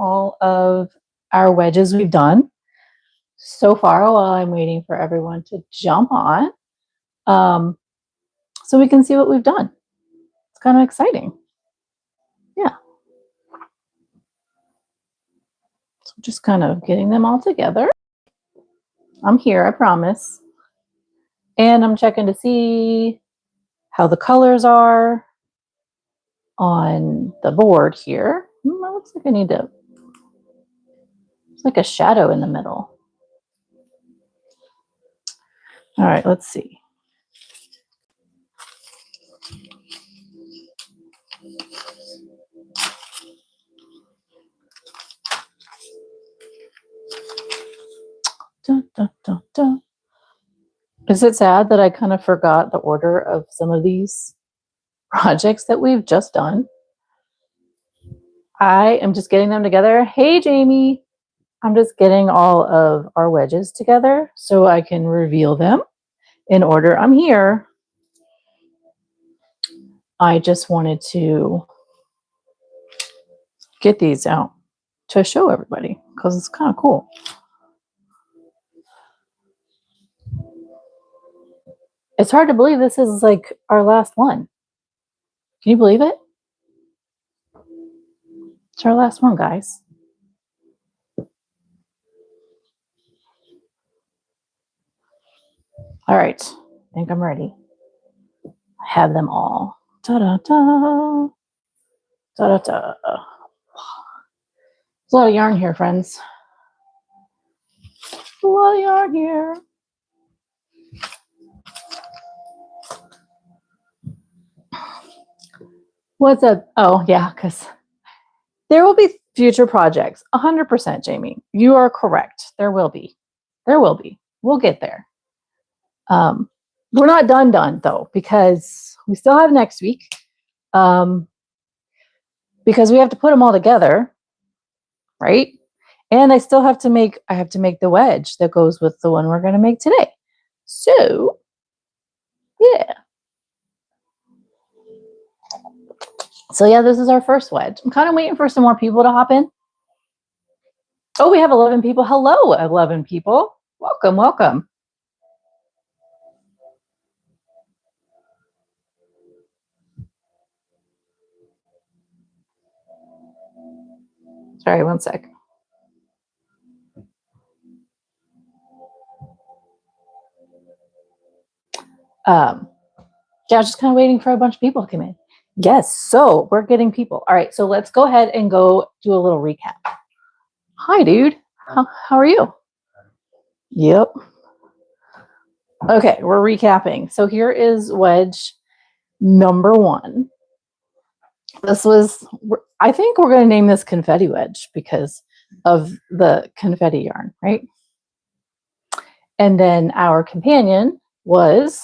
all of our wedges we've done so far while I'm waiting for everyone to jump on, so we can see what we've done. It's kind of exciting. Yeah. So just kind of getting them all together. I'm here, I promise. And I'm checking to see how the colors are on the board here. It looks like I need to, it's like a shadow in the middle. All right, let's see. Dun, dun, dun, dun. Is it sad that I kind of forgot the order of some of these projects that we've just done? I am just getting them together. Hey, Jamie. I'm just getting all of our wedges together so I can reveal them in order. I'm here. I just wanted to get these out to show everybody because it's kind of cool. It's hard to believe this is like our last one. Can you believe it? It's our last one, guys. All right, I think I'm ready. I have them all. Ta-da-da. Ta-da-da. There's a lot of yarn here, friends. A lot of yarn here. What's up? Oh, yeah, because there will be future projects. 100%, Jamie. You are correct. There will be. There will be. We'll get there. We're not done though, because we still have next week. Because we have to put them all together, right? And I still have to make, the wedge that goes with the one we're going to make today. So, yeah. So yeah, this is our first wedge. I'm kind of waiting for some more people to hop in. Oh, we have 11 people. Hello, 11 people. Welcome, welcome. Sorry, one sec. Yeah, I was just kind of waiting for a bunch of people to come in. Yes, so we're getting people. All right, so let's go ahead and go do a little recap. Hi, dude. How are you? Yep. Okay, we're recapping. So here is wedge number 1. This was, I think we're going to name this confetti wedge because of the confetti yarn, right? And then our companion was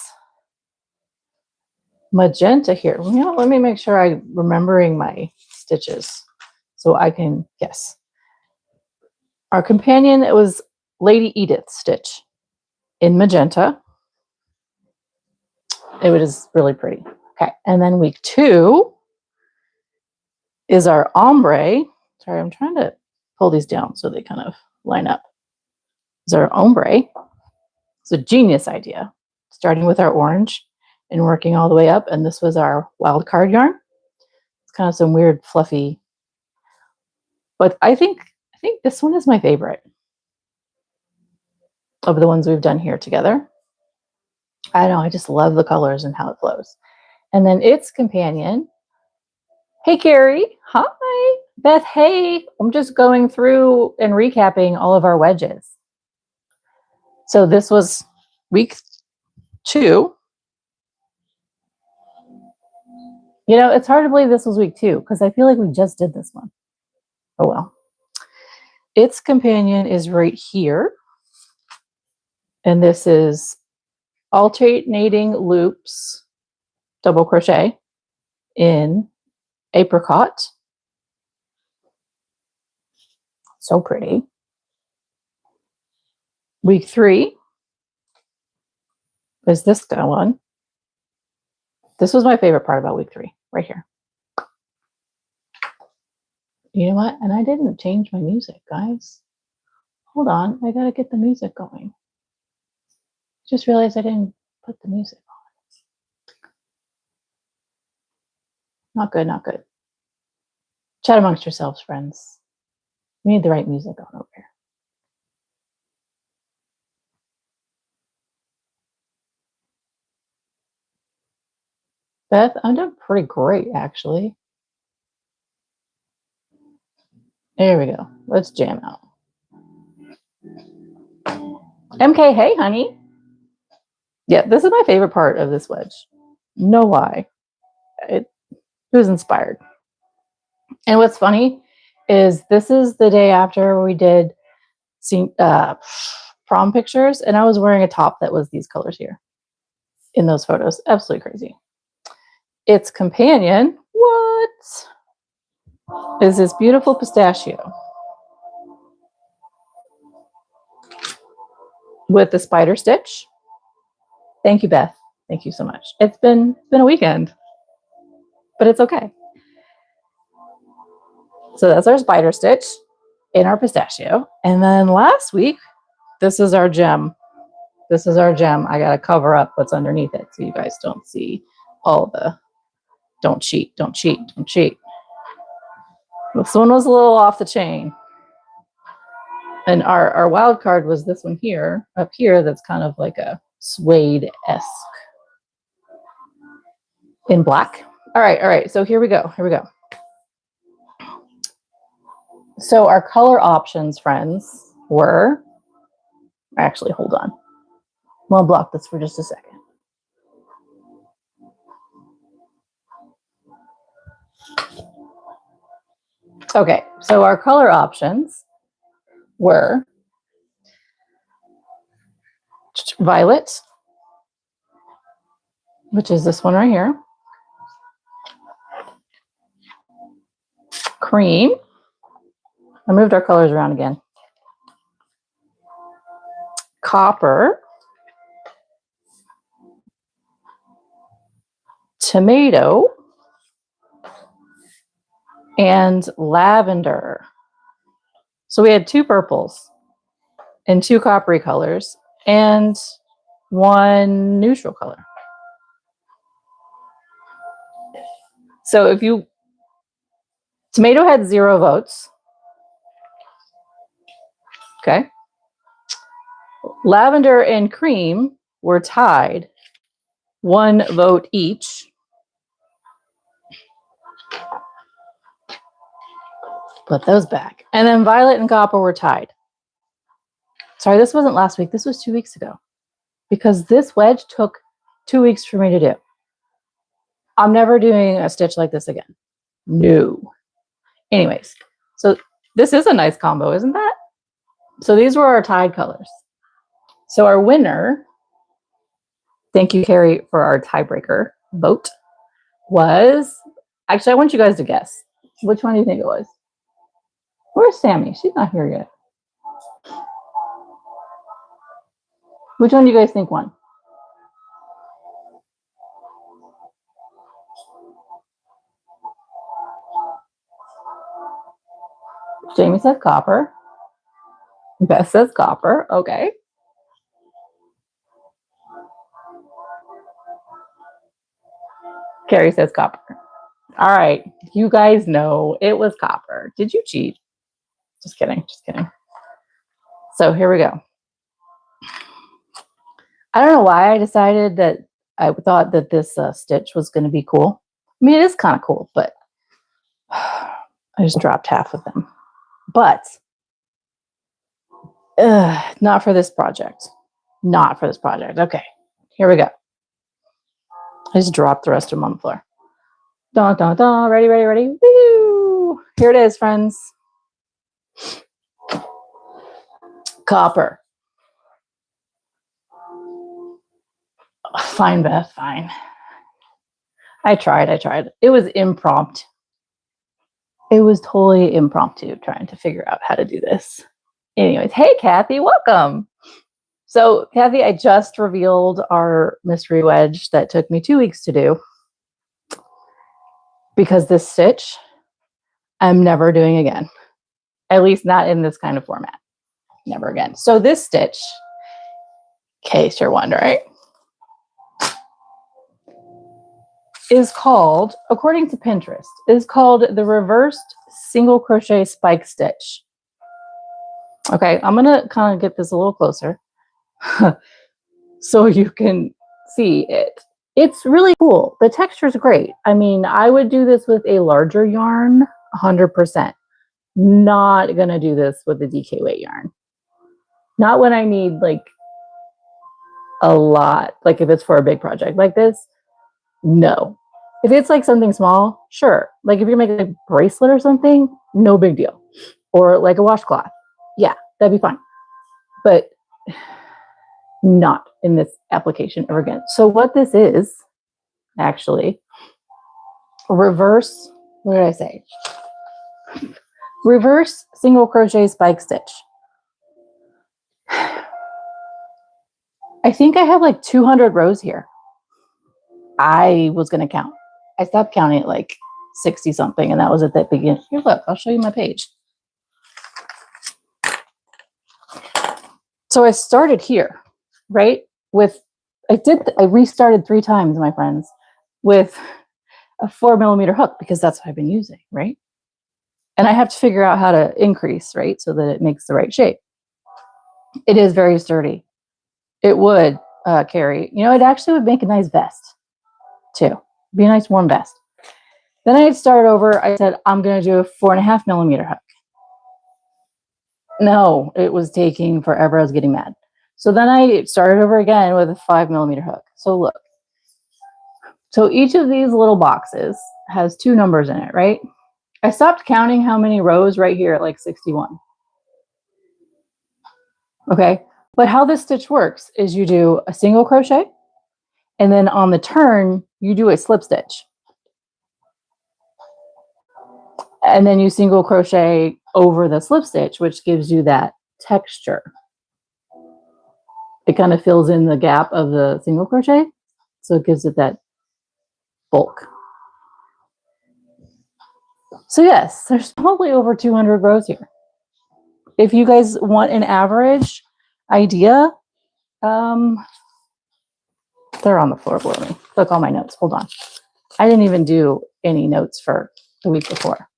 magenta here. You know, let me make sure I'm remembering my stitches so I can guess. Our companion, it was Lady Edith's stitch in magenta. It was really pretty. Okay, and then week 2 is our ombre. Sorry, I'm trying to pull these down so they kind of line up. Is our ombre. It's a genius idea, starting with our orange and working all the way up. And this was our wild card yarn. It's kind of some weird fluffy, but I think this one is my favorite of the ones we've done here together. I know, I just love the colors and how it flows. And then its companion. Hey, Carrie. Hi. Beth, hey. I'm just going through and recapping all of our wedges. So this was week 2. You know, it's hard to believe this was week 2 because I feel like we just did this one. Oh, well. Its companion is right here. And this is alternating loops, double crochet in apricot. So pretty. Week 3 is this one. This was my favorite part about week 3, right here. You know what? And I didn't change my music, guys. Hold on. I got to get the music going. Just realized I didn't put the music on. Not good, not good. Chat amongst yourselves, friends. We need the right music on over here. Beth, I'm doing pretty great, actually. There we go. Let's jam out. MK, hey, honey. Yeah, this is my favorite part of this wedge. No lie. It was inspired. And what's funny is this is the day after we did prom pictures, and I was wearing a top that was these colors here in those photos. Absolutely crazy. Its companion, what? Is this beautiful pistachio with the spider stitch. Thank you, Beth. Thank you so much. It's been a weekend, but it's okay. So that's our spider stitch in our pistachio. And then last week, this is our gem. This is our gem. I got to cover up what's underneath it so you guys don't see all the, don't cheat, don't cheat, don't cheat. This one was a little off the chain. And our wild card was this one here, up here, that's kind of like a suede-esque in black. All right. So here we go. So our color options, friends, were, actually, hold on. I'll block this for just a second. Okay, so our color options were violet, which is this one right here, cream. I moved our colors around again. Copper, tomato, and lavender. So we had 2 purples and 2 coppery colors and 1 neutral color. So if you, tomato had 0 votes. Okay. Lavender and cream were tied, 1 vote each. Put those back. And then violet and copper were tied. Sorry, this wasn't last week. This was 2 weeks ago. Because this wedge took 2 weeks for me to do. I'm never doing a stitch like this again. No. Anyways, so this is a nice combo, isn't that? So these were our tied colors. So our winner, thank you, Carrie, for our tiebreaker vote, was, actually, I want you guys to guess. Which one do you think it was? Where's Sammy? She's not here yet. Which one do you guys think won? Jamie says copper. Beth says copper. Okay. Carrie says copper. All right. You guys know it was copper. Did you cheat? Just kidding. Just kidding. So here we go. I don't know why I decided that I thought that this stitch was going to be cool. I mean, it is kind of cool, but I just dropped half of them. But not for this project. Not for this project. Okay, here we go. I just dropped the rest of them on the floor. Dun, dun, dun. Ready, ready, ready. Woo! Here it is, friends. Copper. Fine, Beth, fine. I tried. It was impromptu. It was totally impromptu trying to figure out how to do this. Anyways, hey, Kathy, welcome. So, Kathy, I just revealed our mystery wedge that took me 2 weeks to do because this stitch I'm never doing again. At least not in this kind of format. Never again. So this stitch, in case you're wondering, is called, according to Pinterest, is called the reversed single crochet spike stitch. Okay, I'm gonna kind of get this a little closer so you can see it. It's really cool. The texture is great. I mean, I would do this with a larger yarn, 100%. Not gonna do this with a DK weight yarn. Not when I need like a lot, like if it's for a big project like this, no. If it's like something small, sure. Like if you're making a bracelet or something, no big deal. Or like a washcloth, yeah, that'd be fine. But not in this application ever again. So what this is, actually, reverse, what did I say? Reverse single crochet spike stitch. I think I have like 200 rows here. I was going to count. I stopped counting at like 60 something, and that was at the beginning. Here, look, I'll show you my page. So I started here, right? I restarted 3 times, my friends, with a 4mm hook, because that's what I've been using, right? And I have to figure out how to increase, right? So that it makes the right shape. It is very sturdy. It would carry, you know, it actually would make a nice vest too. Be a nice warm vest. Then I started over. I said, I'm going to do a 4.5mm hook. No, it was taking forever. I was getting mad. So then I started over again with a 5mm hook. So look. So each of these little boxes has 2 numbers in it, right? I stopped counting how many rows right here at like 61. Okay. But how this stitch works is you do a single crochet, and then on the turn, you do a slip stitch. And then you single crochet over the slip stitch, which gives you that texture. It kind of fills in the gap of the single crochet, so it gives it that bulk. So yes, there's probably over 200 rows here. If you guys want an average idea, they're on the floor below me. Look, all my notes. Hold on. I didn't even do any notes for the week before.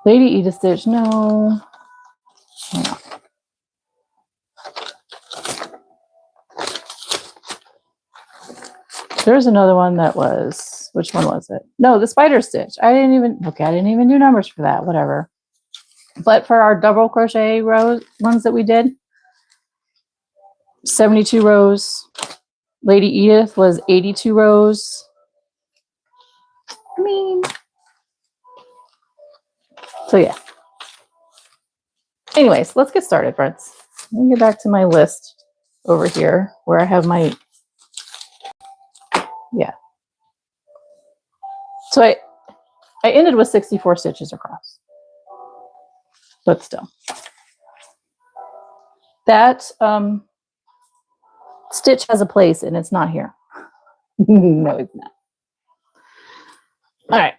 Lady Edith stitch, no. Hang on. There's another one that was, which one was it? No, the spider stitch. I didn't even do numbers for that, whatever. But for our double crochet rows, ones that we did, 72 rows. Lady Edith was 82 rows. I mean, so yeah. Anyways, let's get started, friends. Let me get back to my list over here where I have my, yeah. So I ended with 64 stitches across, but still. That stitch has a place, and it's not here. No, it's not. All right.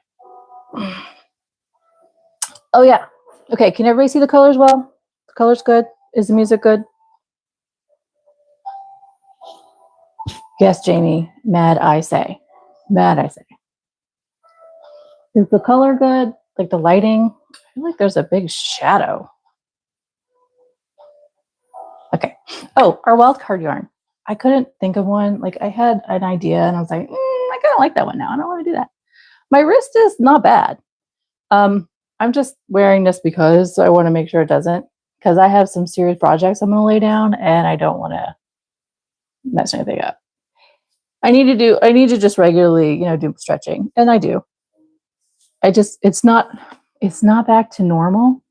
Oh, yeah. Okay, can everybody see the colors well? The color's good? Is the music good? Yes, Jamie. Mad, I say. Mad, I say. Is the color good? Like the lighting? I feel like there's a big shadow. Okay. Oh, our wild card yarn. I couldn't think of one. Like I had an idea and I was like, I kind of like that one now. I don't want to do that. My wrist is not bad. I'm just wearing this because I want to make sure it doesn't, because I have some serious projects I'm going to lay down and I don't want to mess anything up. I need to just regularly, do stretching, and I do. It's not back to normal,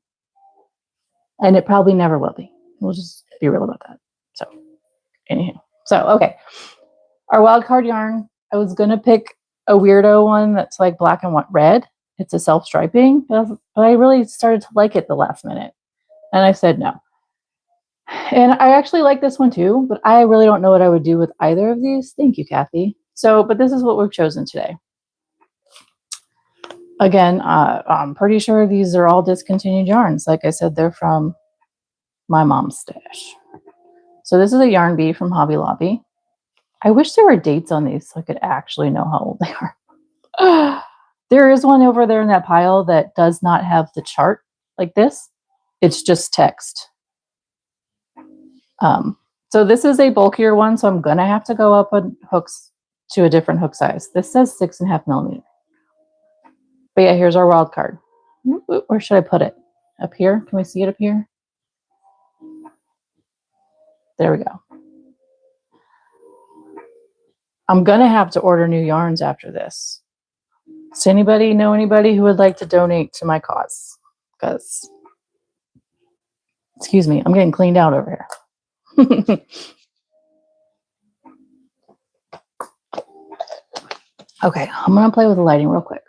and it probably never will be. We'll just be real about that. So, anyhow. So, okay. Our wild card yarn, I was going to pick a weirdo one that's like black and white red. It's a self-striping, but I really started to like it the last minute. And I said no. And I actually like this one too, but I really don't know what I would do with either of these. Thank you, Kathy. So, but this is what we've chosen today. Again, I'm pretty sure these are all discontinued yarns. Like I said, they're from my mom's stash. So this is a yarn bee from Hobby Lobby. I wish there were dates on these so I could actually know how old they are. There is one over there in that pile that does not have the chart like this. It's just text. So this is a bulkier one, so I'm going to have to go up on hooks to a different hook size. This says 6.5 millimeter. But yeah, here's our wild card. Where should I put it? Up here? Can we see it up here? There we go. I'm going to have to order new yarns after this. Does anybody know anybody who would like to donate to my cause? Because, excuse me, I'm getting cleaned out over here. Okay, I'm going to play with the lighting real quick.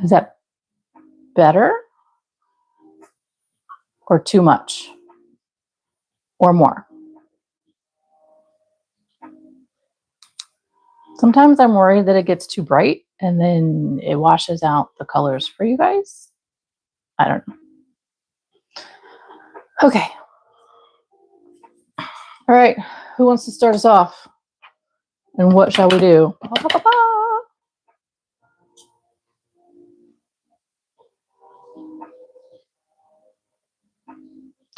Is that better? Or too much? Or more? Sometimes I'm worried that it gets too bright and then it washes out the colors for you guys. I don't know. Okay. All right. Who wants to start us off? And what shall we do?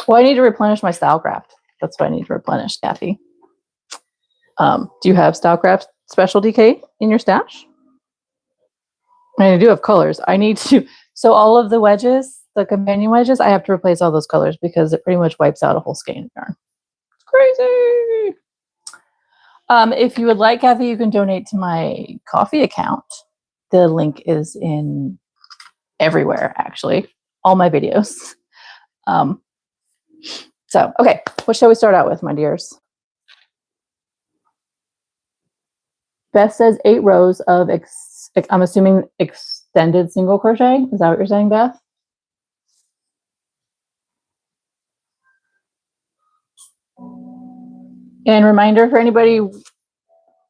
Well, I need to replenish my Stylecraft. That's what I need to replenish, Kathy. Do you have Stylecraft Specialty K in your stash? I do have colors. I need to. So all of the wedges, the companion wedges, I have to replace all those colors because it pretty much wipes out a whole skein of yarn. It's crazy. If you would like, Kathy, you can donate to my coffee account. The link is in everywhere, actually. All my videos. So, okay. What shall we start out with, my dears? Beth says 8 rows of, I'm assuming, extended single crochet. Is that what you're saying, Beth? And reminder for anybody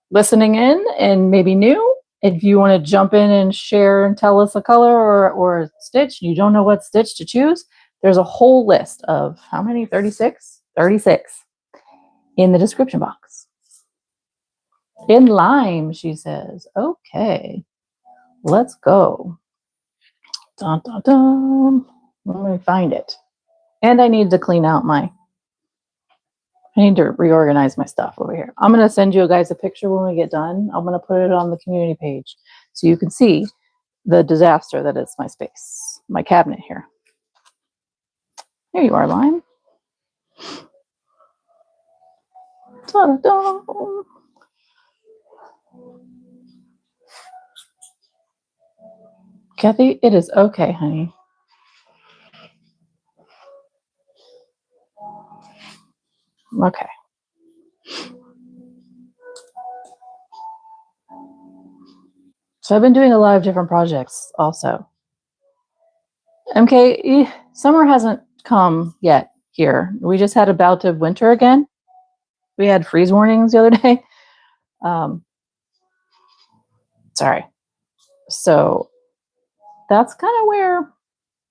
listening in and maybe new, if you want to jump in and share and tell us a color or a stitch, you don't know what stitch to choose, there's a whole list of how many? 36? 36 in the description box. In lime, she says. Okay, let's go. Dun, dun, dun. Let me find it. And I need to clean out I need to reorganize my stuff over here. I'm going to send you guys a picture when we get done. I'm going to put it on the community page so you can see the disaster that is my space, my cabinet here. Here you are, Lime. Ta-da-da. Kathy, it is okay, honey. Okay. So I've been doing a lot of different projects also. MK, summer hasn't come yet here. We just had a bout of winter again. We had freeze warnings the other day. Sorry. So that's kind of where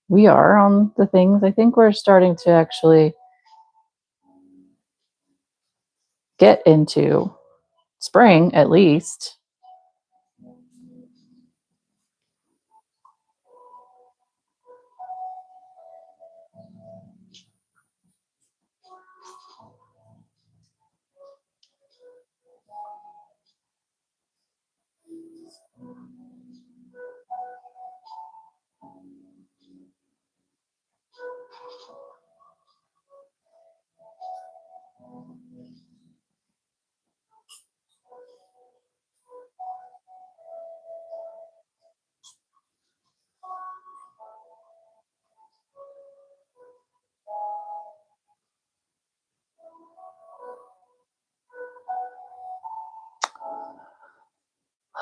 we are on the things. I think we're starting to actually get into spring at least.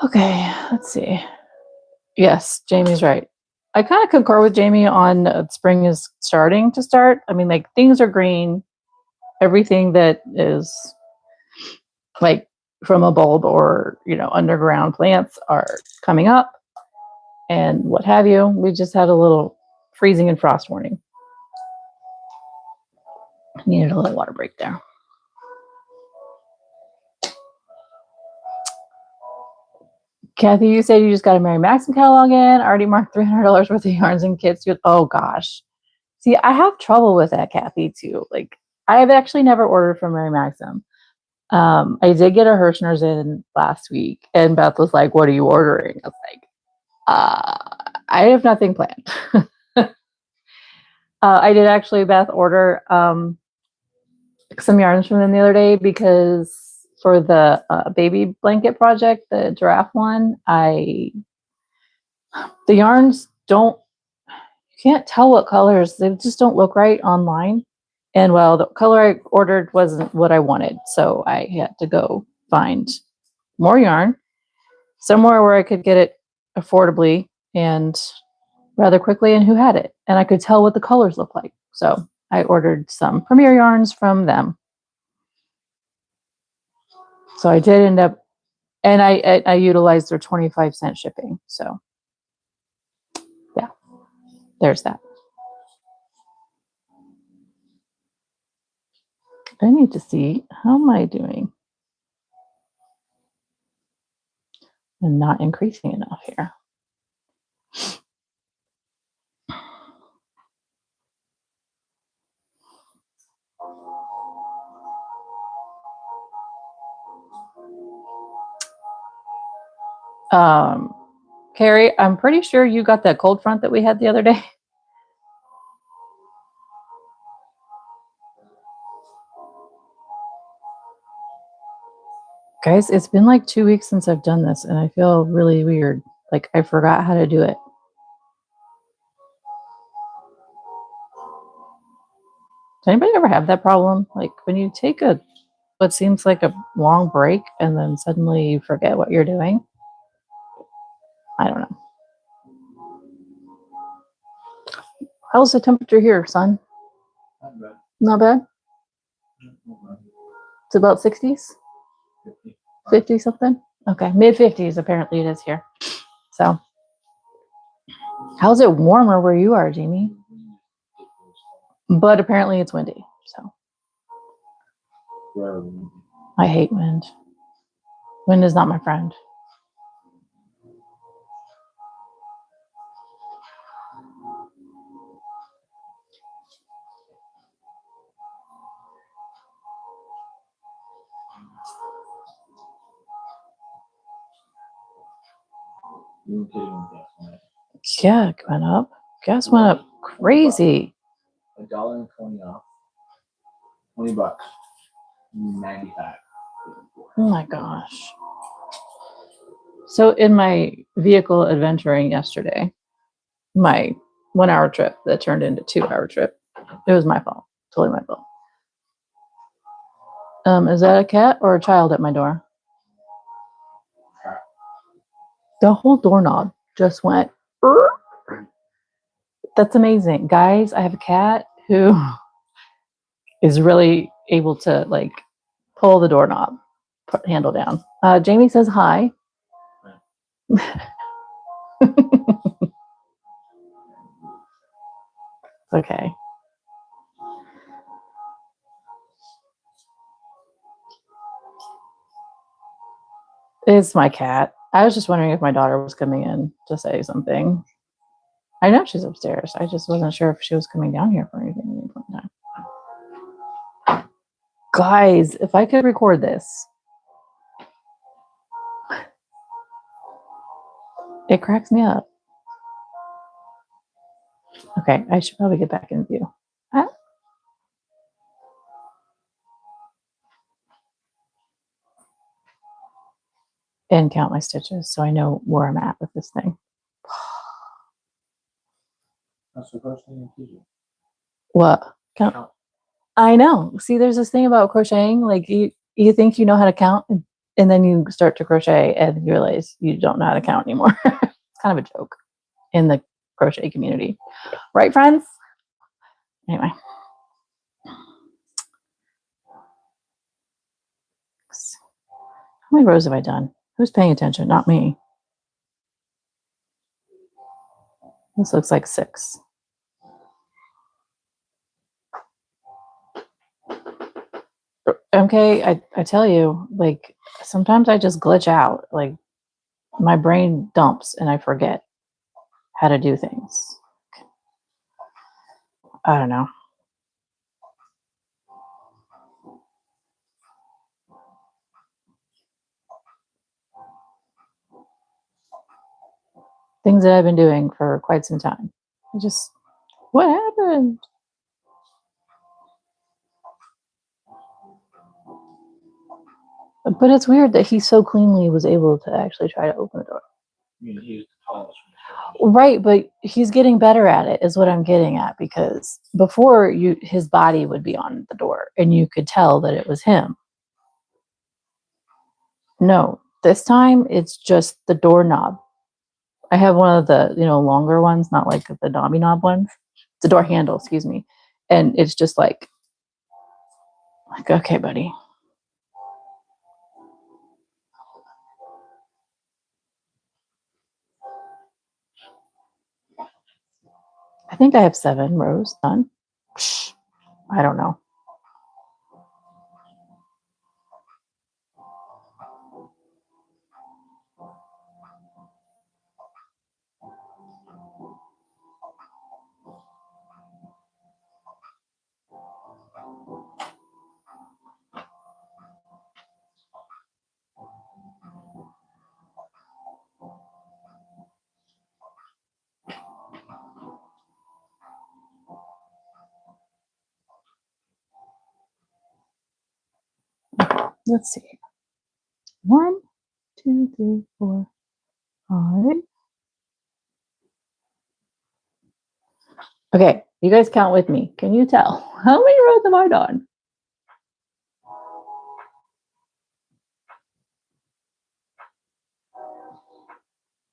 Okay, let's see. Yes, Jamie's right. I kind of concur with Jamie on spring is starting to start. I mean, like things are green. Everything that is like from a bulb or, you know, underground plants are coming up and what have you. We just had a little freezing and frost warning. Needed a little water break there. Kathy, you said you just got a Mary Maxim catalog in. I already marked $300 worth of yarns and kits. Oh gosh. See, I have trouble with that, Kathy, too. Like, I have actually never ordered from Mary Maxim. I did get a Hirschner's in last week, and Beth was like, "What are you ordering?" I was like, I have nothing planned. I did actually, Beth, order some yarns from them the other day because for the baby blanket project, the giraffe one, the yarns don't, you can't tell what colors, they just don't look right online. And well, the color I ordered wasn't what I wanted. So I had to go find more yarn somewhere where I could get it affordably and rather quickly and who had it. And I could tell what the colors look like. So I ordered some Premier yarns from them. So I did end up, and I utilized their 25-cent shipping. So yeah, there's that. I need to see, how am I doing? I'm not increasing enough here. Carrie, I'm pretty sure you got that cold front that we had the other day. Guys, it's been like 2 weeks since I've done this and I feel really weird. Like I forgot how to do it. Does anybody ever have that problem? Like when you take what seems like a long break and then suddenly you forget what you're doing? I don't know. How's the temperature here, son? Not bad. Not bad? It's about 60s? 50 something? Okay, mid 50s apparently it is here. So, how's it warmer where you are, Jamie? But apparently it's windy, so. I hate wind. Wind is not my friend. Yeah, it went up. Gas went up crazy. $1.20 off. $20. 95. Oh my gosh. So in my vehicle adventuring yesterday, my 1 hour trip that turned into 2 hour trip, it was my fault. Totally my fault. Is that a cat or a child at my door? The whole doorknob just went. That's amazing. Guys, I have a cat who is really able to like pull the doorknob handle down. Jamie says hi. Okay. It's my cat. I was just wondering if my daughter was coming in to say something. I know she's upstairs. I just wasn't sure if she was coming down here for anything at any point in time. Guys, if I could record this. It cracks me up. Okay, I should probably get back in view. And count my stitches so I know where I'm at with this thing. That's the first thing you do. What? Count. I know. See, there's this thing about crocheting. Like you think you know how to count, and then you start to crochet and you realize you don't know how to count anymore. It's kind of a joke in the crochet community. Right, friends? Anyway. How many rows have I done? Who's paying attention? Not me. This looks like 6. Okay, I tell you, like, sometimes I just glitch out. Like, my brain dumps and I forget how to do things. I don't know. Things that I've been doing for quite some time. What happened? But it's weird that he so cleanly was able to actually try to open the door. I mean, he was polished. Right, but he's getting better at it, is what I'm getting at, because before his body would be on the door and you could tell that it was him. No, this time it's just the doorknob. I have one of the, longer ones, not like the knobby knob ones. The door handle, excuse me. And it's just like, okay, buddy. I think I have 7 rows done. Psh, I don't know. Let's see. 1, 2, 3, 4, 5. Okay, you guys count with me. Can you tell? How many rows have I done?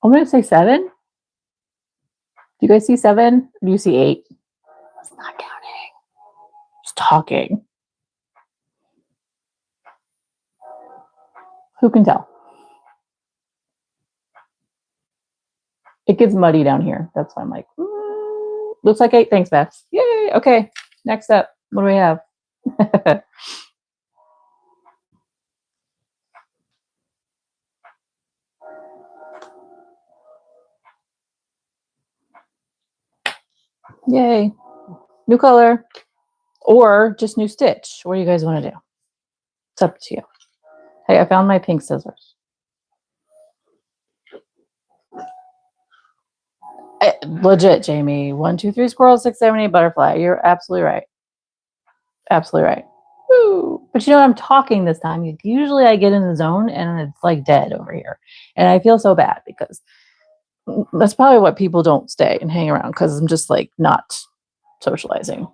I'm going to say 7. Do you guys see 7? Or do you see 8? It's not counting. Just talking. Who can tell? It gets muddy down here. That's why I'm like, looks like 8. Thanks, Beth. Yay. Okay. Next up, what do we have? Yay. New color or just new stitch. What do you guys want to do? It's up to you. Hey, I found my pink scissors. Legit, Jamie. 1, 2, 3 squirrel, 6, 7, 8 butterfly. You're absolutely right. Absolutely right. Woo. But you know what? I'm talking this time. Usually I get in the zone and it's like dead over here. And I feel so bad because that's probably what people don't stay and hang around, because I'm just like not socializing.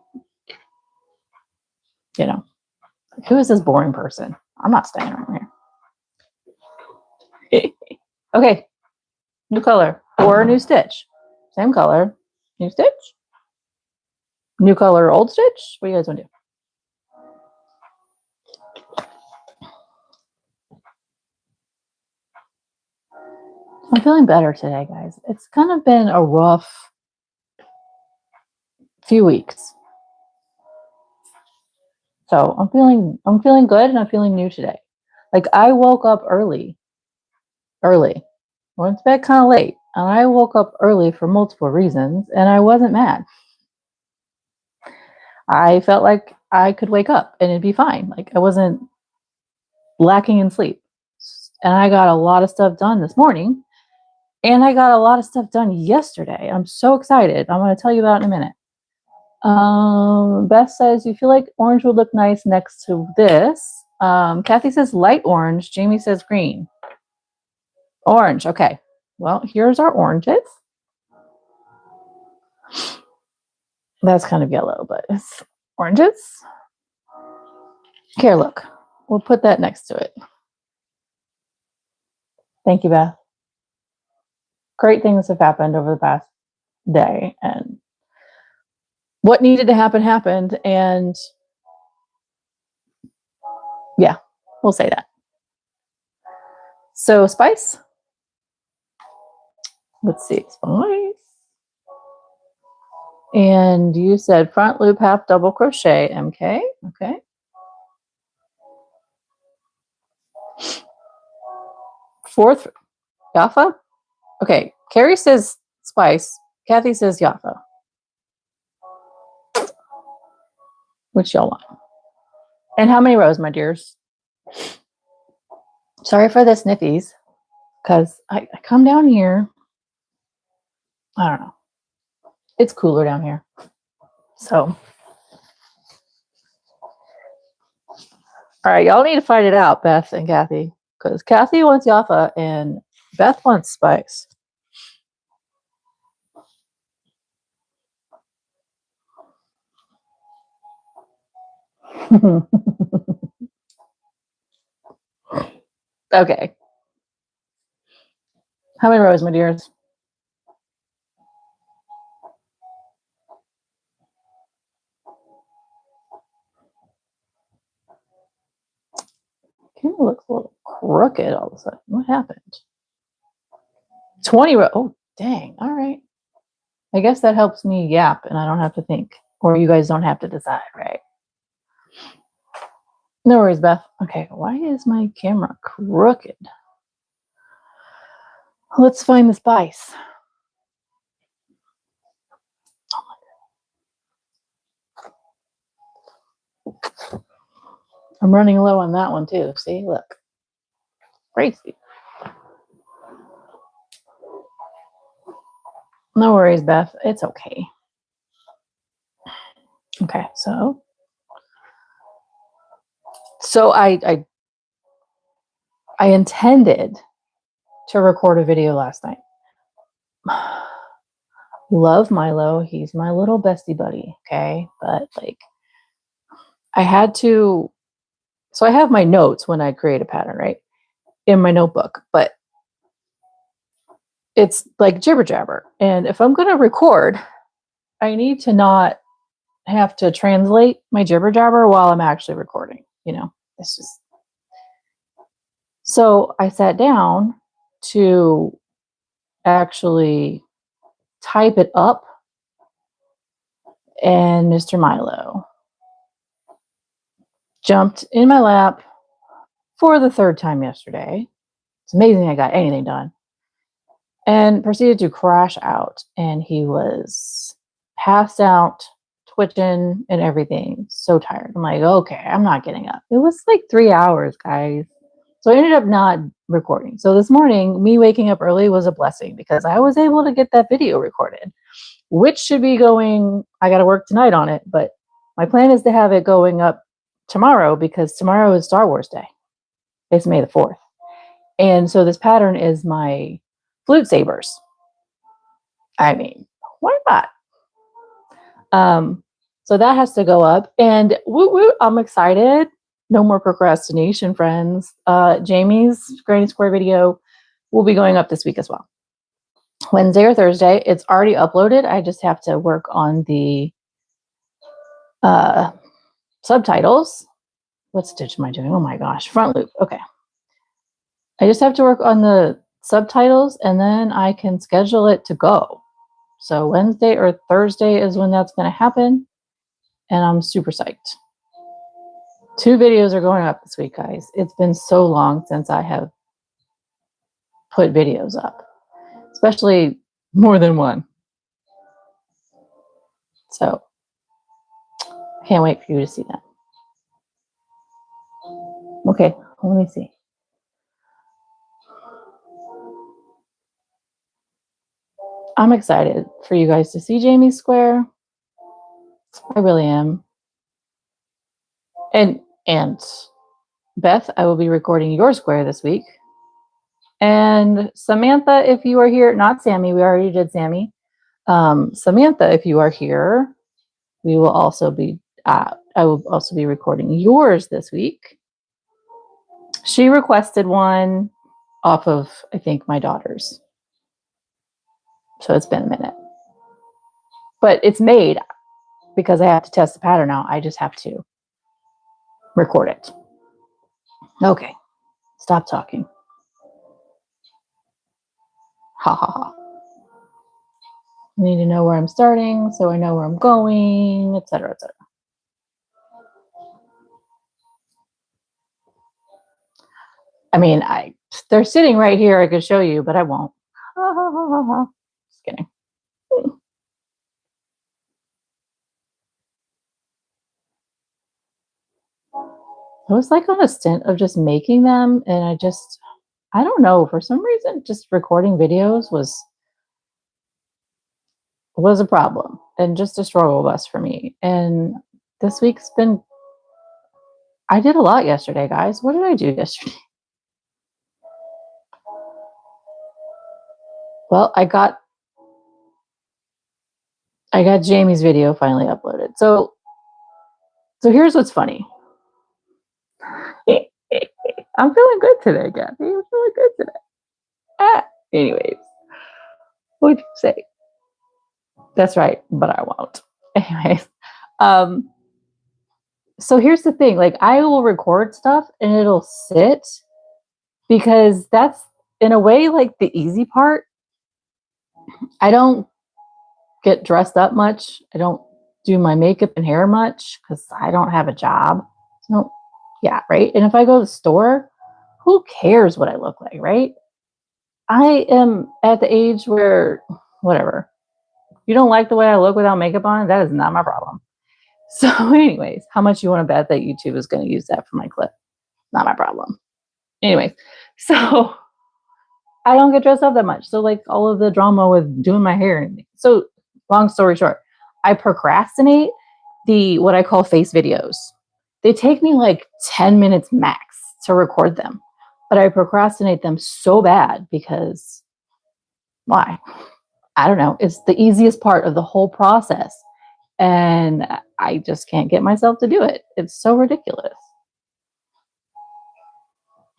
Who is this boring person? I'm not staying around here. Okay. New color or new stitch. Same color. New stitch. New color, old stitch. What do you guys want to do? I'm feeling better today, guys. It's kind of been a rough few weeks. So I'm feeling good and I'm feeling new today. Like I woke up early. Went to bed kind of late. And I woke up early for multiple reasons and I wasn't mad. I felt like I could wake up and it'd be fine. Like I wasn't lacking in sleep. And I got a lot of stuff done this morning. And I got a lot of stuff done yesterday. I'm so excited. I'm going to tell you about it in a minute. Beth says, you feel like orange would look nice next to this. Kathy says light orange. Jamie says green. Orange. Okay. Well, here's our oranges. That's kind of yellow, but it's oranges. Here, look. We'll put that next to it. Thank you, Beth. Great things have happened over the past day, and what needed to happen happened, and yeah, we'll say that. So Spice, let's see, Spice. And you said front loop half double crochet, MK. Okay. Fourth, Jaffa. Okay. Carrie says Spice. Kathy says Jaffa. Which y'all want? And how many rows, my dears? Sorry for the sniffies, because I come down here. I don't know. It's cooler down here. So, all right, y'all need to fight it out, Beth and Kathy, because Kathy wants Jaffa and Beth wants Spice. Okay. How many rows, my dears? Camera looks a little crooked all of a sudden. What happened? 20 rows. Oh, dang. All right. I guess that helps me yap and I don't have to think. Or you guys don't have to decide, right? No worries, Beth. Okay, why is my camera crooked? Let's find the Spice. I'm running low on that one too. See, look. Crazy. No worries, Beth. It's okay. Okay, so I intended to record a video last night. Love Milo. He's my little bestie buddy, okay? But like I had to, so I have my notes when I create a pattern, right? In my notebook, but it's like jibber jabber. And if I'm going to record, I need to not have to translate my jibber jabber while I'm actually recording, you know? It's just, so I sat down to actually type it up, and Mr. Milo jumped in my lap for the third time yesterday. It's amazing I got anything done. And proceeded to crash out, and he was passed out, twitching and everything. So tired. I'm like, okay, I'm not getting up. It was like 3 hours, guys. So I ended up not recording. So this morning, me waking up early was a blessing because I was able to get that video recorded, which should be going, I got to work tonight on it, but my plan is to have it going up tomorrow because tomorrow is Star Wars Day. It's May the 4th. And so this pattern is my flute sabers. I mean, why not? So that has to go up, and woo woo, I'm excited. No more procrastination, friends. Jamie's Granny Square video will be going up this week as well. Wednesday or Thursday. It's already uploaded. I just have to work on the subtitles. What stitch am I doing? Oh my gosh, front loop. Okay. I just have to work on the subtitles and then I can schedule it to go. So Wednesday or Thursday is when that's going to happen. And I'm super psyched. 2 videos are going up this week, guys. It's been so long since I have put videos up, especially more than one. So I can't wait for you to see that. Okay, let me see. I'm excited for you guys to see Jamie's square. I really am. And Beth, I will be recording your square this week. And Samantha, if you are here, not Sammy, we already did Sammy. Samantha, if you are here, we will also be, I will also be recording yours this week. She requested one off of, I think, my daughter's. So it's been a minute. but it's made because I have to test the pattern now. I just have to record it. Okay, stop talking. Ha ha ha. I need to know where I'm starting so I know where I'm going, etc., etc. I mean, they're sitting right here. I could show you, but I won't. Ha ha ha ha ha. Just kidding. I was like on a stint of just making them, and I don't know, for some reason, just recording videos was a problem and just a struggle bus for me. And this week's been, I did a lot yesterday, guys. What did I do yesterday? Well, I got Jamie's video finally uploaded. So here's what's funny. I'm feeling good today, Kathy. I'm feeling good today. Anyways, what'd you say? That's right, but I won't. Anyways, so here's the thing. Like, I will record stuff and it'll sit because that's, in a way, like the easy part. I don't get dressed up much. I don't do my makeup and hair much because I don't have a job. So, yeah, right? And if I go to the store, who cares what I look like, right? I am at the age where, whatever. You don't like the way I look without makeup on, that is not my problem. So anyways, how much you want to bet that YouTube is going to use that for my clip? Not my problem. Anyways, so I don't get dressed up that much. So like all of the drama with doing my hair. So long story short, I procrastinate what I call face videos. They take me like 10 minutes max to record them, but I procrastinate them so bad because why? I don't know. It's the easiest part of the whole process. And I just can't get myself to do it. It's so ridiculous.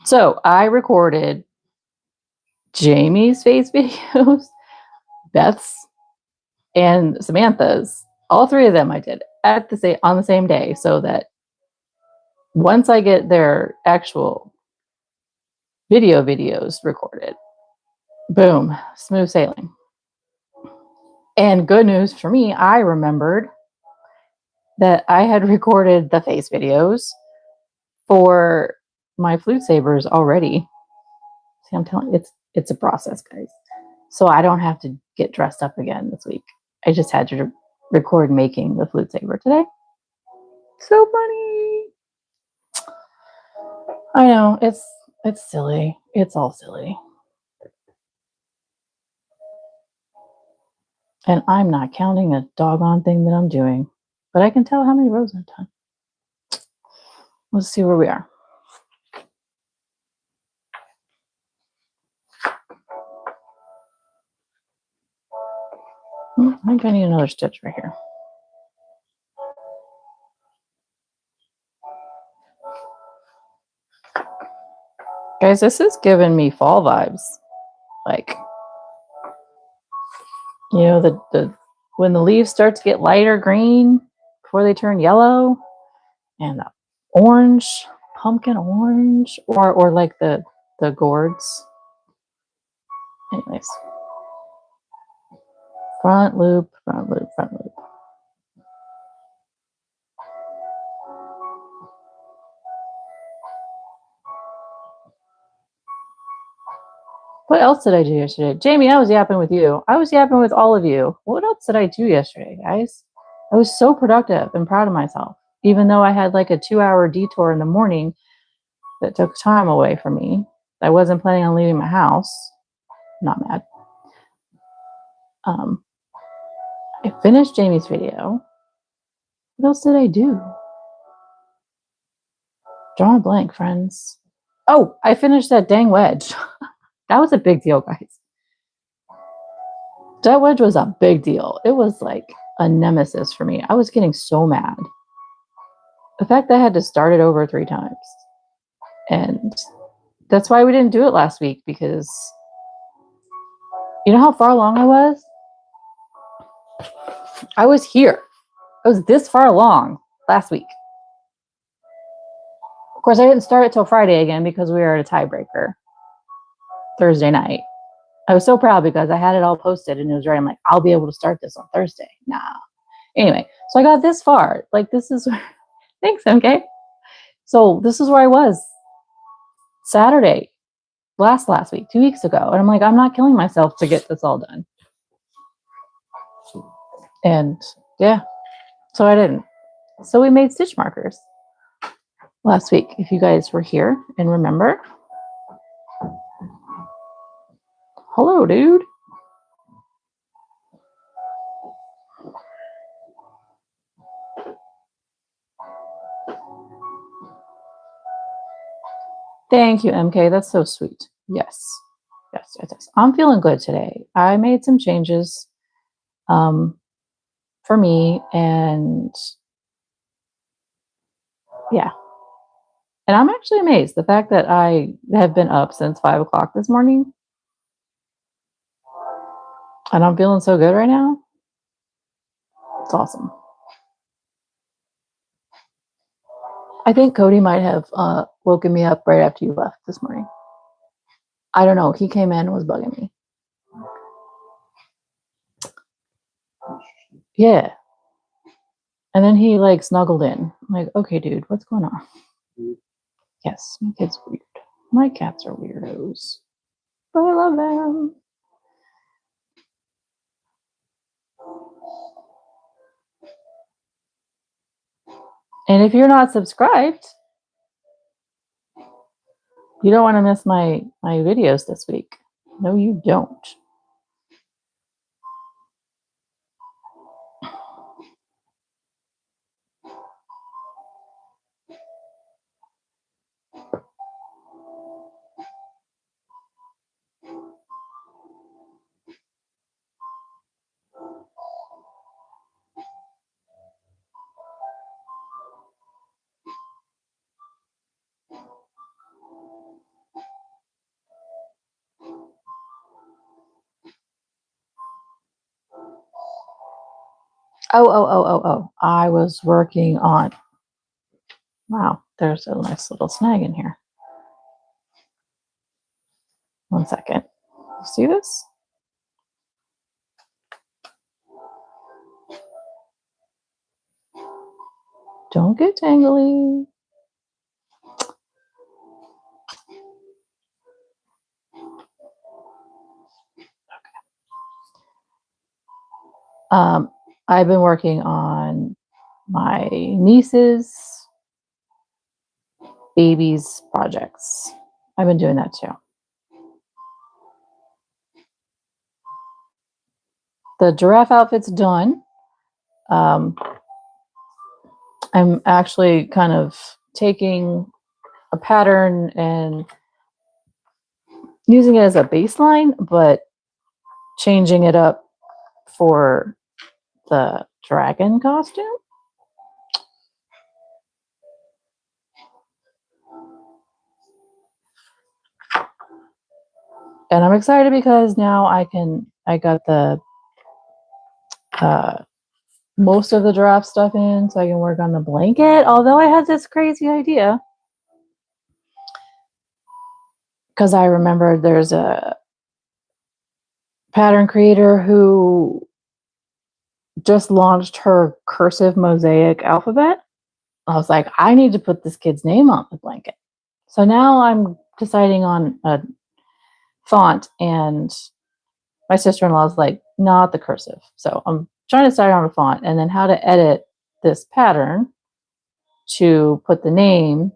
So I recorded Jamie's face videos, Beth's, and Samantha's. All three of them I did on the same day, so that once I get their actual videos recorded, boom, smooth sailing. And good news for me, I remembered that I had recorded the face videos for my flute sabers already. See, I'm telling you, it's a process, guys. So I don't have to get dressed up again this week. I just had to record making the flute saber today. So funny. I know, it's silly. It's all silly. And I'm not counting a doggone thing that I'm doing. But I can tell how many rows I've done. Let's see where we are. I think I need another stitch right here. Guys, this is giving me fall vibes. Like, you know, the when the leaves start to get lighter green before they turn yellow, and the orange, pumpkin orange, or like the gourds. Anyways, front loop, front loop, front loop. What else did I do yesterday? Jamie, I was yapping with you. I was yapping with all of you. What else did I do yesterday, guys? I was so productive and proud of myself, even though I had like a 2-hour detour in the morning that took time away from me. I wasn't planning on leaving my house. Not mad. I finished Jamie's video. What else did I do? Draw a blank, friends. Oh, I finished that dang wedge. That was a big deal, guys. That wedge was a big deal. It was like a nemesis for me. I was getting so mad. The fact that I had to start it over 3 times. And that's why we didn't do it last week, because you know how far along I was? I was here. I was this far along last week. Of course, I didn't start it till Friday again because we were at a tiebreaker Thursday night. I was so proud because I had it all posted and it was ready. I'm like, I'll be able to start this on Thursday. Nah. Anyway, so I got this far. Like, this is, thanks, MK. So this is where I was Saturday, last week, 2 weeks ago. And I'm like, I'm not killing myself to get this all done. And yeah, so I didn't. So we made stitch markers last week, if you guys were here and remember. Hello, dude. Thank you, MK. That's so sweet. Yes. Yes, yes, yes. I'm feeling good today. I made some changes for me, and yeah. And I'm actually amazed. The fact that I have been up since 5 o'clock this morning and I'm feeling so good right now. It's awesome. I think Cody might have woken me up right after you left this morning. I don't know. He came in and was bugging me. Yeah. And then he like snuggled in. I'm like, okay, dude, what's going on? Yes, my kid's weird. My cats are weirdos, but I love them. And if you're not subscribed, you don't want to miss my videos this week. No, you don't. Oh. I was working on, wow, there's a nice little snag in here. 1 second. See this? Don't get tangly. I've been working on my niece's babies projects. I've been doing that too. The giraffe outfit's done. I'm actually kind of taking a pattern and using it as a baseline, but changing it up for the dragon costume. And I'm excited because now I got the most of the giraffe stuff in, so I can work on the blanket. Although I had this crazy idea, because I remembered there's a pattern creator who just launched her cursive mosaic alphabet. I was like, I need to put this kid's name on the blanket. So now I'm deciding on a font, and my sister-in-law is like, not the cursive. So I'm trying to decide on a font and then how to edit this pattern to put the name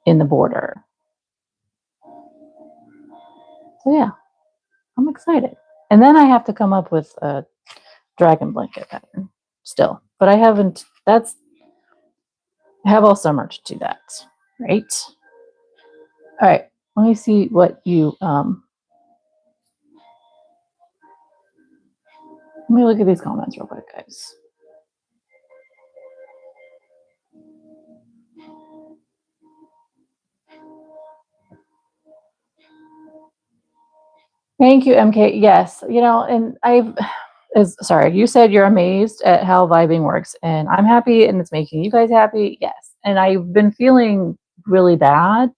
in the border. So yeah, I'm excited. And then I have to come up with a dragon blanket pattern still, but I haven't, I have all summer to do that, right? All right, let me see what you, let me look at these comments real quick, guys. Thank you, MK. Yes, you know, and sorry, you said you're amazed at how vibing works, and I'm happy and it's making you guys happy. Yes. And I've been feeling really bad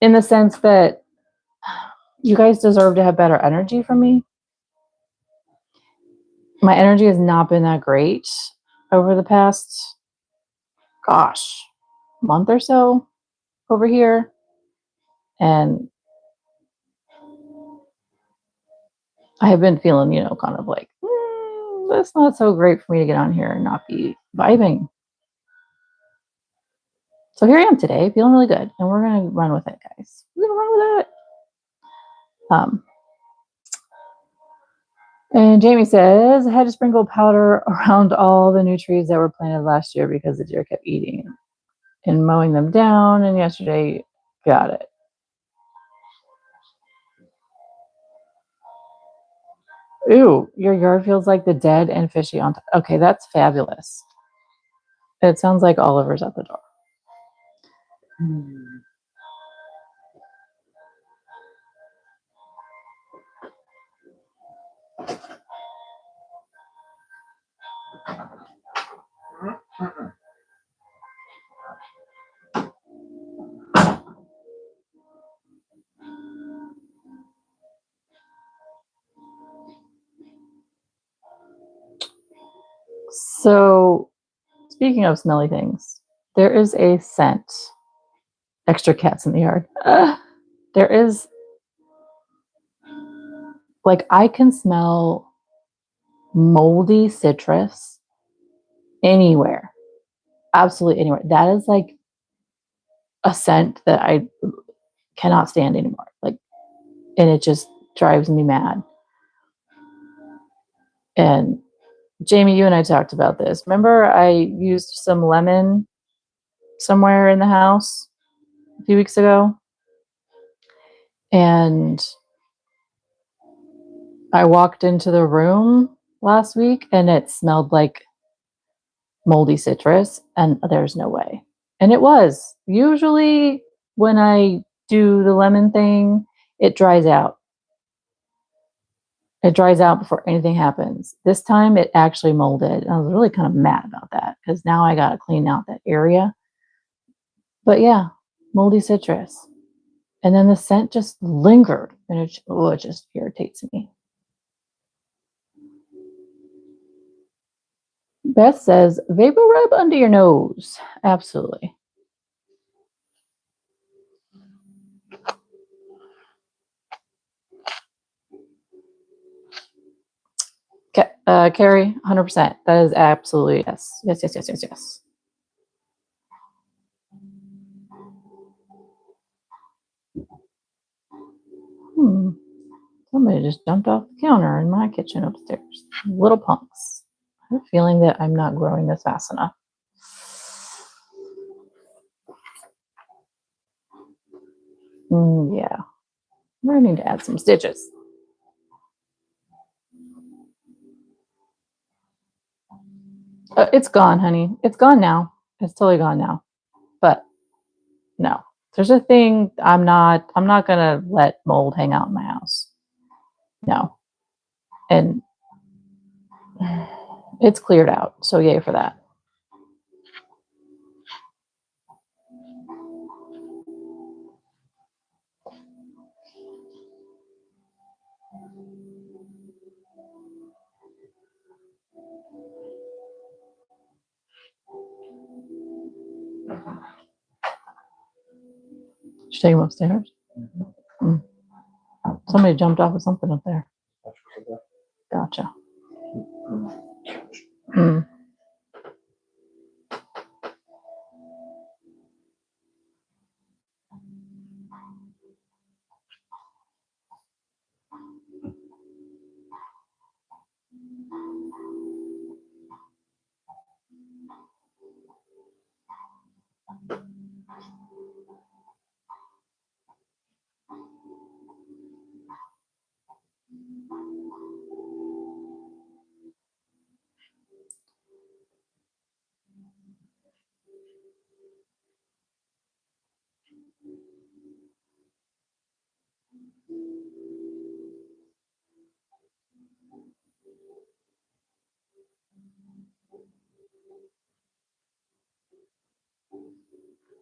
in the sense that you guys deserve to have better energy from me. My energy has not been that great over the past, gosh, month or so over here. And I have been feeling, kind of like, that's not so great for me to get on here and not be vibing. So here I am today, feeling really good, and we're gonna run with it, guys. We're gonna run with it. And Jamie says, I had to sprinkle powder around all the new trees that were planted last year because the deer kept eating and mowing them down. And yesterday, got it. Ooh, your yard feels like the dead and fishy on top. Okay, that's fabulous. It sounds like Oliver's at the door. So, speaking of smelly things, there is a scent. Extra cats in the yard. There is, like, I can smell moldy citrus anywhere. Absolutely anywhere. That is like a scent that I cannot stand anymore. Like, and it just drives me mad. And Jamie, you and I talked about this. Remember, I used some lemon somewhere in the house a few weeks ago, and I walked into the room last week, and it smelled like moldy citrus, and there's no way. And it was. Usually, when I do the lemon thing, it dries out. It dries out before anything happens. This time it actually molded. I was really kind of mad about that because now I got to clean out that area. But yeah, moldy citrus. And then the scent just lingered and it just irritates me. Beth says, vapor rub under your nose. Absolutely. Carrie, 100%. That is absolutely yes. Yes, yes, yes, yes, yes. Somebody just jumped off the counter in my kitchen upstairs. Little punks. I have a feeling that I'm not growing this fast enough. Yeah. We're going to need to add some stitches. It's gone, honey. It's gone now. It's totally gone now. But no. There's a thing I'm not gonna let mold hang out in my house. No. And it's cleared out. So yay for that. Did you take him upstairs? Somebody jumped off of something up there. Gotcha.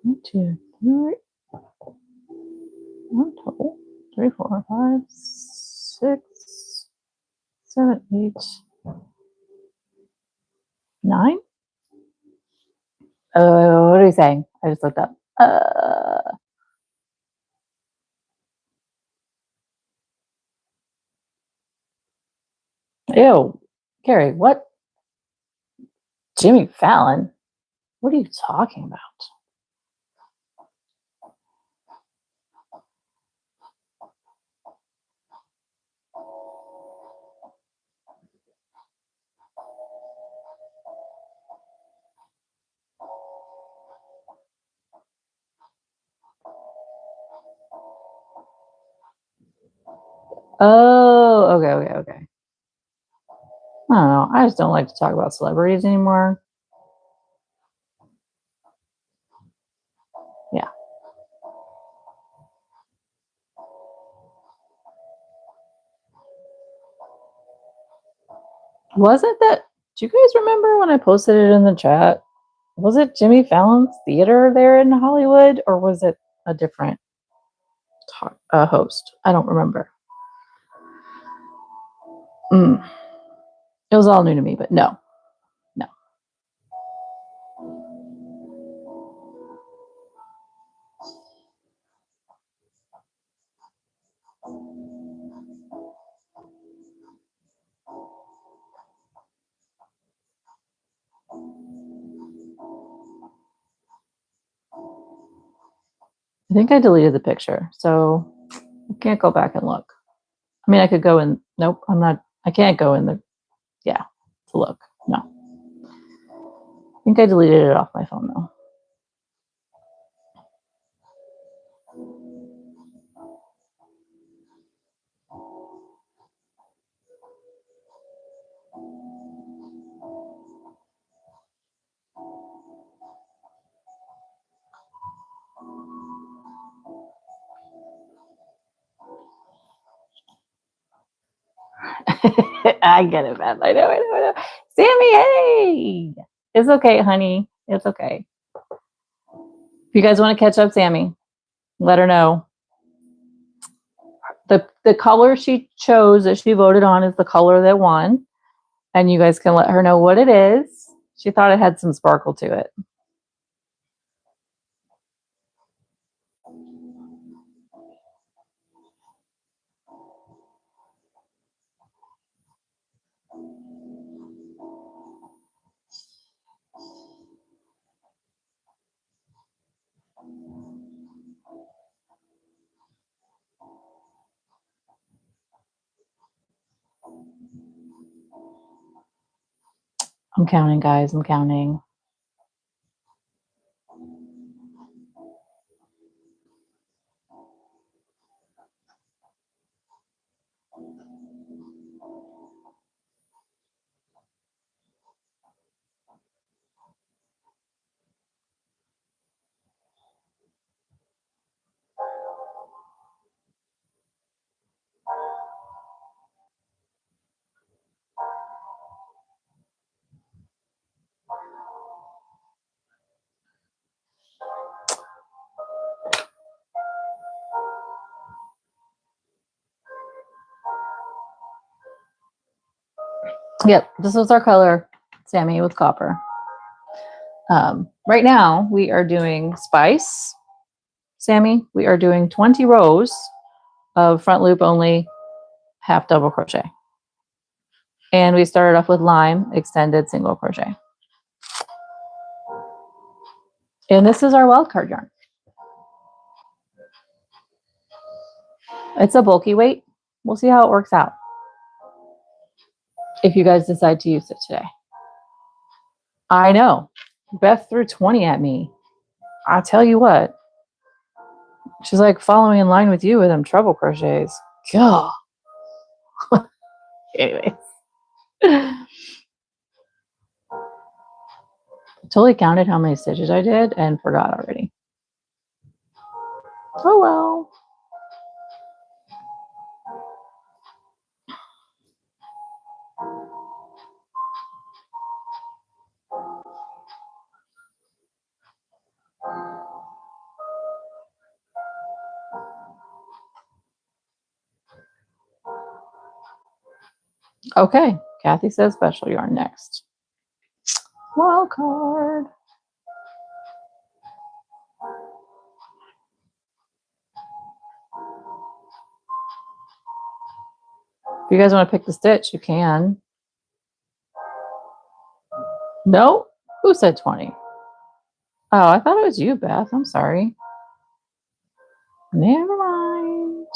1, 2, 3. One total. 3, 4, 5, 6, 7, 8, 9. Oh, what are you saying? I just looked up. Ew. Carrie, what? Jimmy Fallon? What are you talking about? Oh, okay. I don't know. I just don't like to talk about celebrities anymore. Yeah. Was it that? Do you guys remember when I posted it in the chat? Was it Jimmy Fallon's theater there in Hollywood, or was it a different host? I don't remember. It was all new to me, but no. I think I deleted the picture, so I can't go back and look. I mean, I could go in. Nope, I'm not. I can't go in the. Yeah, to look. No. I think I deleted it off my phone though. I get it, man. I know. Sammy, hey! It's okay, honey. It's okay. If you guys want to catch up, Sammy, let her know. The color she chose that she voted on is the color that won. And you guys can let her know what it is. She thought it had some sparkle to it. I'm counting, guys. I'm counting. Yep, this was our color, Sammy, with copper. Right now, we are doing spice. Sammy, we are doing 20 rows of front loop only half double crochet. And we started off with lime extended single crochet. And this is our wildcard yarn. It's a bulky weight. We'll see how it works out if you guys decide to use it today. I know. Beth threw 20 at me. I'll tell you what. She's like following in line with you with them treble crochets. God. Anyways. Totally counted how many stitches I did and forgot already. Oh well. Okay, Kathy says special yarn next. Wild card. If you guys want to pick the stitch, you can. No? Who said 20? Oh, I thought it was you, Beth. I'm sorry. Never mind.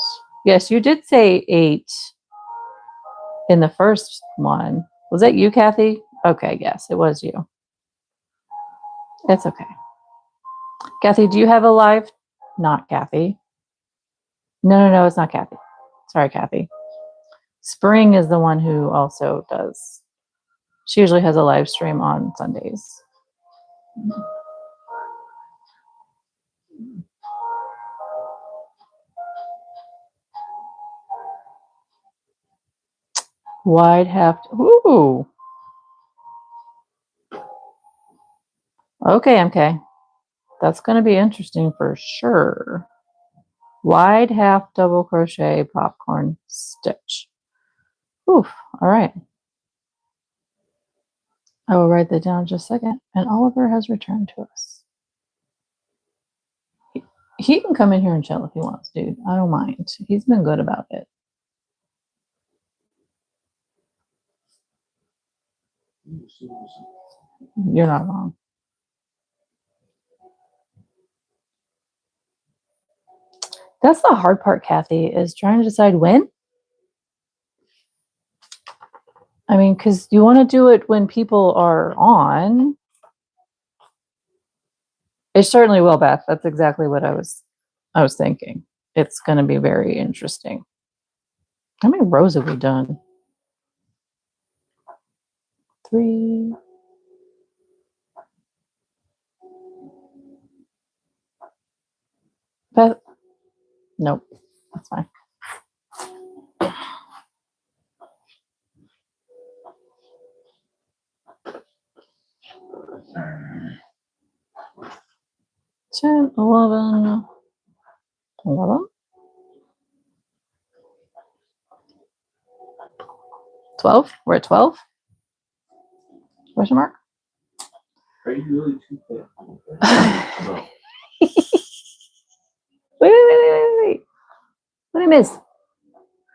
Yes, you did say 8 in the first one. Was that you, Kathy? Okay, yes, it was you. It's okay. Kathy, do you have a live? Not Kathy. No, it's not Kathy. Sorry, Kathy. Spring is the one who also does. She usually has a live stream on Sundays. Wide heft. Ooh. Okay, MK. That's going to be interesting for sure. Wide half double crochet popcorn stitch. Oof. All right. I will write that down in just a second. And Oliver has returned to us. He can come in here and chill if he wants, dude. I don't mind. He's been good about it. You're not wrong. That's the hard part, Kathy, is trying to decide when. I mean, because you want to do it when people are on. It certainly will, Beth. That's exactly what I was thinking. It's going to be very interesting. How many rows have we done? 3. Beth? Nope. That's fine. Ten, 11, 11, 12. We're at 12? Question mark? Are you really too thin? Wait. What did I miss?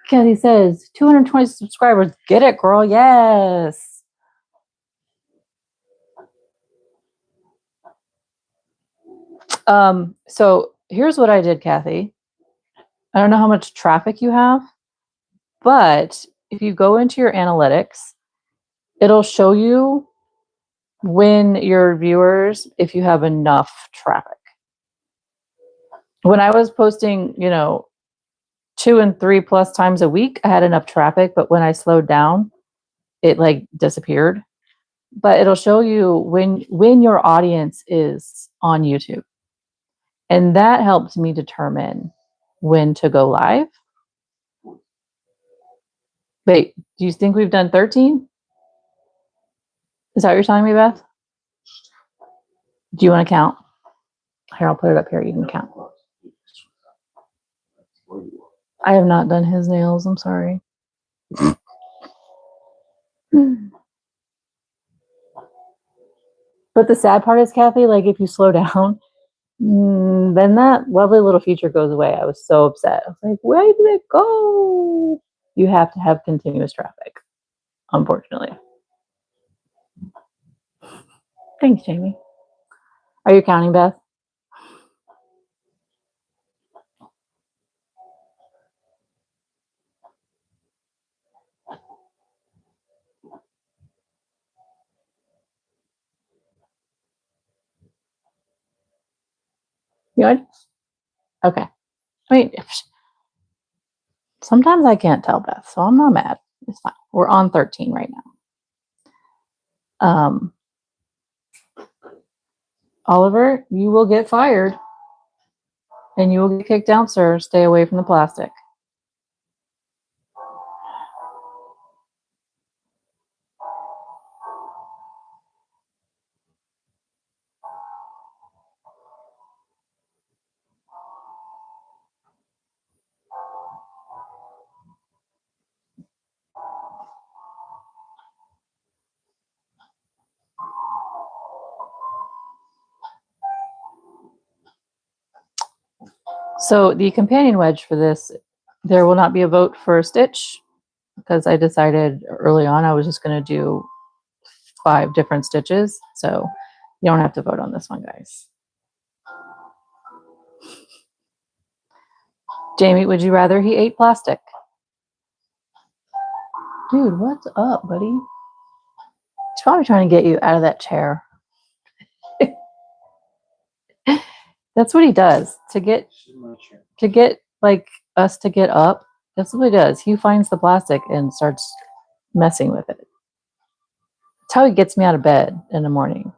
Kathy says 220 subscribers. Get it, girl. Yes. So here's what I did, Kathy. I don't know how much traffic you have, but if you go into your analytics, it'll show you when your viewers, if you have enough traffic. When I was posting, 2 and 3 plus times a week, I had enough traffic, but when I slowed down, it like disappeared. But it'll show you when your audience is on YouTube. And that helps me determine when to go live. Wait, do you think we've done 13? Is that what you're telling me, Beth? Do you want to count? Here, I'll put it up here. You can count. I have not done his nails. I'm sorry. But the sad part is, Kathy, like if you slow down, then that lovely little feature goes away. I was so upset. I was like, where did it go? You have to have continuous traffic, unfortunately. Thanks, Jamie. Are you counting, Beth? You good? Okay. I mean, sometimes I can't tell, Beth, so I'm not mad. It's fine. We're on 13 right now. Oliver, you will get fired and you will get kicked downstairs. Stay away from the plastic. So the companion wedge for this, there will not be a vote for a stitch because I decided early on I was just going to do 5 different stitches. So you don't have to vote on this one, guys. Jamie, would you rather he ate plastic? Dude, what's up, buddy? He's probably trying to get you out of that chair. That's what he does to get like us to get up. That's what he does. He finds the plastic and starts messing with it. That's how he gets me out of bed in the morning.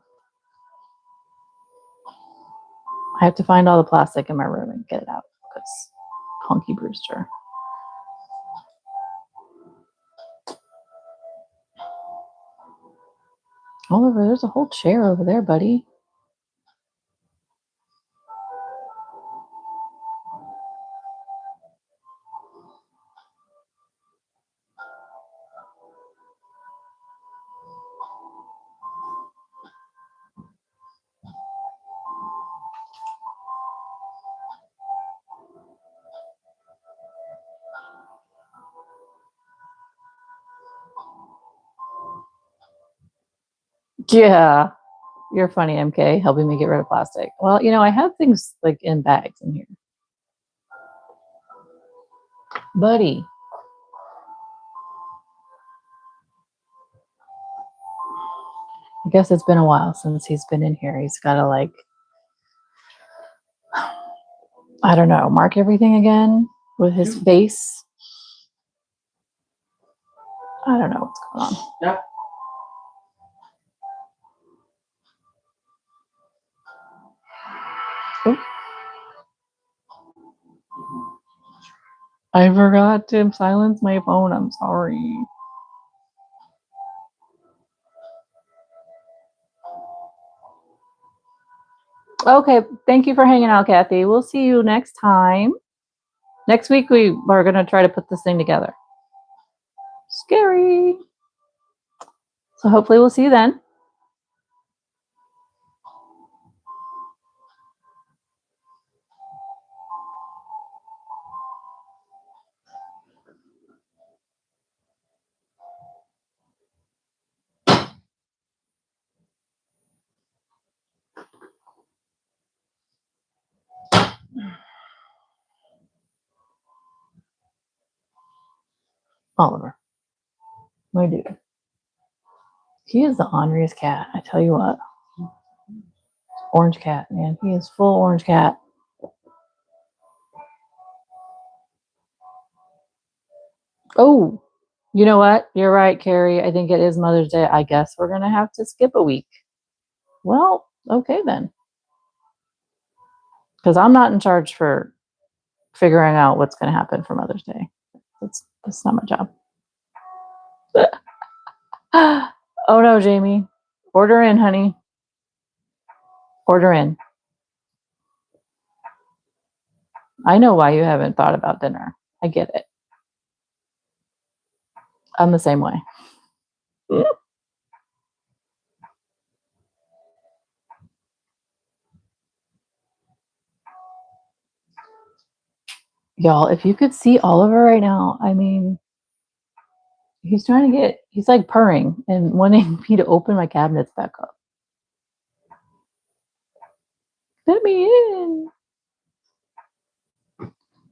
I have to find all the plastic in my room and get it out because Honky Brewster. Oliver, there's a whole chair over there, buddy. Yeah, you're funny, MK, helping me get rid of plastic. Well, you know, I have things like in bags in here. Buddy. I guess it's been a while since he's been in here. He's got to like, I don't know, mark everything again with his face. I don't know what's going on. Yeah. Oh. I forgot to silence my phone. I'm sorry. Okay, thank you for hanging out, Kathy. We'll see you next time. Next week, we are going to try to put this thing together. Scary. So hopefully we'll see you then. Oliver, my dude. He is the orneriest cat. I tell you what. Orange cat, man. He is full orange cat. Oh, you know what? You're right, Carrie. I think it is Mother's Day. I guess we're going to have to skip a week. Well, okay then. Because I'm not in charge for figuring out what's going to happen for Mother's Day. That's not my job. Oh no, Jamie. Order in, honey. Order in. I know why you haven't thought about dinner. I get it. I'm the same way. Y'all, if you could see Oliver right now, I mean, he's like purring and wanting me to open my cabinets back up. Let me in.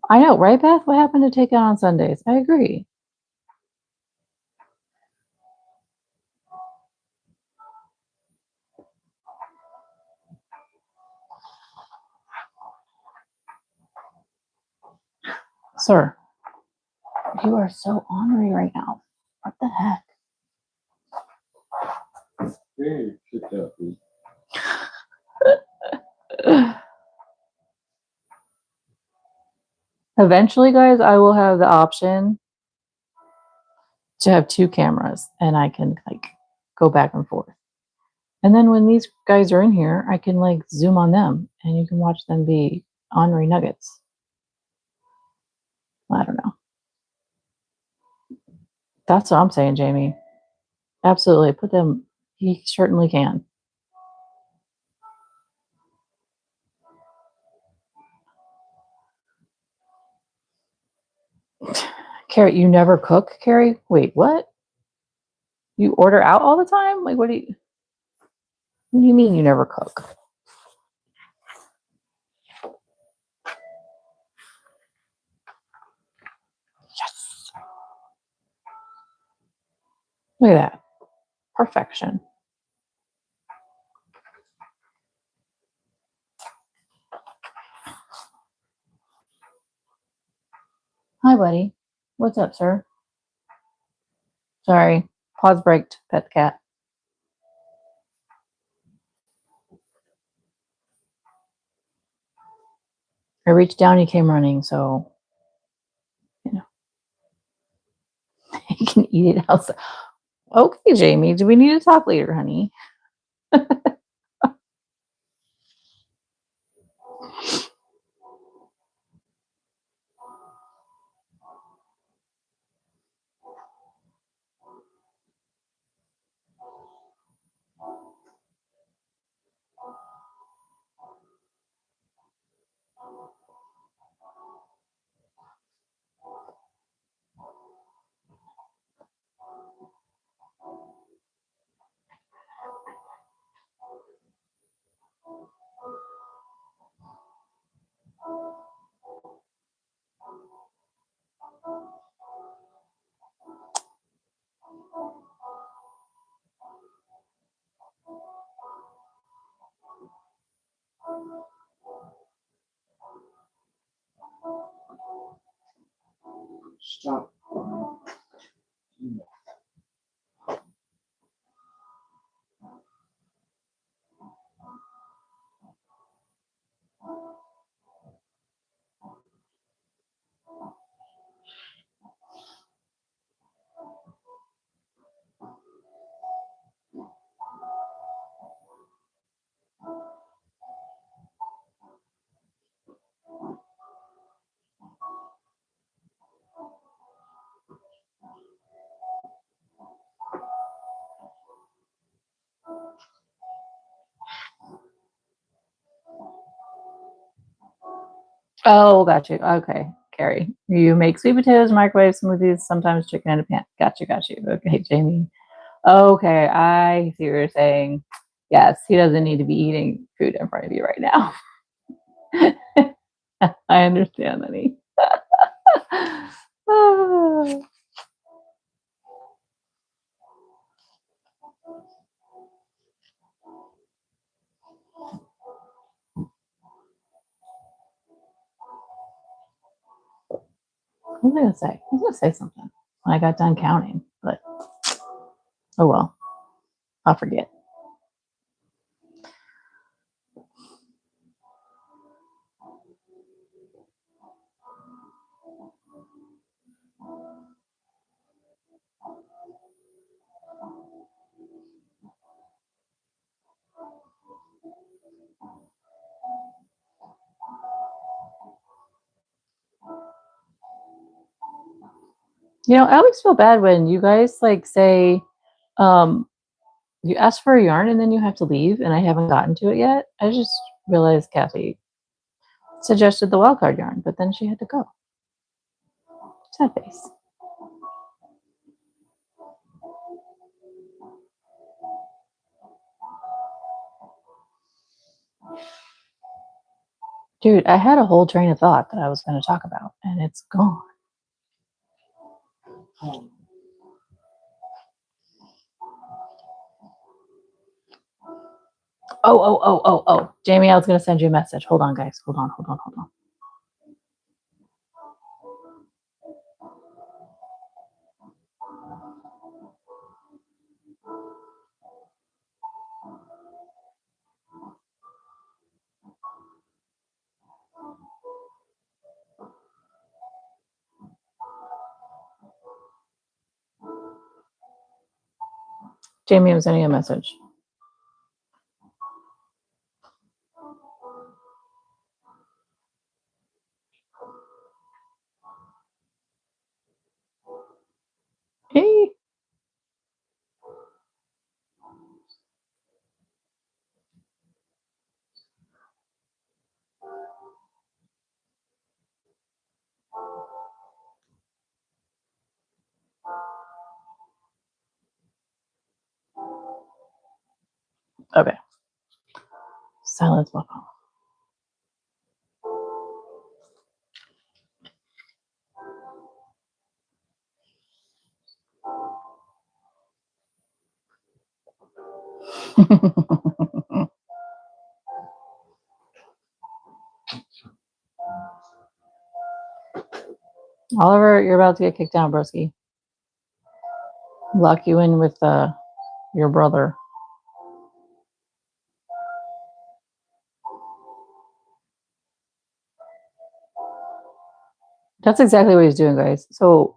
I know, right, Beth? What happened to takeout on Sundays? I agree. Sir, you are so ornery right now. What the heck? Hey, sit down, please. Eventually, guys, I will have the option to have 2 cameras and I can like go back and forth. And then when these guys are in here, I can like zoom on them and you can watch them be ornery nuggets. I don't know. That's what I'm saying, Jamie. Absolutely. Put them, he certainly can. Carrie, you never cook, Carrie? Wait, what? You order out all the time? Like, what do you mean you never cook? Yes. Look at that. Perfection. Hi, buddy. What's up, sir? Sorry. Pause braked, pet cat. I reached down, he came running, so, you know. He can eat it outside. Okay, Jamie, do we need to talk later, honey? Stop. Oh, got you. Okay, Carrie. You make sweet potatoes, microwave smoothies, sometimes chicken in a pan. Got you. Okay, Jamie. Okay, I see what you're saying. Yes, he doesn't need to be eating food in front of you right now. I understand, honey. What was I gonna say? I was gonna say something when I got done counting, but oh well. I'll forget. I always feel bad when you guys like say, you ask for a yarn and then you have to leave, and I haven't gotten to it yet. I just realized Kathy suggested the wildcard yarn, but then she had to go. Sad face. Dude, I had a whole train of thought that I was going to talk about, and it's gone. Oh. Jamie, I was going to send you a message. Hold on, guys. Hold on. Jamie, I'm sending you a message. Hey. Okay. Silence my phone. Oliver, you're about to get kicked down, broski. Lock you in with your brother. That's exactly what he's doing, guys. So,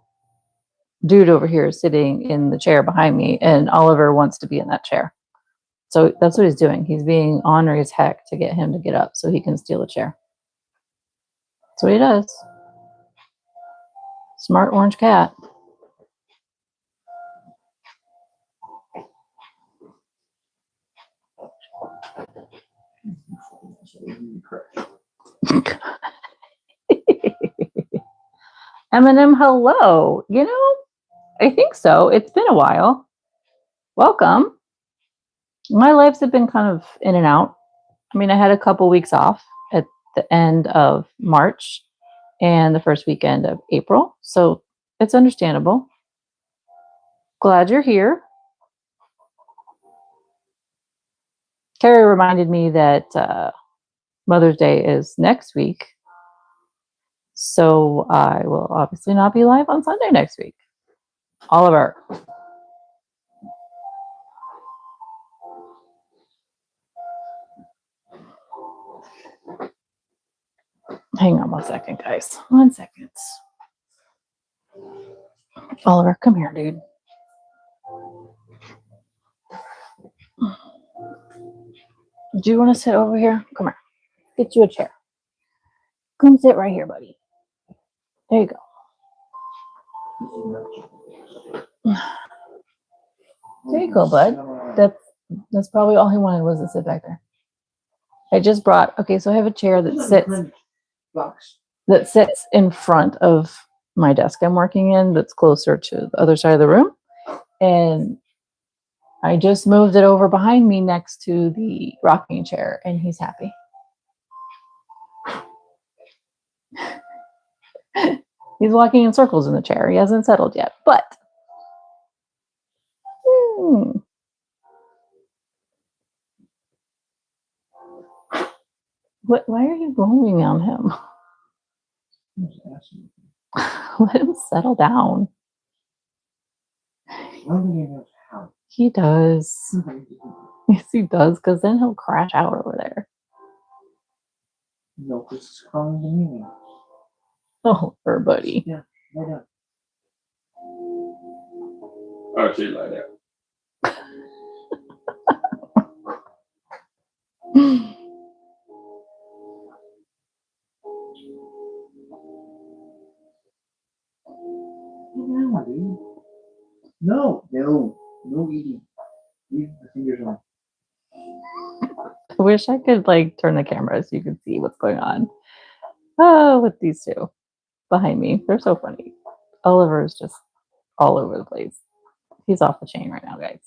dude over here is sitting in the chair behind me, and Oliver wants to be in that chair. So that's what he's doing. He's being ornery as heck to get him to get up so he can steal a chair. That's what he does. Smart orange cat. Eminem, hello. You know, I think so. It's been a while. Welcome. My lives have been kind of in and out. I mean, I had a couple weeks off at the end of March and the first weekend of April. So it's understandable. Glad you're here. Carrie reminded me that Mother's Day is next week. So I will obviously not be live on Sunday next week. Oliver. Hang on 1 second, guys. 1 second. Oliver, come here, dude. Do you want to sit over here? Come here. Get you a chair. Come sit right here, buddy. There you go. There you go, bud. That's probably all he wanted was to sit back there. I just brought, okay, so I have a chair that sits in front of my desk I'm working in that's closer to the other side of the room. And I just moved it over behind me next to the rocking chair, and he's happy. He's walking in circles in the chair. He hasn't settled yet, but why are you blowing on him? Let him settle down. He does. Yes, he does, because then he'll crash out over there. No, this is calling to me. Oh, her buddy. Yeah, lie down. Oh, she lie down. No, no eating. Leave the fingers on. I wish I could like turn the camera so you could see what's going on. Oh, with these two behind me. They're so funny. Oliver is just all over the place. He's off the chain right now, guys.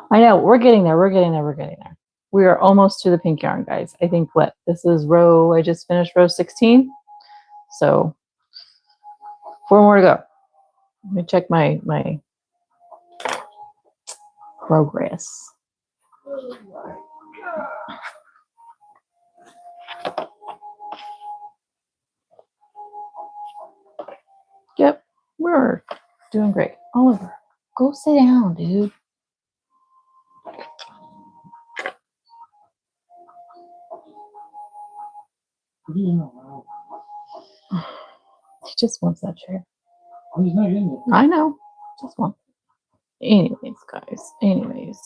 I know, we're getting there. We are almost to the pink yarn, guys. I think this is I just finished row 16. So 4 more to go. Let me check my progress. Yep, we're doing great. Oliver, go sit down, dude. He just wants that chair. He's not getting it. I know. Just one. Anyways, guys. Anyways.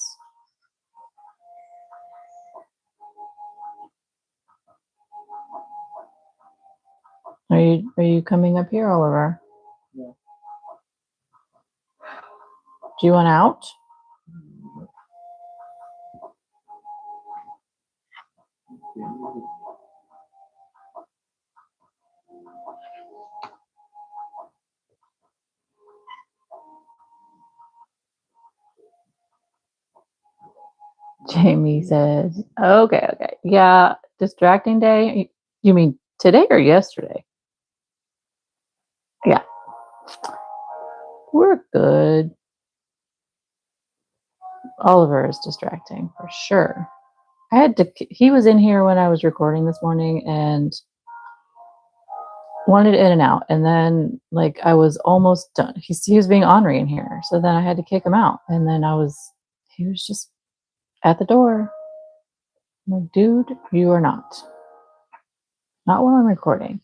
Are you coming up here, Oliver? Yeah. Do you want out? Jamie says, okay, okay. Yeah, distracting day. You mean today or yesterday? Yeah, we're good. Oliver is distracting for sure. He was in here when I was recording this morning and wanted in and out. And then, like, I was almost done. He was being ornery in here. So then I had to kick him out. And then he was just at the door. I'm like, dude, you are not. Not while I'm recording.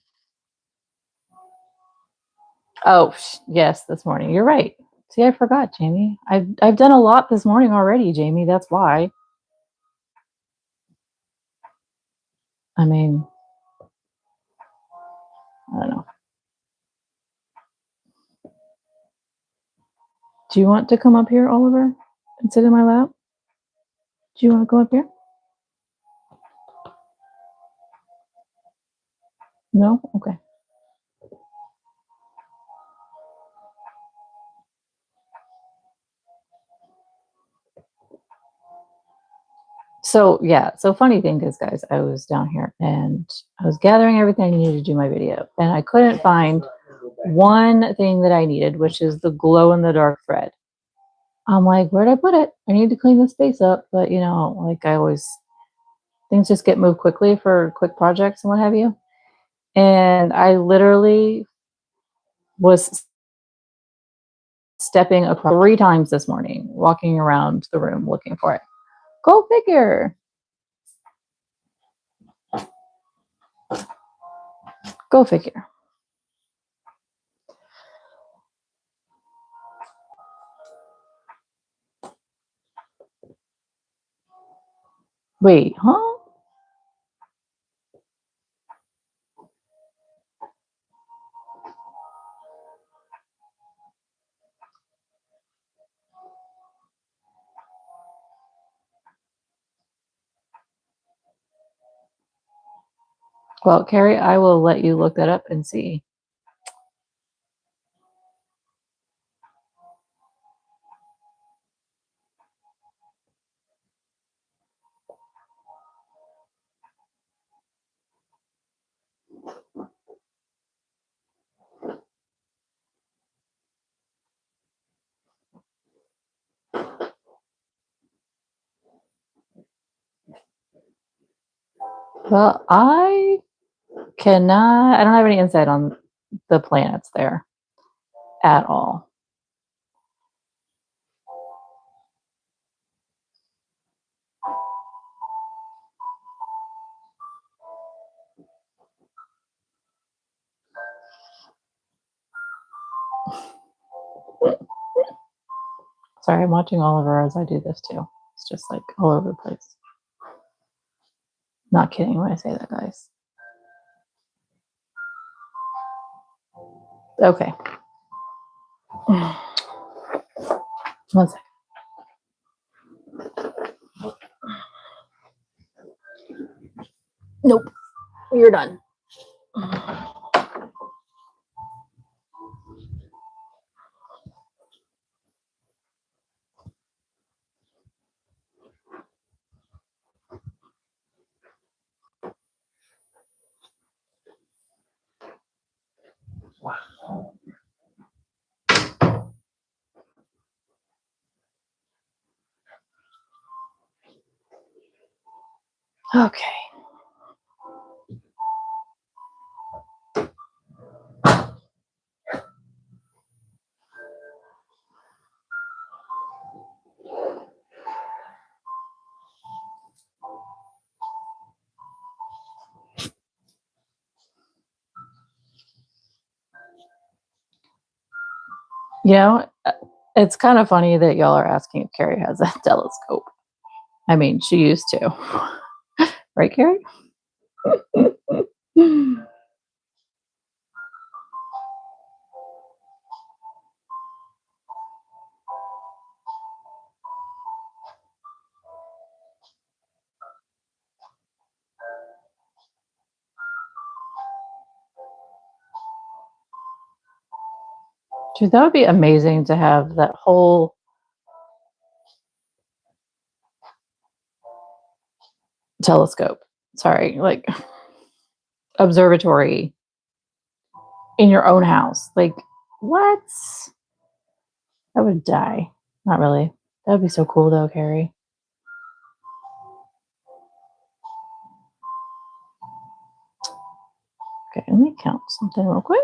Oh, yes, this morning. You're right. See, I forgot, Jamie. I've done a lot this morning already, Jamie. That's why. I mean, I don't know. Do you want to come up here, Oliver, and sit in my lap? Do you want to go up here? No? Okay. So, yeah. So, funny thing is, guys, I was down here and I was gathering everything I needed to do my video, and I couldn't find one thing that I needed, which is the glow in the dark thread. I'm like, where'd I put it? I need to clean the space up. But, like I always, things just get moved quickly for quick projects and what have you. And I literally was stepping across 3 times this morning, walking around the room looking for it. Go figure. Go figure. Wait, huh? Well, Carrie, I will let you look that up and see. Well, I don't have any insight on the planets there at all. Sorry, I'm watching Oliver as I do this too. It's just like all over the place. Not kidding when I say that, guys. Okay. 1 second. Nope. You're done. Okay. It's kind of funny that y'all are asking if Carrie has a telescope. I mean, she used to. Right, Carrie? Dude, that would be amazing to have that whole telescope. Sorry, like observatory in your own house. Like, what? I would die. Not really. That would be so cool though, Carrie. Okay, let me count something real quick.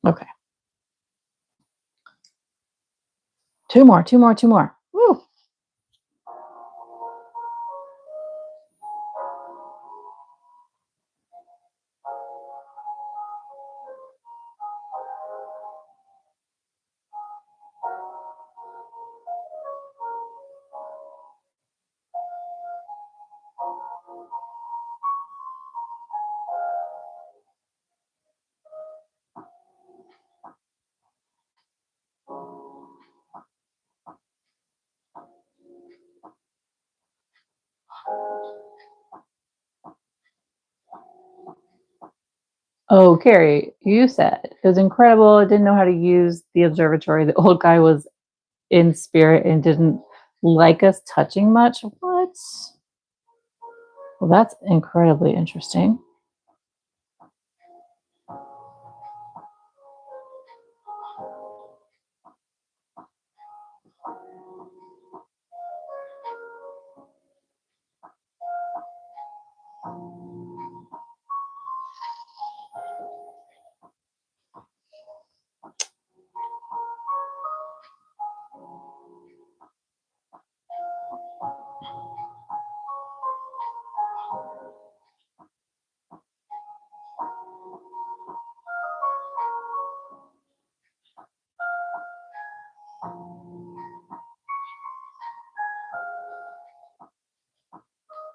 Okay. Two more. Woo. Oh, Carrie, you said it was incredible. I didn't know how to use the observatory. The old guy was in spirit and didn't like us touching much. What? Well, that's incredibly interesting.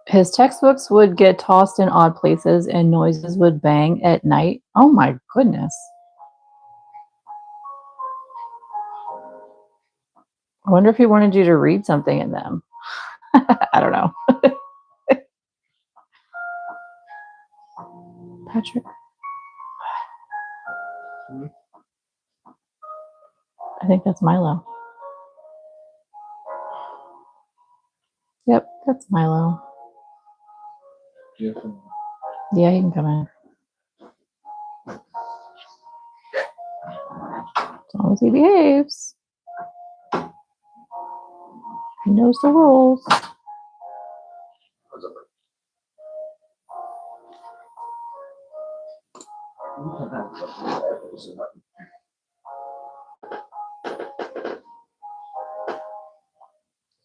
His textbooks would get tossed in odd places and noises would bang at night. Oh my goodness. I wonder if he wanted you to read something in them. I don't know. Patrick. I think that's Milo. Yep, that's Milo. Yeah. Yeah, he can come in. As long as he behaves. He knows the rules.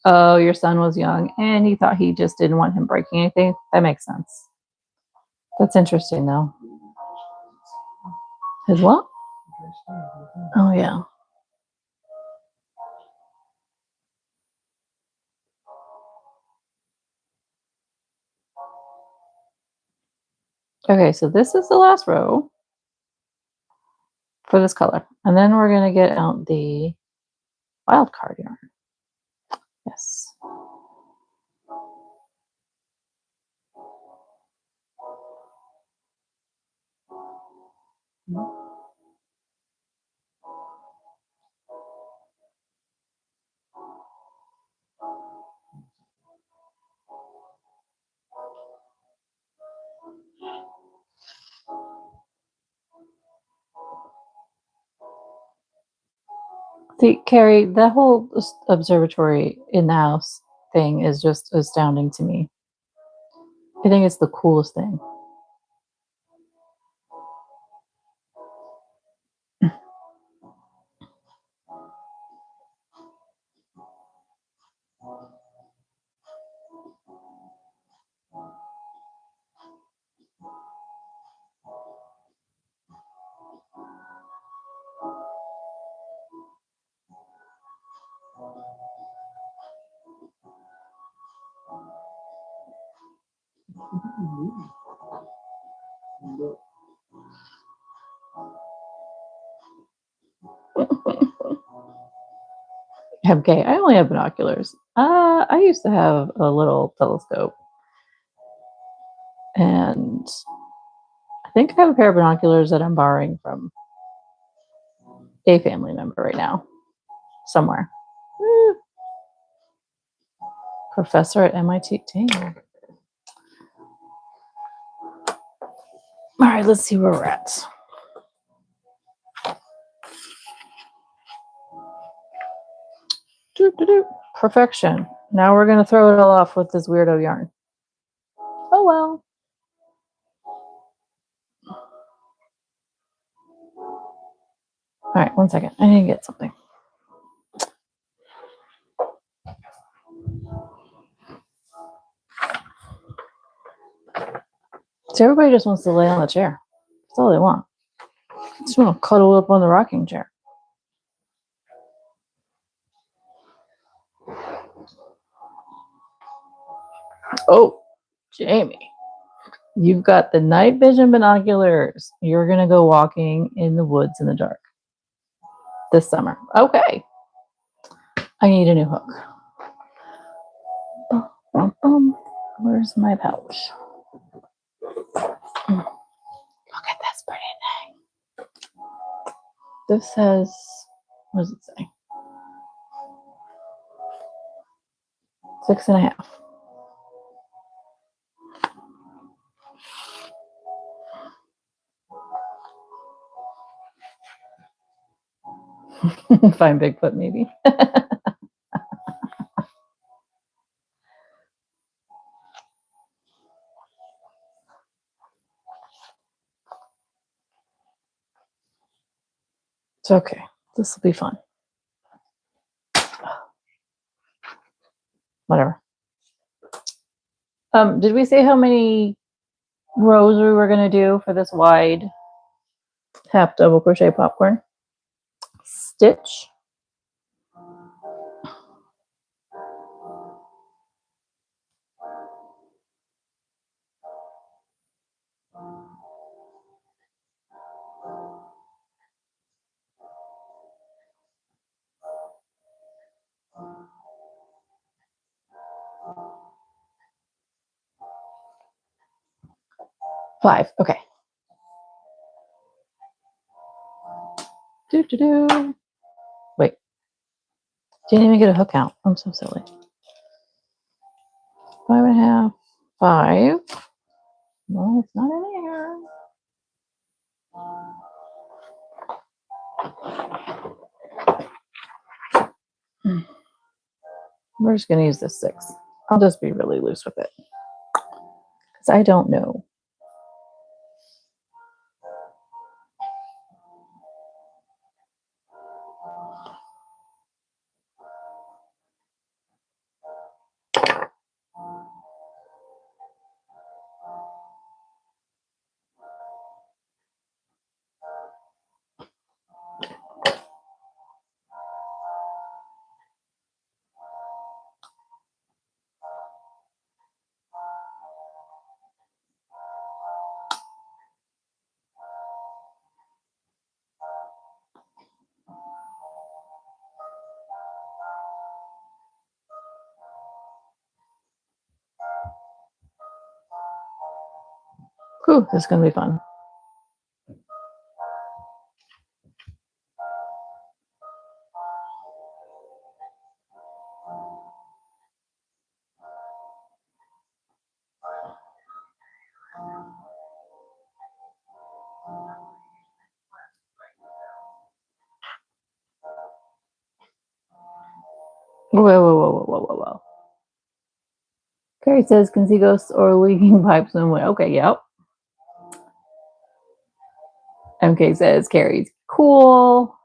Oh, your son was young and he thought he just didn't want him breaking anything. That makes sense. That's interesting though. His what? Oh, yeah. Okay, so this is the last row for this color. And then we're going to get out the wild card yarn. Yes. See, Carrie, the whole observatory in the house thing is just astounding to me. I think it's the coolest thing. Okay, I only have binoculars. I used to have a little telescope, and I think I have a pair of binoculars that I'm borrowing from a family member right now, somewhere. Professor at MIT. Dang. All right, let's see where we're at. Perfection. Now we're going to throw it all off with this weirdo yarn. Oh, well. All right, 1 second. I need to get something. So everybody just wants to lay on the chair. That's all they want. They just want to cuddle up on the rocking chair. Oh, Jamie, you've got the night vision binoculars. You're going to go walking in the woods in the dark this summer. Okay. I need a new hook. Where's my pouch? Look at this pretty thing. This says, what does it say? 6.5. Find Bigfoot, maybe. It's okay. This will be fun. Whatever. Did we say how many rows we were going to do for this wide half double crochet popcorn stitch? Five. Okay. Wait. Didn't even get a hook out. I'm so silly. 5.5. 5. No, it's not in here. We're just going to use this 6. I'll just be really loose with it because I don't know. Whew, this is going to be fun. Whoa. Carrie says, can see ghosts or leaking pipes and what? Okay, yep. MK says, Carrie's cool.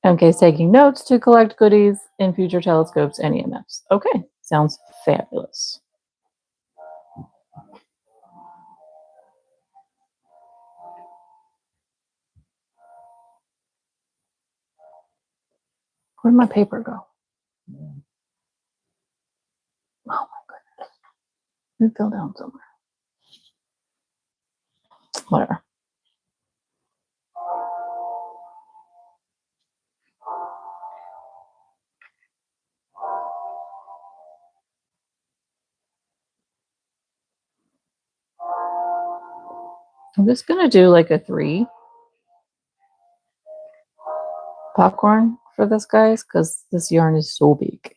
MK's taking notes to collect goodies in future telescopes and EMFs. Okay, sounds fabulous. Where'd my paper go? Yeah. Oh my goodness. It fell down somewhere. Whatever. I'm just gonna do like a 3 popcorn for this, guys, because this yarn is so big.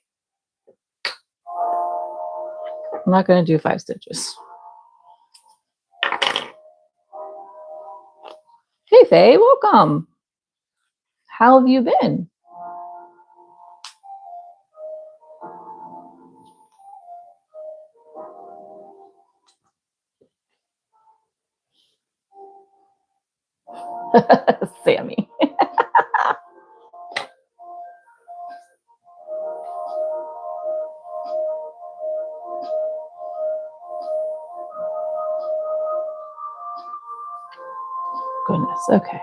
I'm not gonna do 5 stitches. Hey Faye, welcome. How have you been? Sammy. Goodness, okay.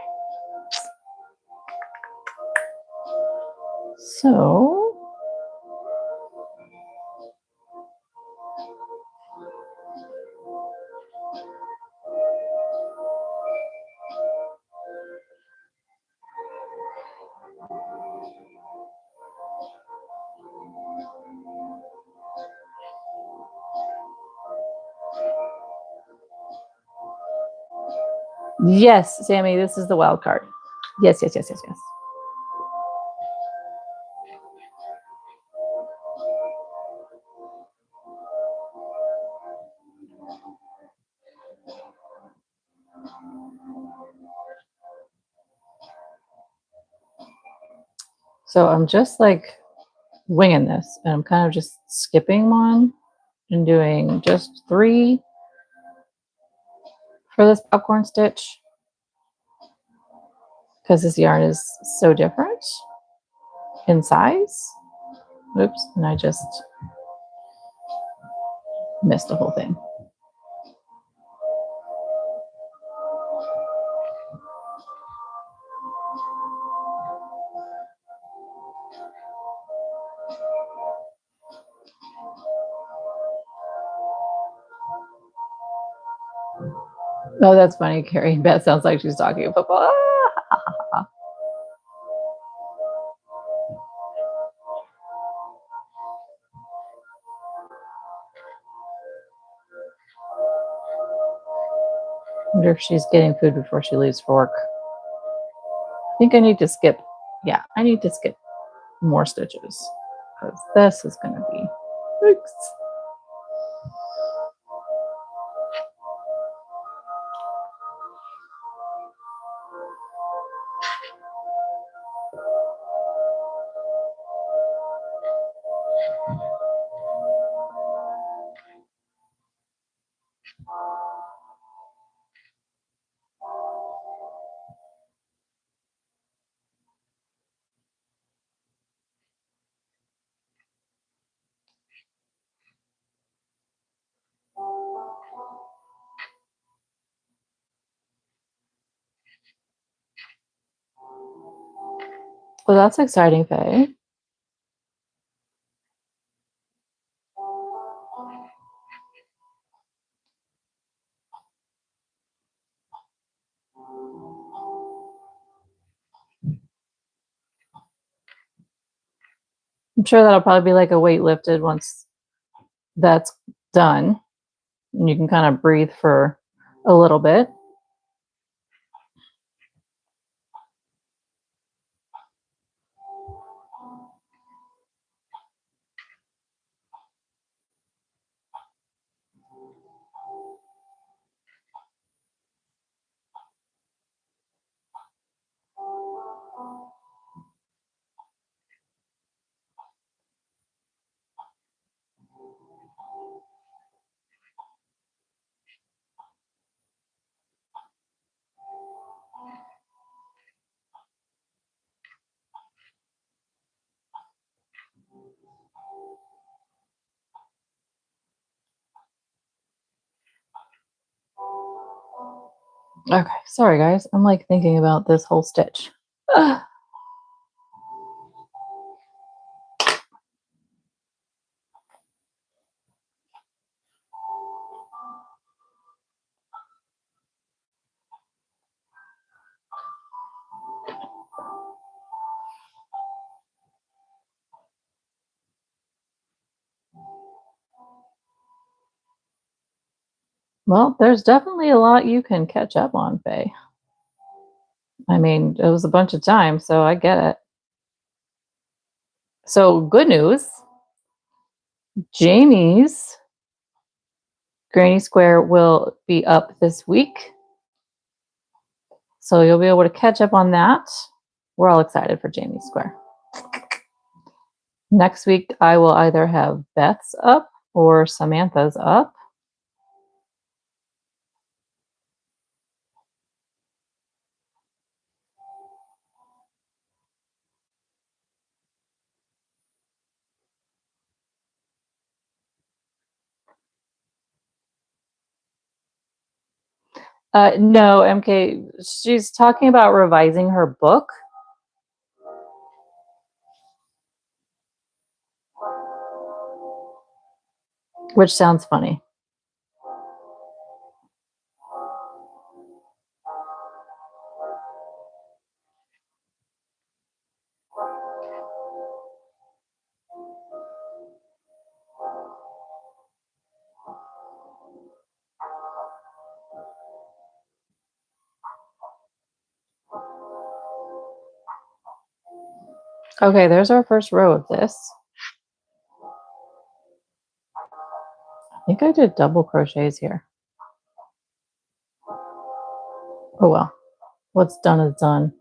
So, yes, Sammy, this is the wild card. Yes, yes, yes, yes, yes. So I'm just like winging this, and I'm kind of just skipping one and doing just 3 for this popcorn stitch because this yarn is so different in size. Oops, and I just missed the whole thing. Oh, that's funny, Carrie. Beth sounds like she's talking football. Ah! I wonder if she's getting food before she leaves for work. I think I need to skip. Yeah, I need to skip more stitches because this is going to be. Oops. Well, that's exciting, Faye. I'm sure that'll probably be like a weight lifted once that's done. And you can kind of breathe for a little bit. Okay, sorry guys. I'm like thinking about this whole stitch. Well, there's definitely a lot you can catch up on, Faye. I mean, it was a bunch of time, so I get it. So, good news. Jamie's Granny Square will be up this week. So you'll be able to catch up on that. We're all excited for Jamie's Square. Next week, I will either have Beth's up or Samantha's up. No, MK, she's talking about revising her book. Which sounds funny. Okay, there's our first row of this. I think I did double crochets here. Oh well, what's done is done.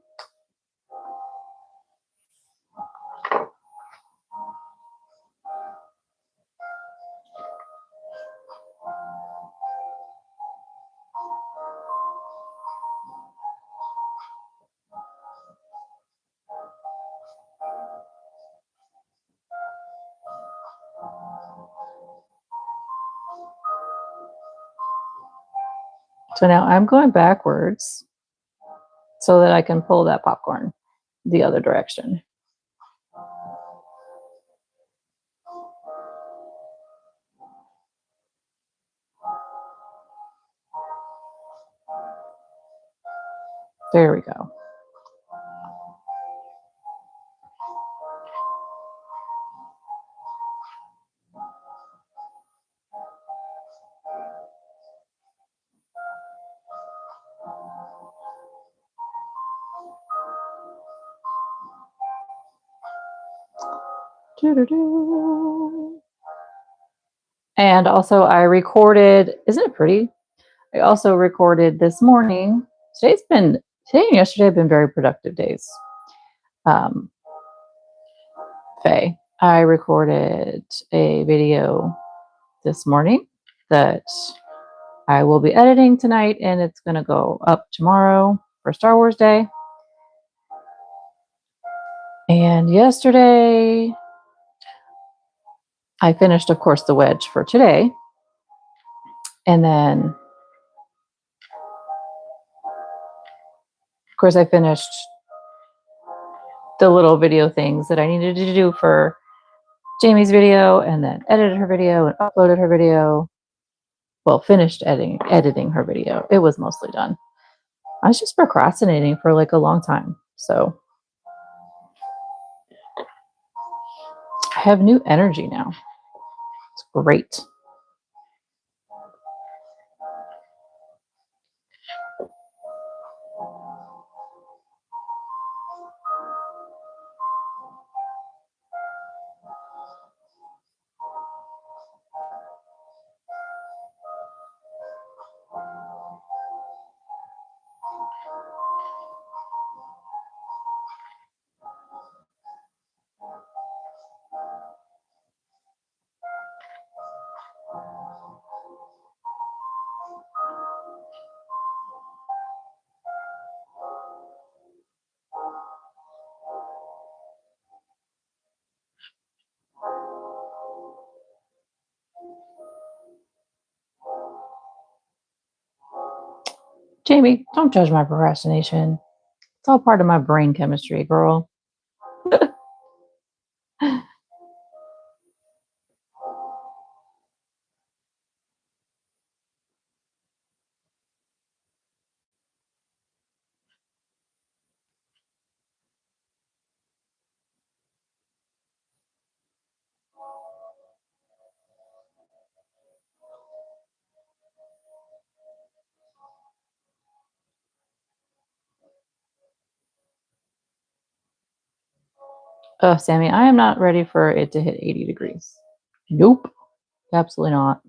So now I'm going backwards so that I can pull that popcorn the other direction. There we go. And also I recorded, isn't it pretty? I also recorded this morning. Today and yesterday have been very productive days. Faye, I recorded a video this morning that I will be editing tonight, and it's going to go up tomorrow for Star Wars Day. And yesterday, I finished, of course, the wedge for today. And then, of course, I finished the little video things that I needed to do for Jamie's video, and then edited her video and uploaded her video. Well, finished editing her video. It was mostly done. I was just procrastinating for like a long time. So I have new energy now. It's great. Jamie, don't judge my procrastination. It's all part of my brain chemistry, girl. Oh, Sammy, I am not ready for it to hit 80 degrees. Nope. Absolutely not.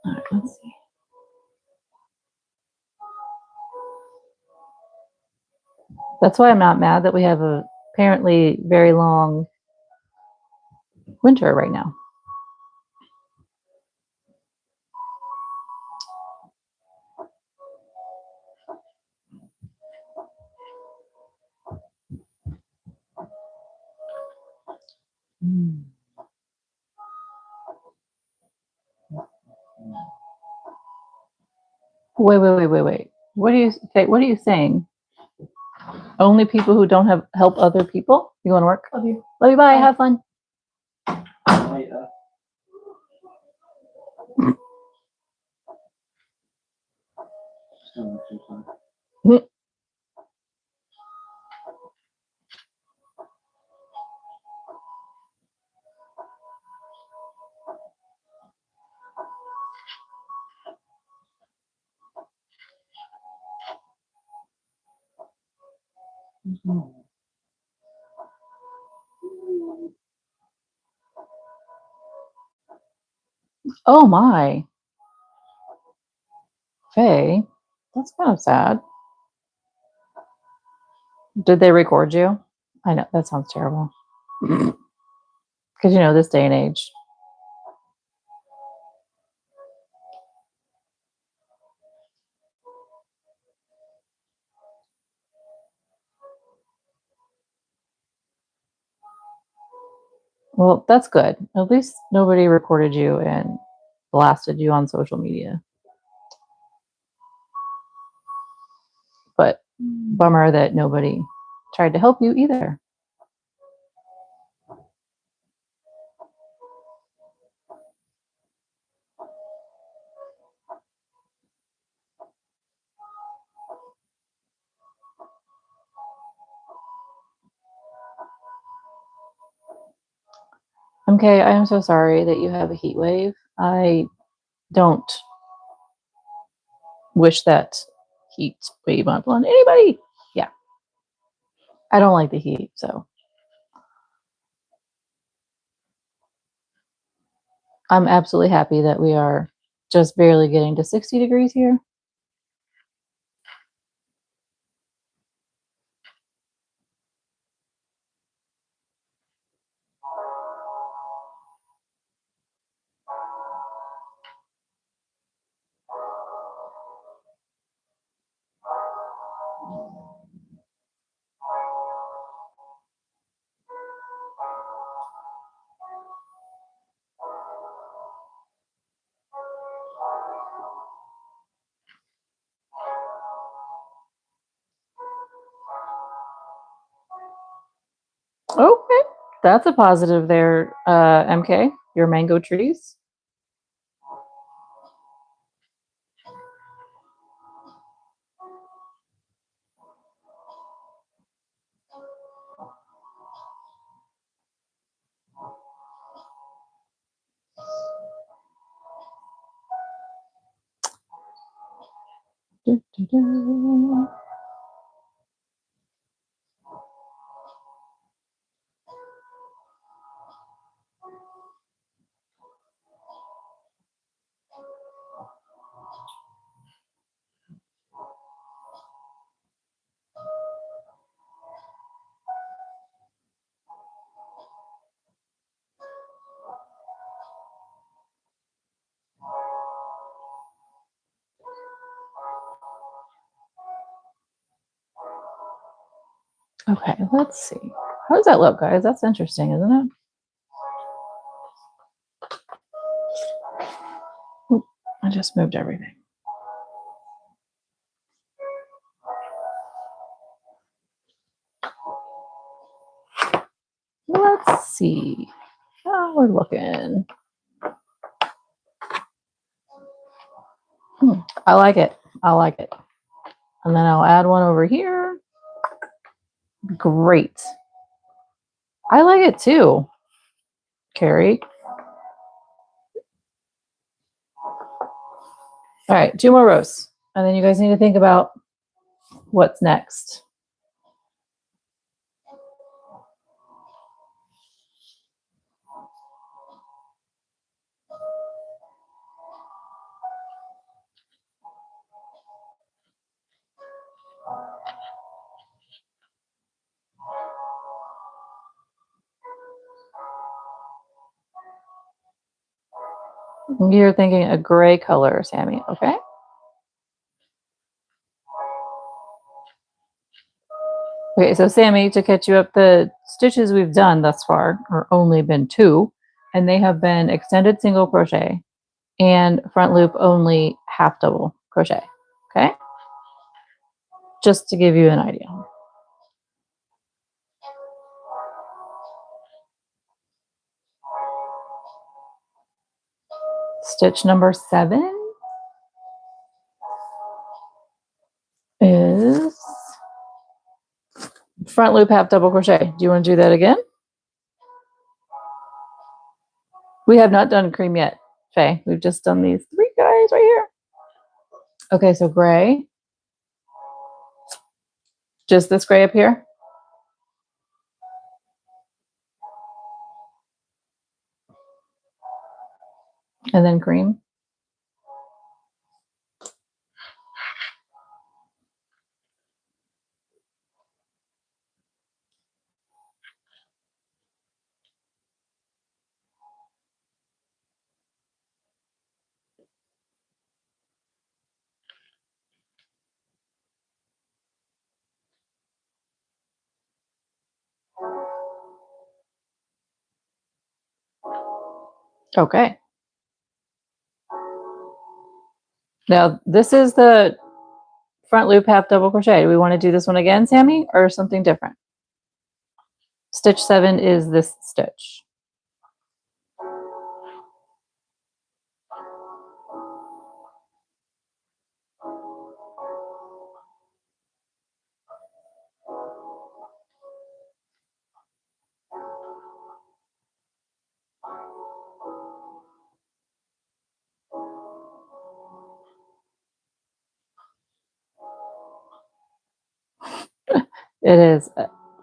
All right, let's see. That's why I'm not mad that we have a apparently very long winter right now. Wait. What are you okay, what are you saying? Only people who don't have help other people? You want to work? Love you. Love you, bye. Have fun. Bye. Oh my. Faye, that's kind of sad. Did they record you? I know, that sounds terrible. Because, this day and age. Well, that's good. At least nobody recorded you and blasted you on social media. But bummer that nobody tried to help you either. MK, I am so sorry that you have a heat wave. I don't wish that heat wave on anybody. Yeah. I don't like the heat, so I'm absolutely happy that we are just barely getting to 60 degrees here. Okay, that's a positive there, MK. Your mango trees. Okay, let's see. How does that look, guys? That's interesting, isn't it? Oop, I just moved everything. Let's see how we're looking. I like it. I like it. And then I'll add one over here. Great. I like it too, Carrie. All right, 2 more rows. And then you guys need to think about what's next. You're thinking a gray color, Sammy, okay? Okay, so Sammy, to catch you up, the stitches we've done thus far are only been 2, and they have been extended single crochet and front loop only half double crochet, okay? Just to give you an idea. Stitch number 7 is front loop half double crochet. Do you want to do that again? We have not done cream yet, Faye. We've just done these 3 guys right here. Okay, so gray. Just this gray up here. And then cream. Okay. Now, this is the front loop half double crochet. Do we want to do this one again, Sammy, or something different? Stitch 7 is this stitch. It is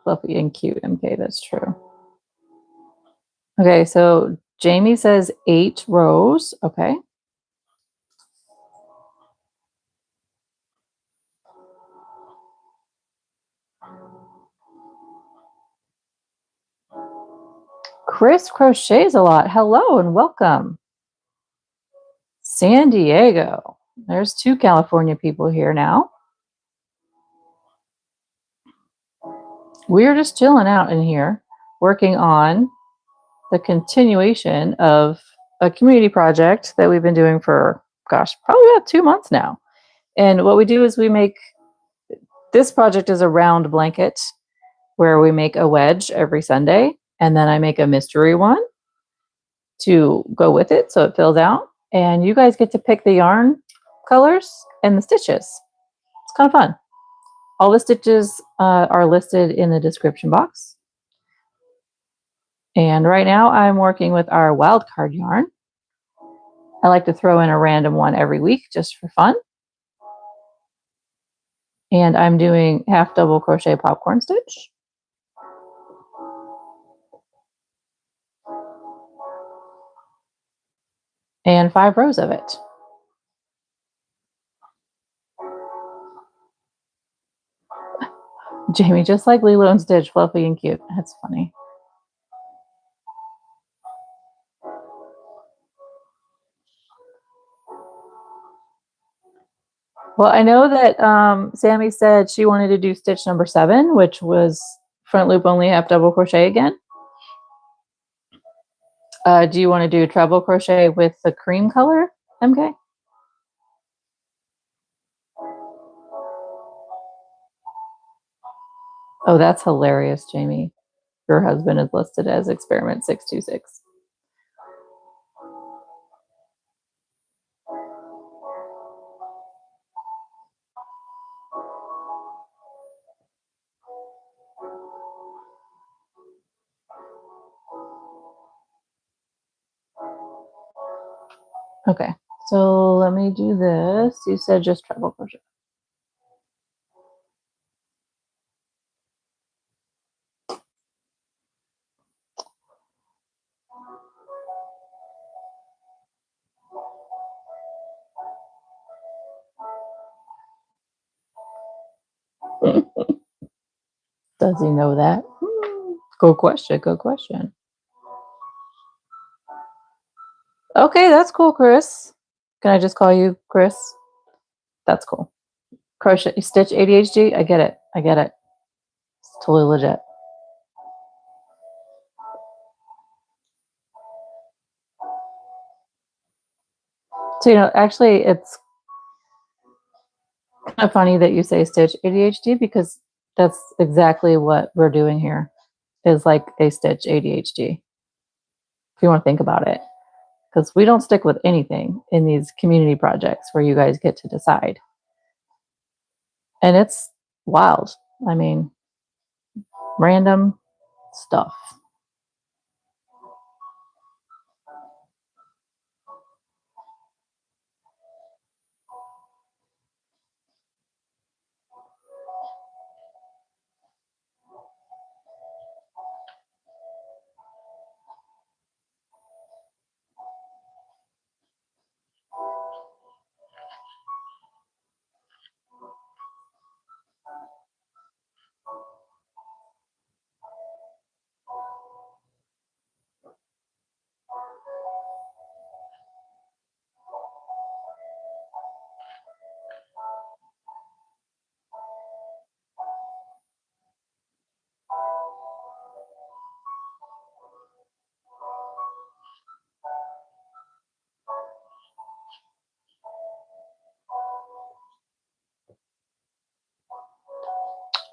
fluffy and cute, MK, that's true. Okay, so Jamie says 8 rows. Okay. Chris crochets a lot. Hello and welcome. San Diego. There's 2 California people here now. We're just chilling out in here, working on the continuation of a community project that we've been doing for, gosh, probably about 2 months now. And what we do is we make, this project is a round blanket where we make a wedge every Sunday, and then I make a mystery one to go with it so it fills out. And you guys get to pick the yarn colors and the stitches. It's kind of fun. All the stitches are listed in the description box. And right now I'm working with our wild card yarn. I like to throw in a random one every week just for fun. And I'm doing half double crochet popcorn stitch. And 5 rows of it. Jamie, just like Lilo and Stitch, fluffy and cute. That's funny. Well, I know that Sammy said she wanted to do stitch number 7, which was front loop only half double crochet again. Do you want to do treble crochet with the cream color, MK? Oh, that's hilarious, Jamie. Your husband is listed as experiment 626. Okay, so let me do this. You said just treble crochet. Does he know that? Good question. Good question. Okay, that's cool, Chris. Can I just call you Chris? That's cool. Crochet stitch ADHD. I get it. I get it. It's totally legit. So, actually, it's kind of funny that you say stitch ADHD because that's exactly what we're doing here is like a stitch ADHD. If you want to think about it, because we don't stick with anything in these community projects where you guys get to decide. And it's wild. I mean, random stuff.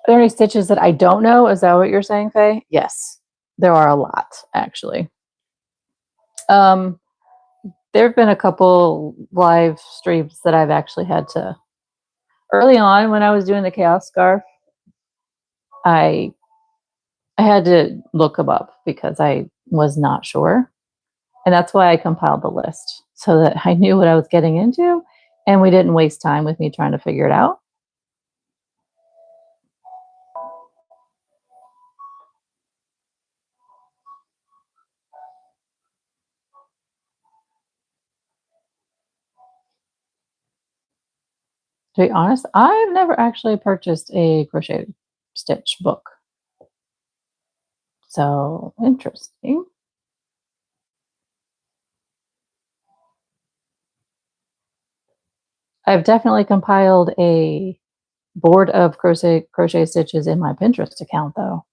Are there any stitches that I don't know? Is that what you're saying, Faye? Yes, there are a lot, actually. There have been a couple live streams that I've actually had to. Early on, when I was doing the chaos scarf, I had to look them up because I was not sure, and that's why I compiled the list so that I knew what I was getting into, and we didn't waste time with me trying to figure it out. To be honest, I've never actually purchased a crochet stitch book. So interesting. I've definitely compiled a board of crochet stitches in my Pinterest account, though.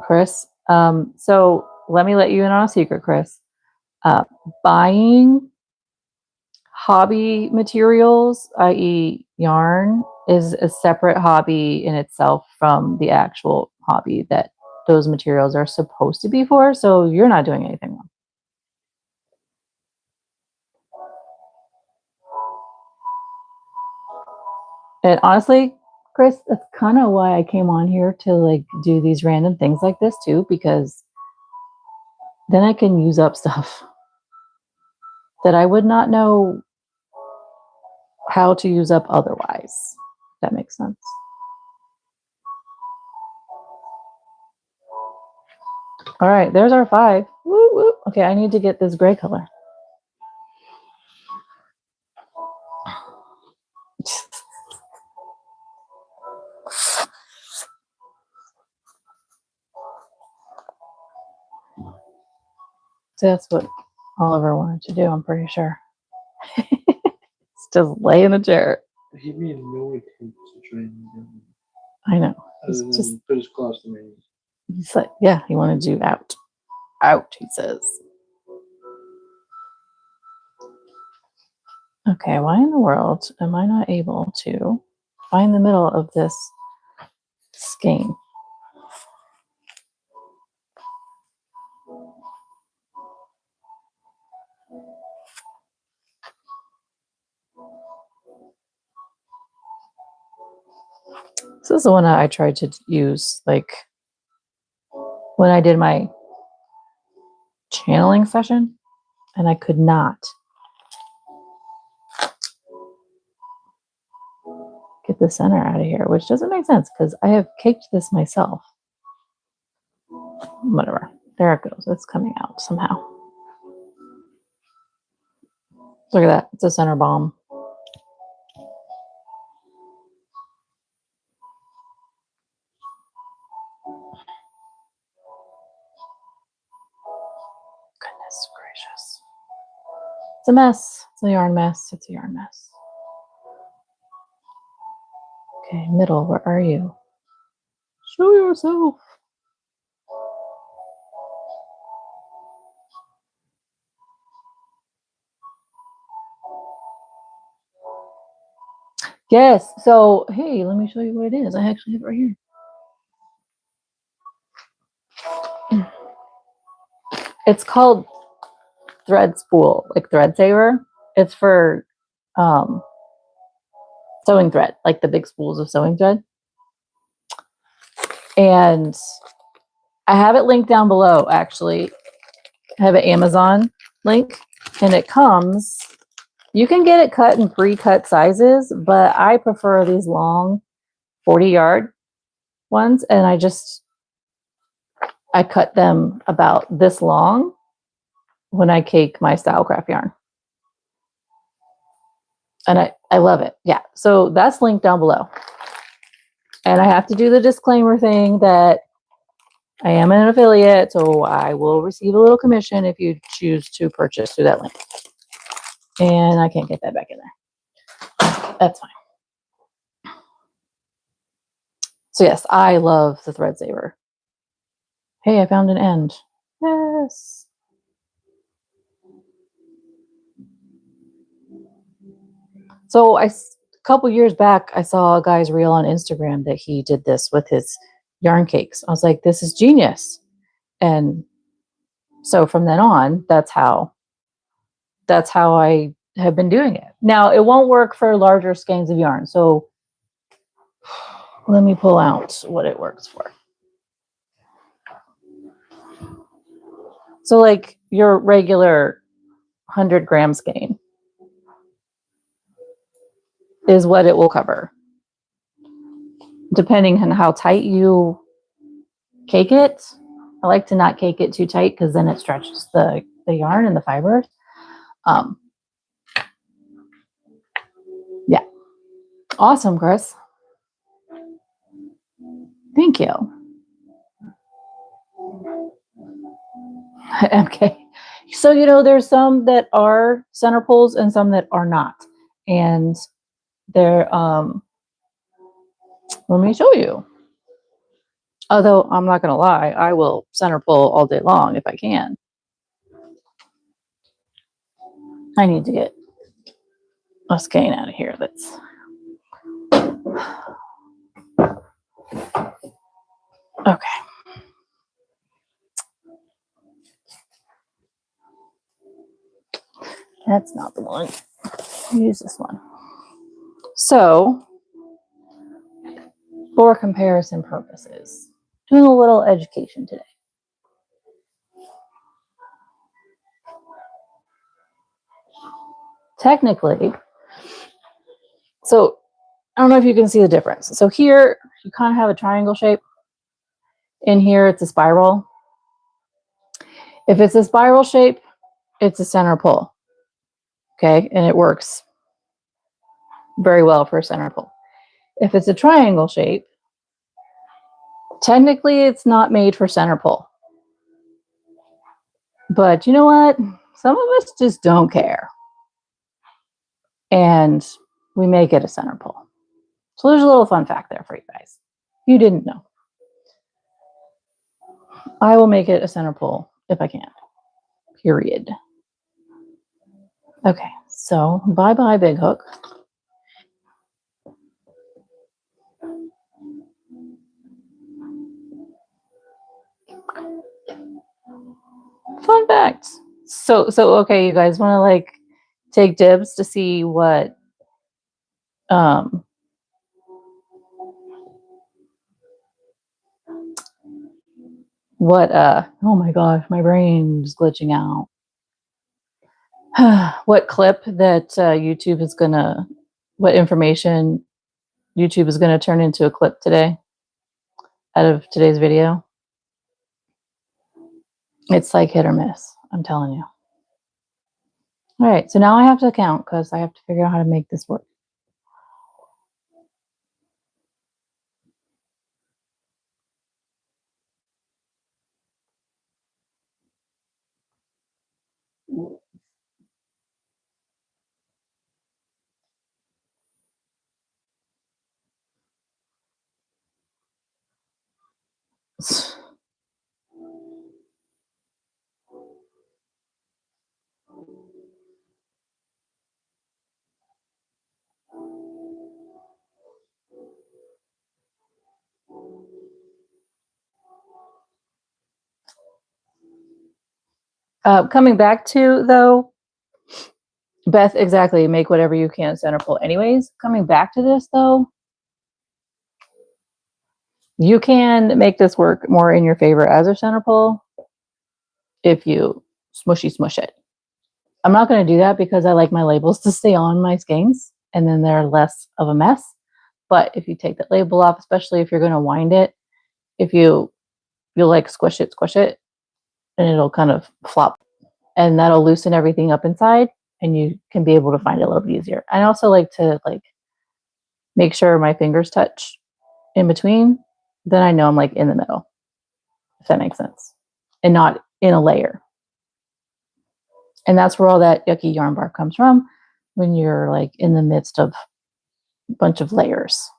Chris, so let me let you in on a secret, Chris. Buying hobby materials, i.e. yarn, is a separate hobby in itself from the actual hobby that those materials are supposed to be for, so you're not doing anything wrong. And honestly, Chris, that's kind of why I came on here to like do these random things like this too, because then I can use up stuff that I would not know how to use up otherwise. If that makes sense. All right, there's our 5. Woo, woo. Okay, I need to get this gray color. So that's what Oliver wanted to do, I'm pretty sure. It's just lay in the chair. He made no attempt to try and I know. other than Just, put his claws to me. he's like, yeah, he wanted you out. Out, he says. Okay, why in the world am I not able to find the middle of this skein? This is the one that I tried to use like when I did my channeling session, and I could not get the center out of here, which doesn't make sense because I have caked this myself. Whatever. There it goes. It's coming out somehow. Look at that. It's a center bomb. a mess. It's a yarn mess. It's a yarn mess. Okay, middle, where are you? Show yourself. Yes. So, hey, let me show you what it is. I actually have it right here. It's called thread spool, like thread saver. It's for sewing thread, like the big spools of sewing thread. And I have it linked down below, actually. I have an Amazon link, and it comes, you can get it cut in pre-cut sizes, but I prefer these long 40-yard ones, and I cut them about this long when I cake my style craft yarn. And I love it. Yeah. So that's linked down below. And I have to do the disclaimer thing that I am an affiliate, so I will receive a little commission if you choose to purchase through that link. And I can't get that back in there. That's fine. So yes, I love the thread saver. Hey, I found an end. Yes. So a couple years back, I saw a guy's reel on Instagram that he did this with his yarn cakes. I was like, this is genius. And so from then on, that's how I have been doing it. Now, it won't work for larger skeins of yarn. So let me pull out what it works for. So like your regular 100-gram skein is what it will cover. Depending on how tight you cake it. I like to not cake it too tight because then it stretches the yarn and the fibers. Yeah. Awesome, Chris. Thank you. Okay. So, there's some that are center pulls and some that are not. And they're, let me show you. Although I'm not going to lie, I will center pull all day long if I can. I need to get a skein out of here that's okay. That's not the one. Use this one. So, for comparison purposes, doing a little education today. Technically, so I don't know if you can see the difference. So here, you kind of have a triangle shape. In here, it's a spiral. If it's a spiral shape, it's a center pull. Okay, and it works very well for a center pull. If it's a triangle shape, technically it's not made for center pull. But you know what? Some of us just don't care. And we make it a center pull. So there's a little fun fact there for you guys. You didn't know. I will make it a center pull if I can. Period. Okay, so bye-bye big hook. Fun fact. So okay, you guys want to like take dibs to see what oh my gosh, my brain's glitching out. What clip that YouTube is gonna, what information YouTube is gonna turn into a clip today out of today's video? It's like hit or miss, I'm telling you. All right, so now I have to count because I have to figure out how to make this work. Coming back to, though, Beth, exactly, make whatever you can center pull anyways. Coming back to this, though, you can make this work more in your favor as a center pull if you smush it. I'm not going to do that because I like my labels to stay on my skeins and then they're less of a mess. But if you take that label off, especially if you're going to wind it, if you'll like squish it, and it'll kind of flop, and that'll loosen everything up inside, and you can be able to find it a little bit easier. I also like to make sure my fingers touch in between. Then I know I'm in the middle, if that makes sense, and not in a layer. And that's where all that yucky yarn bark comes from when you're in the midst of a bunch of layers.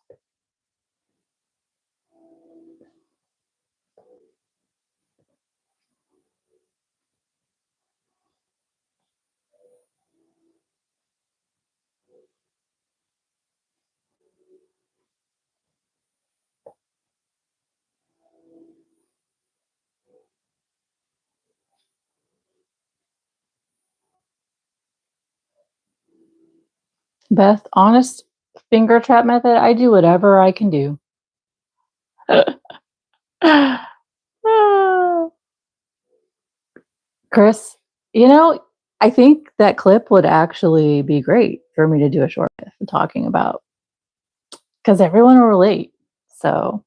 Beth, honest finger trap method, I do whatever I can do. Chris, I think that clip would actually be great for me to do a short with talking about, because everyone will relate. So,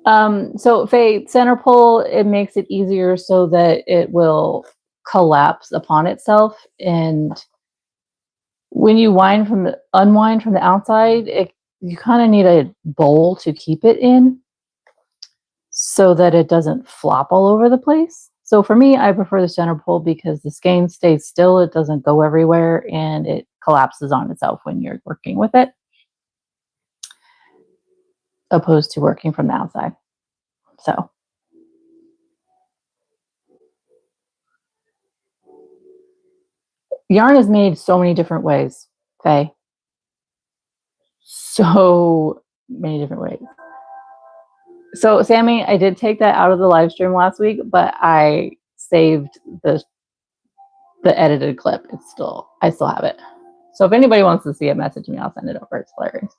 Faye, center pull, it makes it easier so that it will collapse upon itself. And when you unwind from the outside, you kind of need a bowl to keep it in so that it doesn't flop all over the place. So for me, I prefer the center pull because the skein stays still, it doesn't go everywhere, and it collapses on itself when you're working with it, opposed to working from the outside. So yarn is made so many different ways, Faye. So many different ways. So Sammy, I did take that out of the live stream last week, but I saved the edited clip. I still have it. So if anybody wants to see it, message me. I'll send it over. It's hilarious.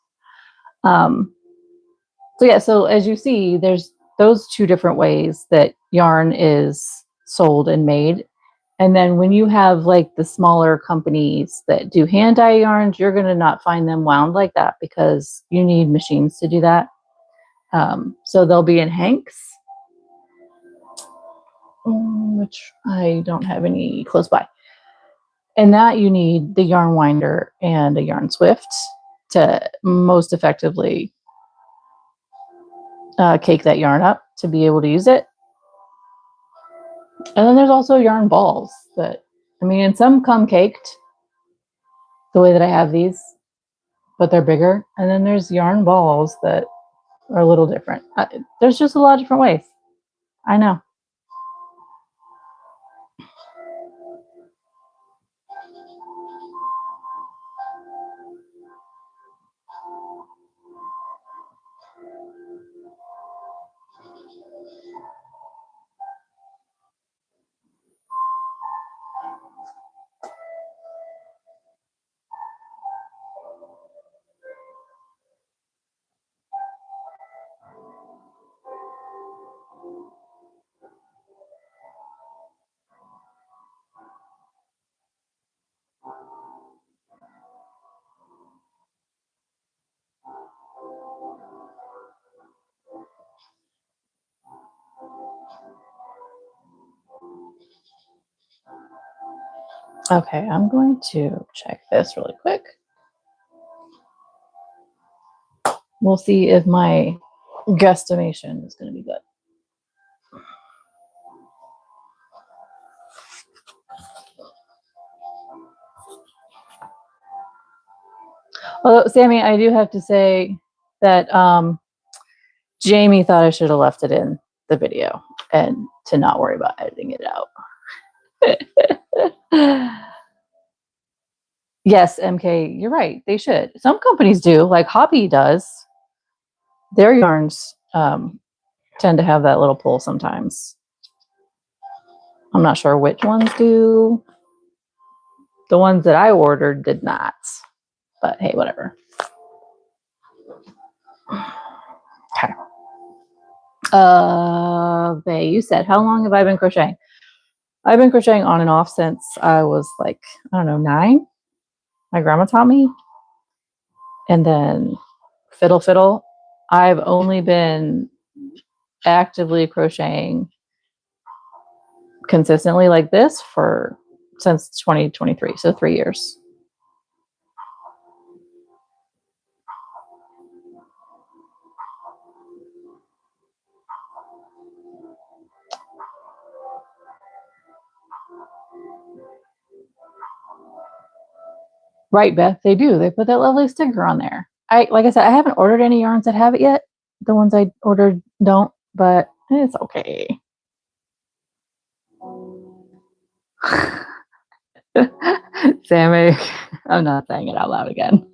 So yeah, so as you see, there's those two different ways that yarn is sold and made. And then when you have the smaller companies that do hand dye yarns, you're going to not find them wound like that because you need machines to do that. So they'll be in hanks, which I don't have any close by. And that you need the yarn winder and a yarn swift to most effectively cake that yarn up to be able to use it. And then there's also yarn balls and some come caked the way that I have these, but they're bigger. And then there's yarn balls that are a little different. There's just a lot of different ways. I know. Okay, I'm going to check this really quick. We'll see if my guesstimation is going to be good. Although, Sammy, I do have to say that Jamie thought I should have left it in the video and to not worry about editing it out. Yes, MK, you're right. They should. Some companies do, like Hobby does. Their yarns tend to have that little pull sometimes. I'm not sure which ones do. The ones that I ordered did not, but hey, whatever. Okay. Vay, you said, how long have I been crocheting? I've been crocheting on and off since I was like, I don't know, 9. My grandma taught me. And then fiddle. I've only been actively crocheting consistently like this since 2023, so 3 years. Right, Beth, they do. They put that lovely sticker on there. Like I said, I haven't ordered any yarns that have it yet. The ones I ordered don't, but it's okay. Sammy, I'm not saying it out loud again.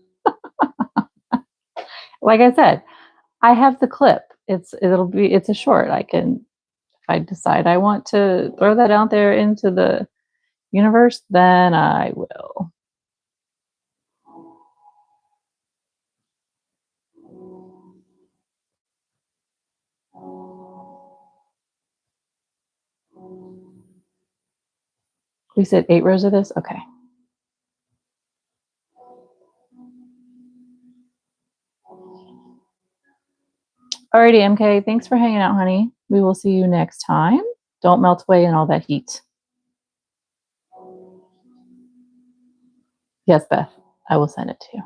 Like I said, I have the clip. It's a short. I can, if I decide I want to throw that out there into the universe, then I will. We said 8 rows of this? Okay. Alrighty, MK. Thanks for hanging out, honey. We will see you next time. Don't melt away in all that heat. Yes, Beth. I will send it to you.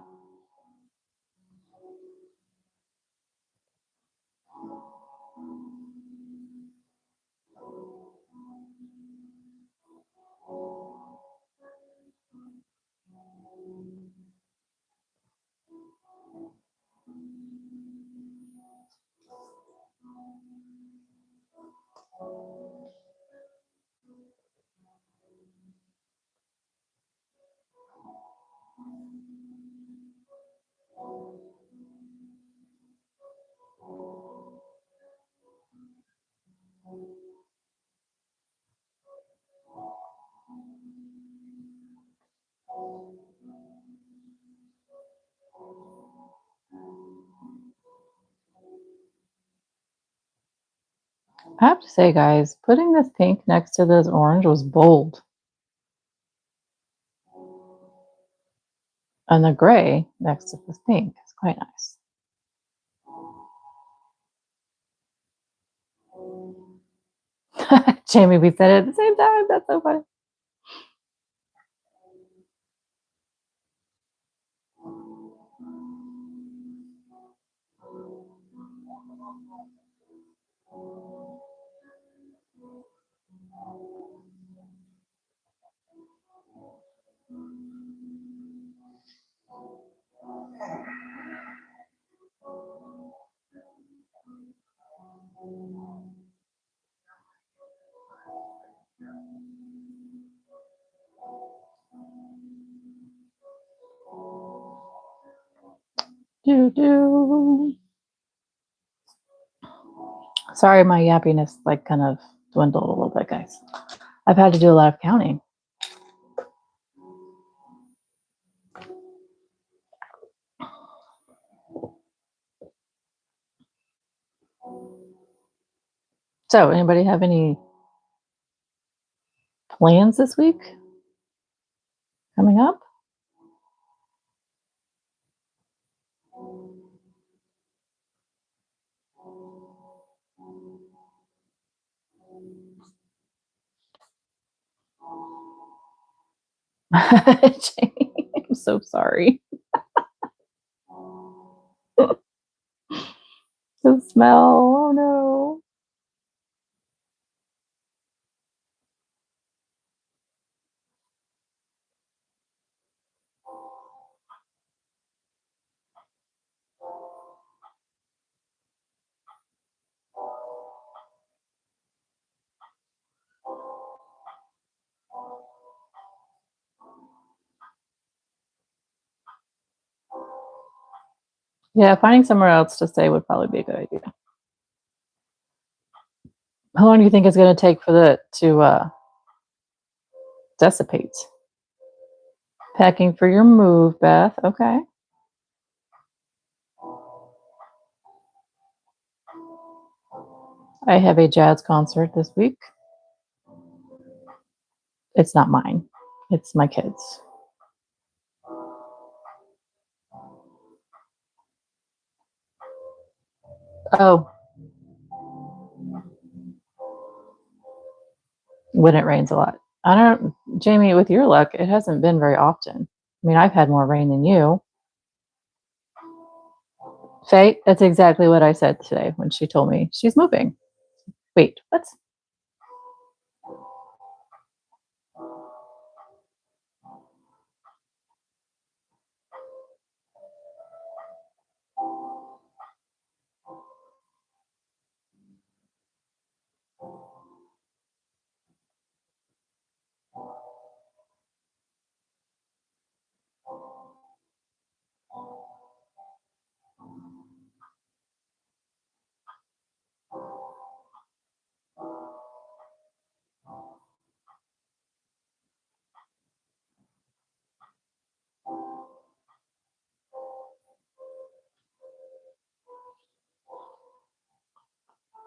I have to say, guys, putting this pink next to this orange was bold. And the gray next to this pink is quite nice. Jamie, we said it at the same time. That's so funny. Sorry, my yappiness like kind of dwindled a little bit, guys. I've had to do a lot of counting. So, anybody have any plans this week coming up? Jamie, I'm so sorry. The smell. Oh no. Yeah, finding somewhere else to stay would probably be a good idea. How long do you think it's going to take for the to dissipate? Packing for your move, Beth. Okay. I have a jazz concert this week. It's not mine. It's my kids. Oh. When it rains a lot. I don't, Jamie, with your luck, it hasn't been very often. I mean, I've had more rain than you. Faye, that's exactly what I said today when she told me she's moving. Wait, what?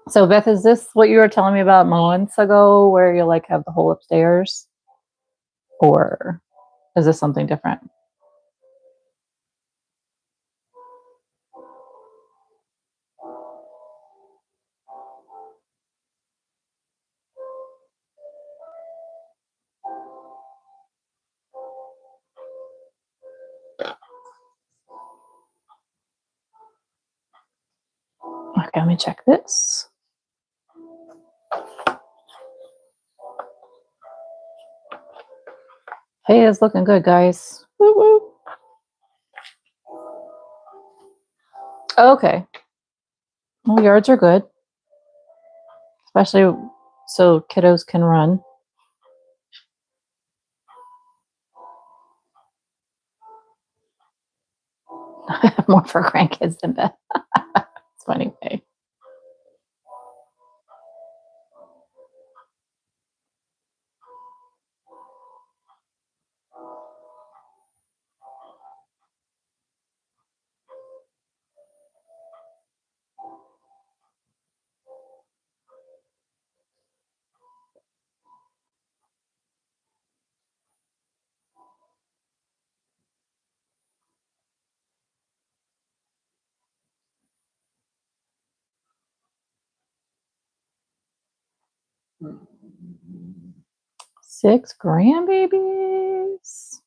So, Beth, is this what you were telling me about moments ago where you like have the whole upstairs? Or is this something different? Okay, let me check this. Hey, it's looking good, guys. Woo woo. Okay. Well, yards are good, especially so kiddos can run. I have more for grandkids than Beth. It's funny, Faye. Six grandbabies.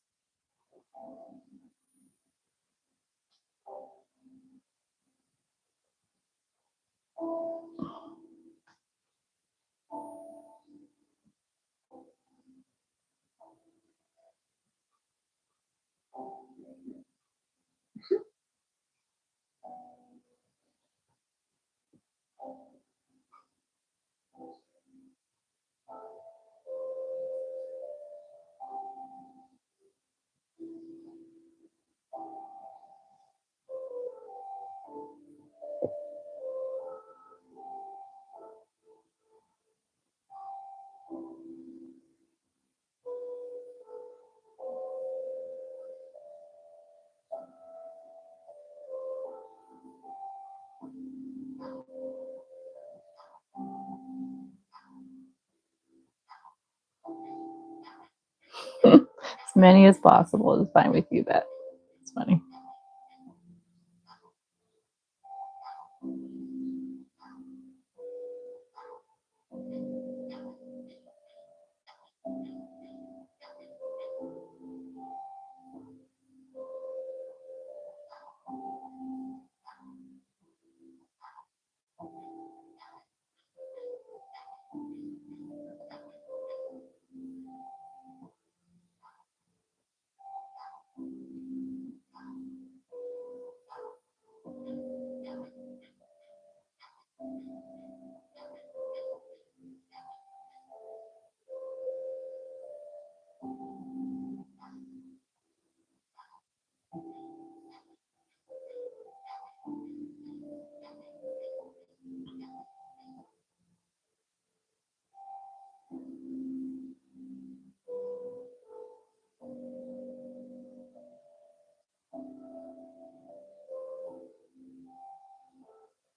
As many as possible is fine with you, Beth. It's funny.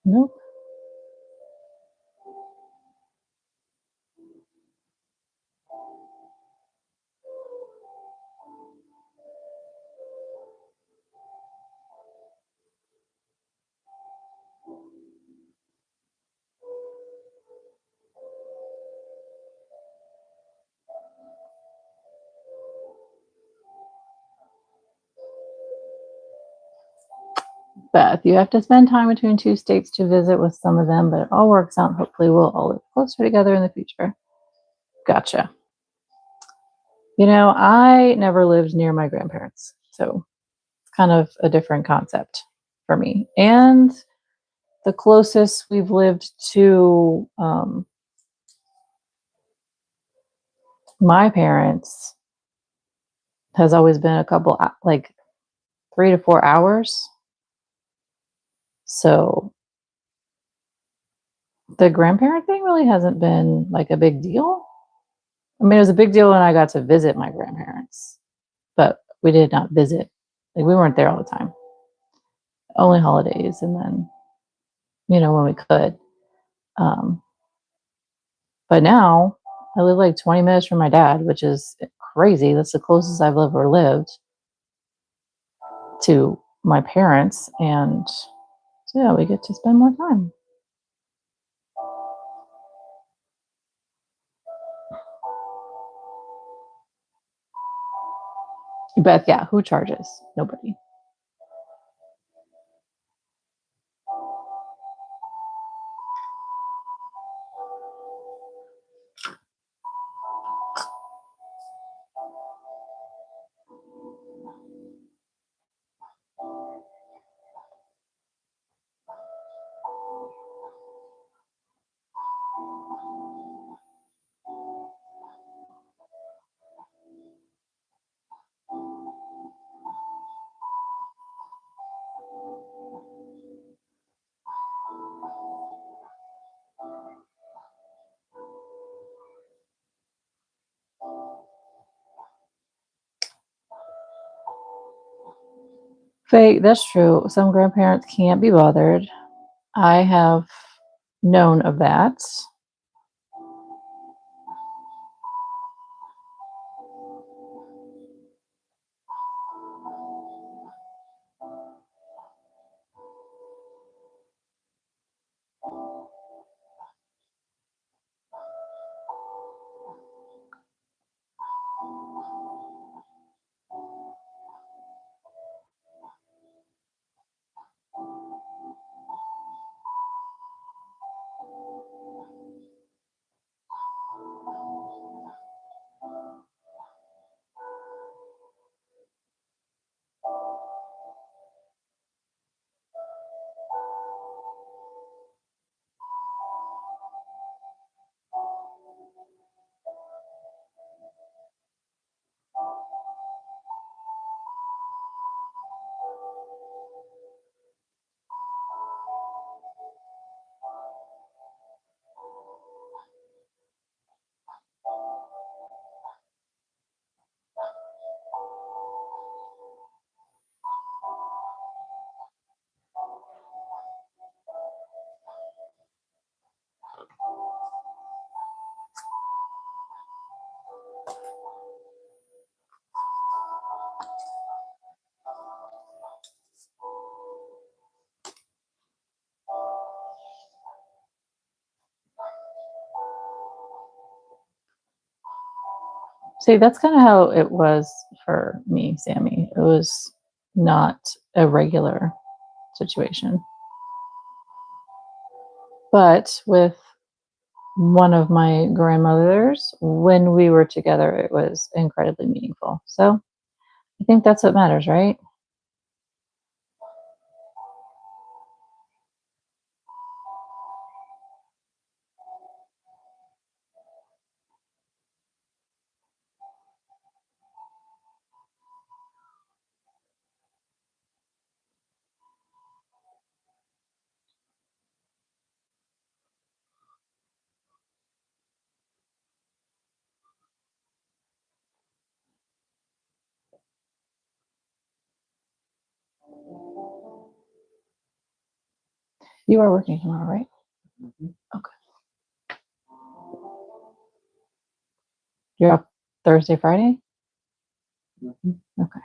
Nope. Beth, you have to spend time between two states to visit with some of them, but it all works out. Hopefully, we'll all live closer together in the future. Gotcha. You know, I never lived near my grandparents, so it's kind of a different concept for me. And the closest we've lived to my parents has always been a couple, like 3 to 4 hours. So the grandparent thing really hasn't been like a big deal. I mean, it was a big deal when I got to visit my grandparents, but we did not visit. Like, we weren't there all the time. Only holidays, and then, when we could. Um, but now I live like 20 minutes from my dad, which is crazy. That's the closest I've ever lived to my parents, and so yeah, we get to spend more time. But yeah, who charges? Nobody. Faye, that's true. Some grandparents can't be bothered. I have known of that. See, that's kind of how it was for me, Sammy. It was not a regular situation. But with one of my grandmothers, when we were together, it was incredibly meaningful. So I think that's what matters, right? You are working tomorrow, right? Mhm. Okay. You're off Thursday, Friday? Mhm. Okay.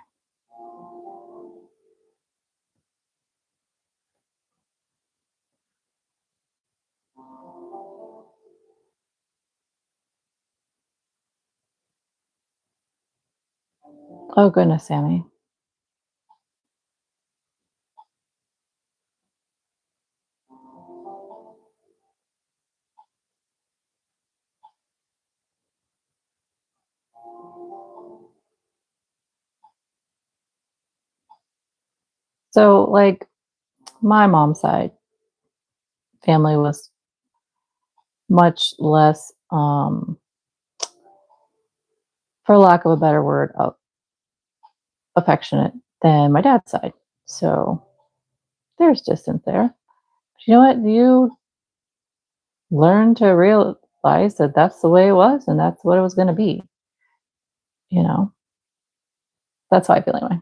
Oh, goodness, Sammy. So, like, my mom's side family was much less, for lack of a better word, affectionate than my dad's side. So there's distance there. But you know what? You learn to realize that that's the way it was and that's what it was going to be. You know, that's how I feel anyway.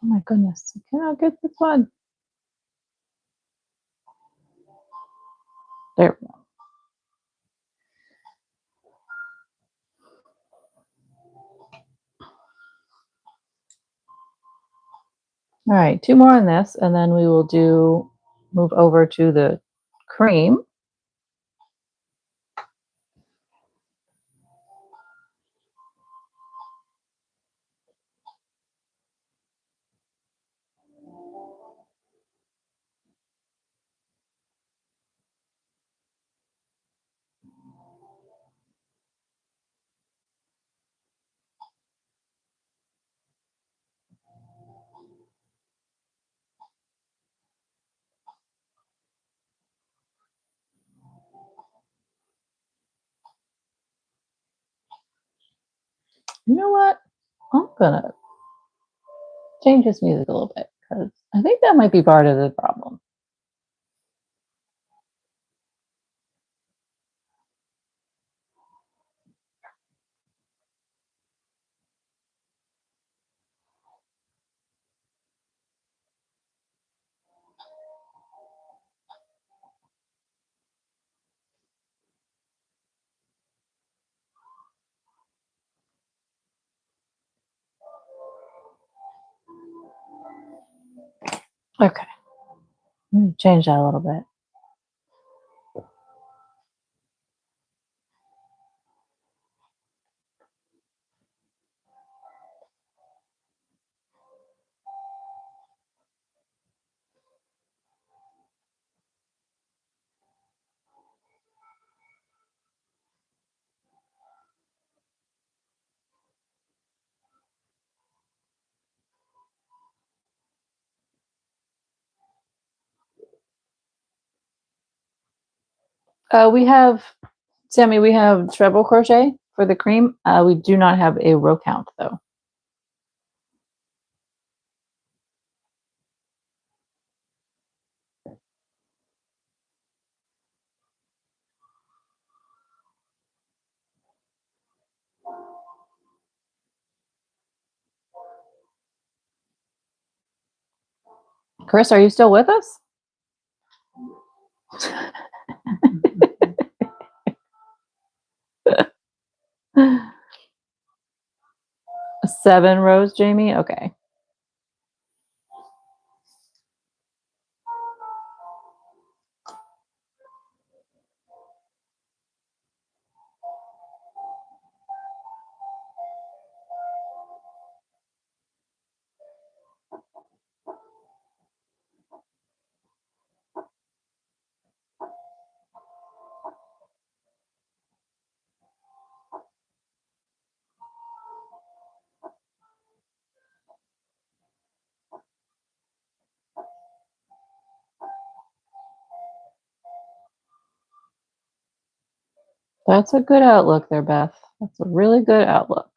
Oh my goodness. I cannot get this one. There we go. All right, 2 more on this, and then we will move over to the cream. You know what? I'm gonna change this music a little bit because I think that might be part of the problem. Okay, let me change that a little bit. We have, Sammy, we have treble crochet for the cream. We do not have a row count though. Chris, are you still with us? 7 rows, Jamie? Okay. That's a good outlook there, Beth. That's a really good outlook.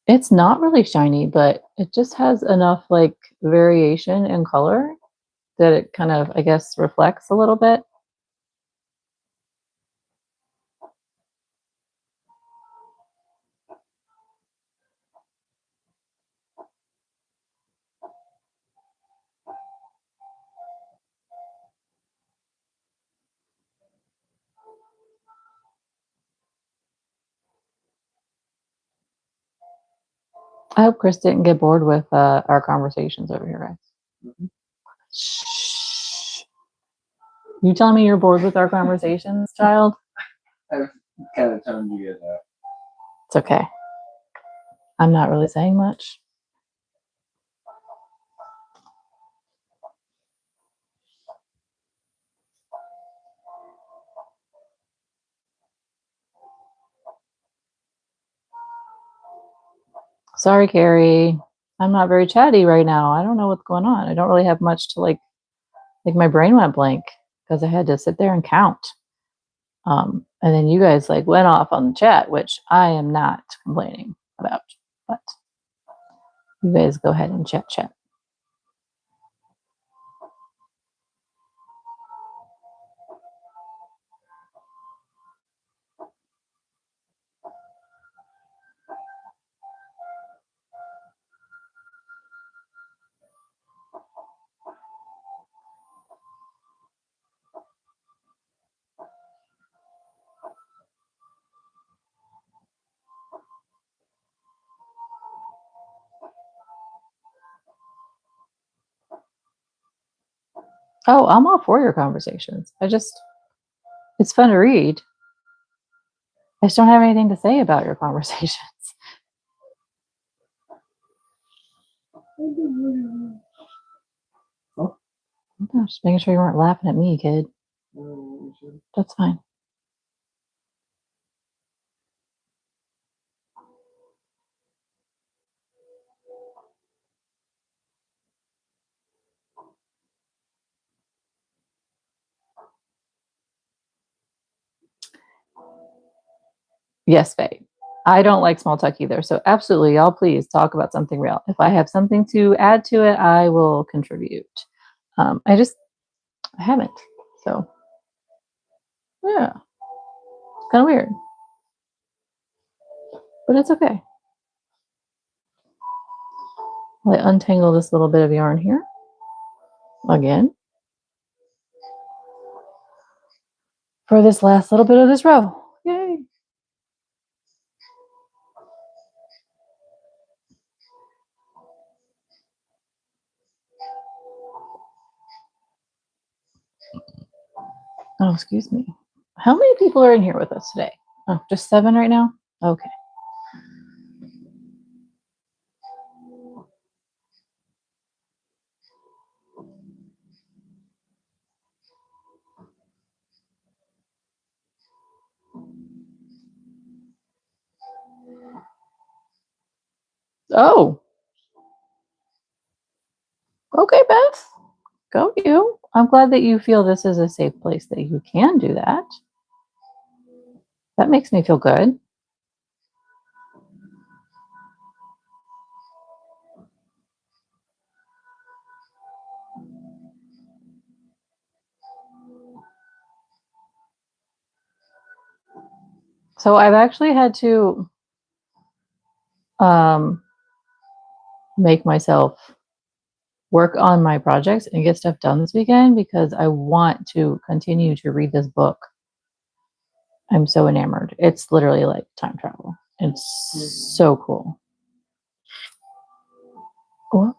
It's not really shiny, but it just has enough like variation in color that it kind of, I guess, reflects a little bit. I hope Chris didn't get bored with our conversations over here, guys. Mhm. Shh. You telling me you're bored with our conversations, child? I've kind of toned you guys out. It's okay. I'm not really saying much. Sorry, Carrie. I'm not very chatty right now. I don't know what's going on. I don't really have much to like my brain went blank because I had to sit there and count. And then you guys like went off on the chat, which I am not complaining about. But you guys go ahead and chat. Oh, I'm all for your conversations. It's fun to read. I just don't have anything to say about your conversations. Huh? I'm just making sure you weren't laughing at me, kid. That's fine. Yes, Faye. I don't like small talk either. So absolutely, y'all please talk about something real. If I have something to add to it, I will contribute. I haven't. So yeah, it's kind of weird. But it's okay. I untangle this little bit of yarn here. Again. For this last little bit of this row. Yay. Oh, excuse me. How many people are in here with us today? Oh, just 7 right now? Okay. Oh, okay, Beth. Go you. I'm glad that you feel this is a safe place that you can do that. That makes me feel good. So I've actually had to make myself work on my projects and get stuff done this weekend because I want to continue to read this book. I'm so enamored. It's literally like time travel. It's so cool. What?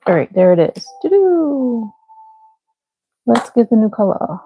All right, there it is. Doo-doo. Let's get the new color.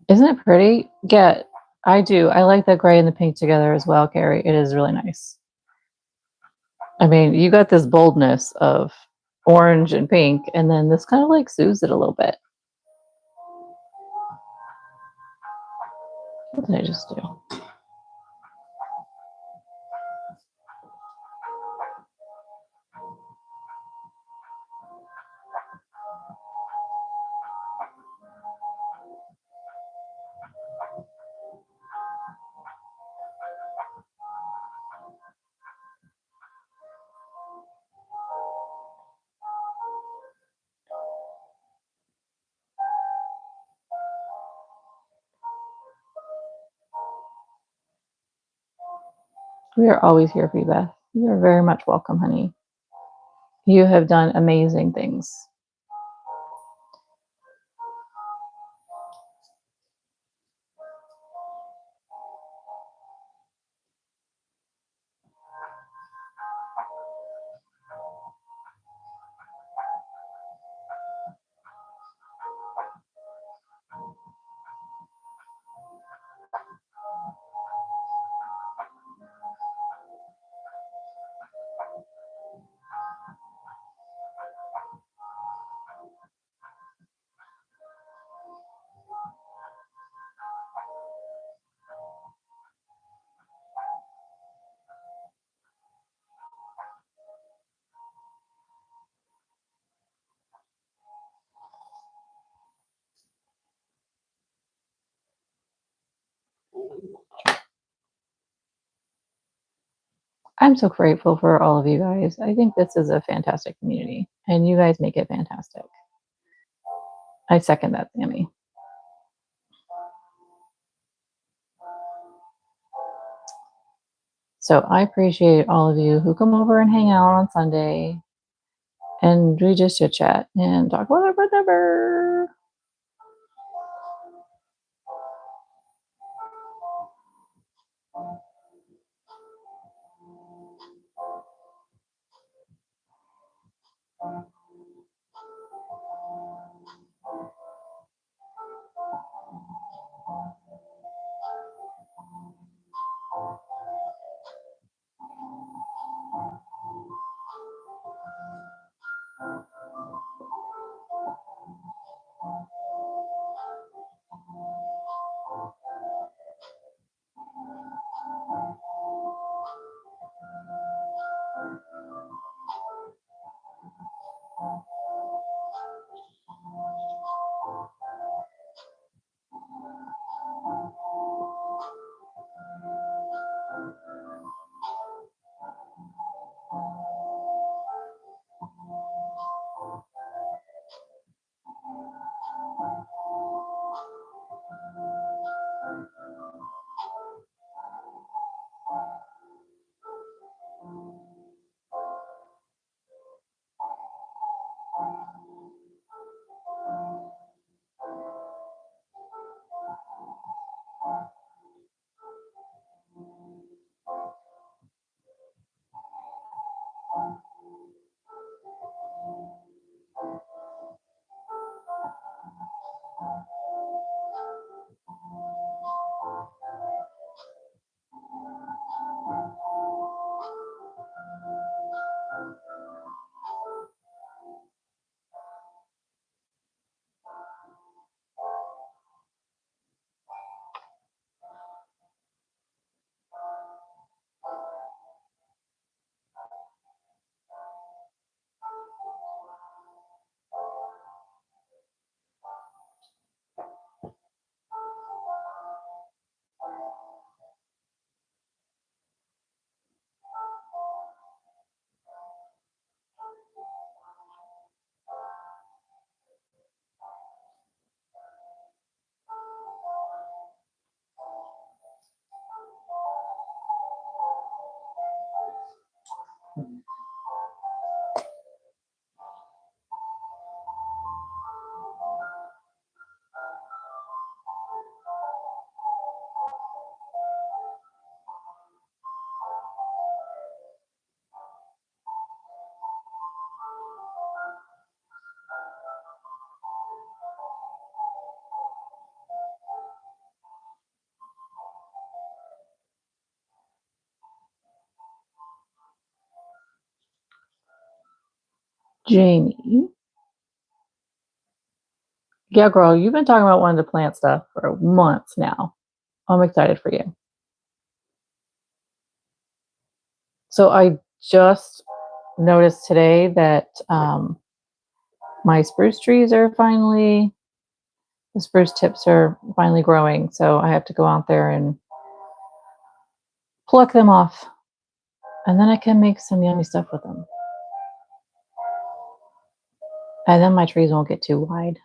Isn't it pretty? Yeah, I do. I like the gray and the pink together as well, Carrie. It is really nice. I mean, you got this boldness of orange and pink, and then this kind of like soothes it a little bit. What did I just do? We are always here for you, Beth. You are very much welcome, honey. You have done amazing things. I'm so grateful for all of you guys. I think this is a fantastic community, and you guys make it fantastic. I second that, Sammy. So I appreciate all of you who come over and hang out on Sunday, and we just chit chat and talk whatever. Jamie. Yeah, girl, you've been talking about wanting to plant stuff for months now. I'm excited for you. So I just noticed today that my spruce trees are finally, the spruce tips are finally growing. So I have to go out there and pluck them off. And then I can make some yummy stuff with them. And then my trees won't get too wide.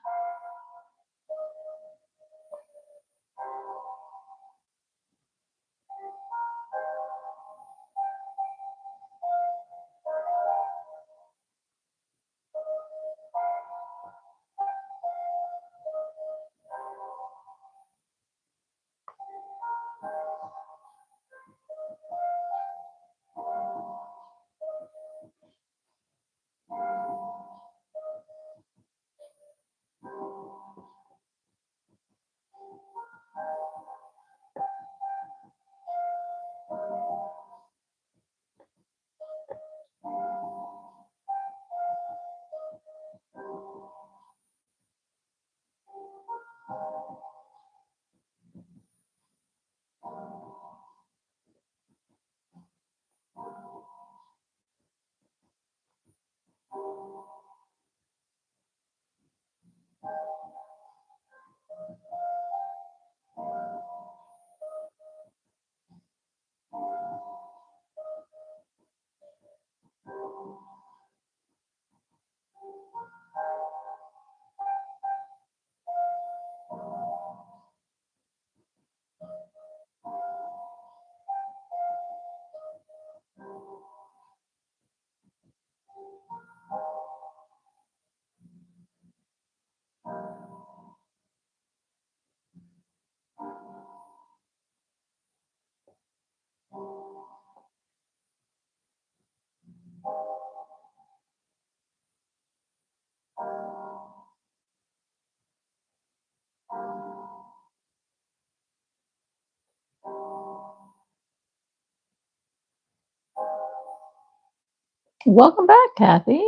Welcome back, Kathy.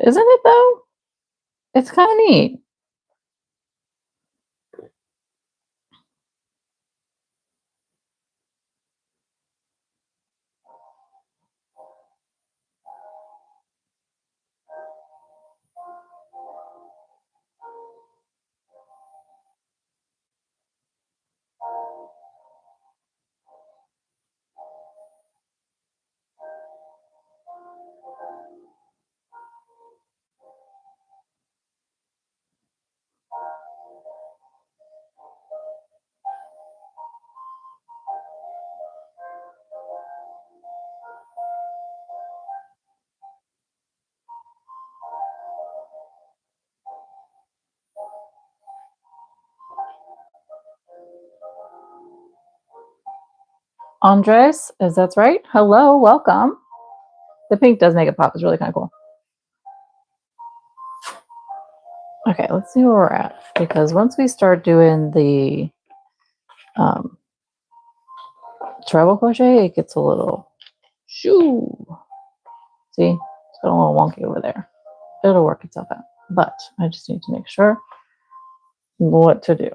Isn't it though? It's kind of neat. Andres, is that right? Hello, welcome. The pink does make it pop. It's really kind of cool. Okay, let's see where we're at. Because once we start doing the treble crochet, it gets a little shoo. See, it's got a little wonky over there. It'll work itself out. But I just need to make sure what to do.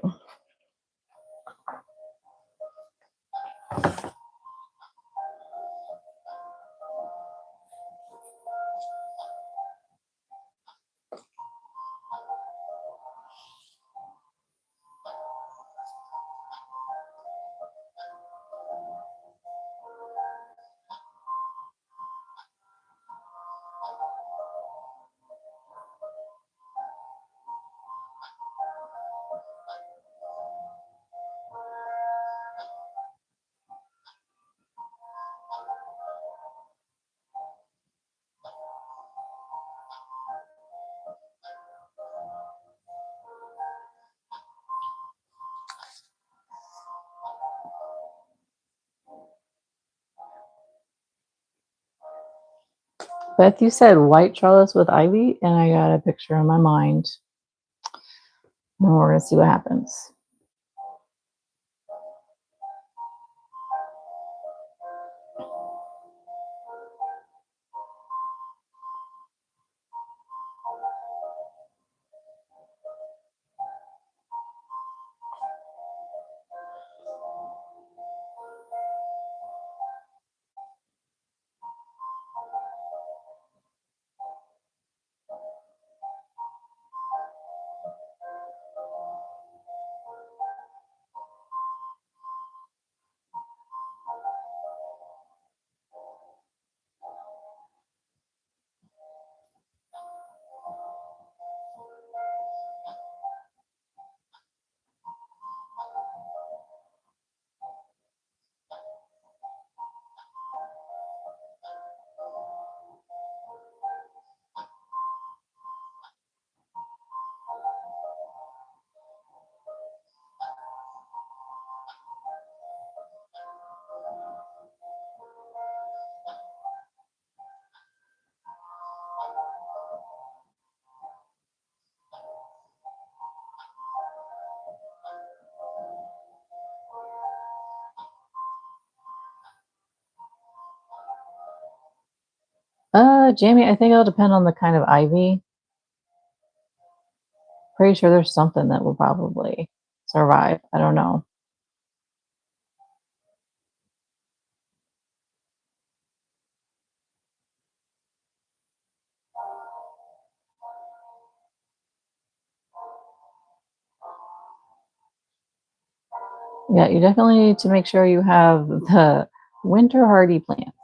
Beth, you said white trellis with ivy, and I got a picture in my mind. And we're going to see what happens. Jamie, I think it'll depend on the kind of ivy. Pretty sure there's something that will probably survive. I don't know. Yeah, you definitely need to make sure you have the winter hardy plants.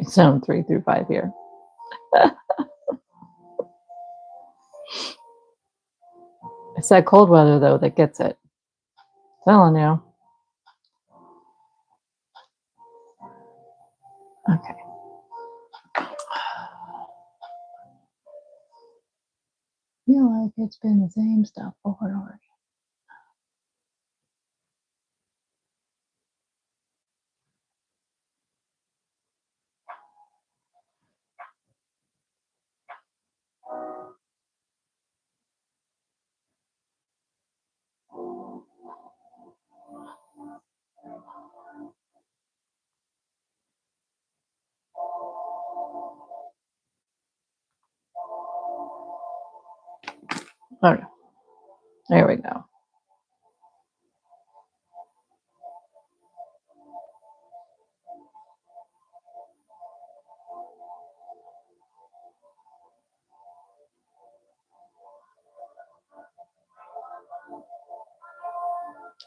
Zone 3 through 5 here. It's that cold weather though that gets it. Telling you. Okay. Feel like it's been the same stuff over and over. Okay. There we go.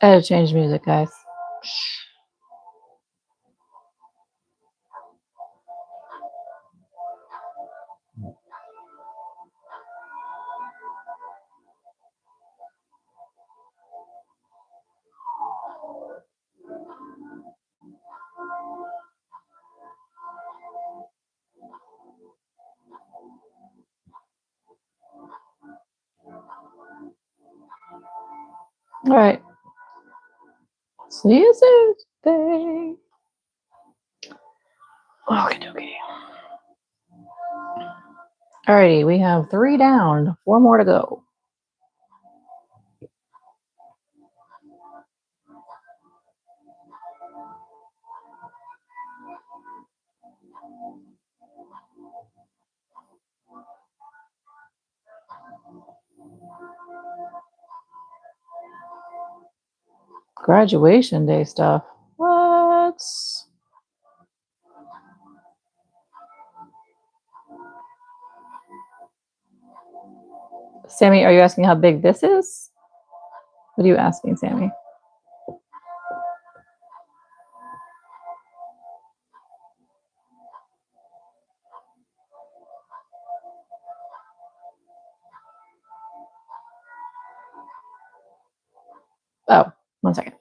I had to change music, guys. All right. See you Thursday. Okay, okay. Alrighty, we have 3 down, 4 more to go. Graduation day stuff. What? Sammy, are you asking how big this is? What are you asking, Sammy? Oh, 1 second.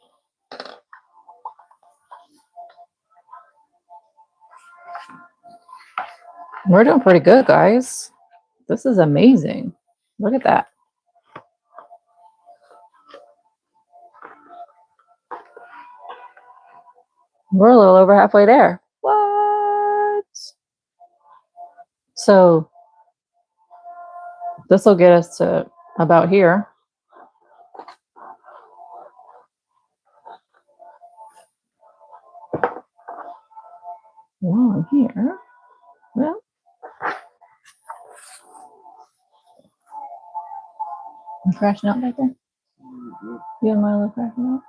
We're doing pretty good, guys. This is amazing. Look at that. We're a little over halfway there. What? So this will get us to about here. Along here. Well, I'm crashing out back there. You and Milo crashing out?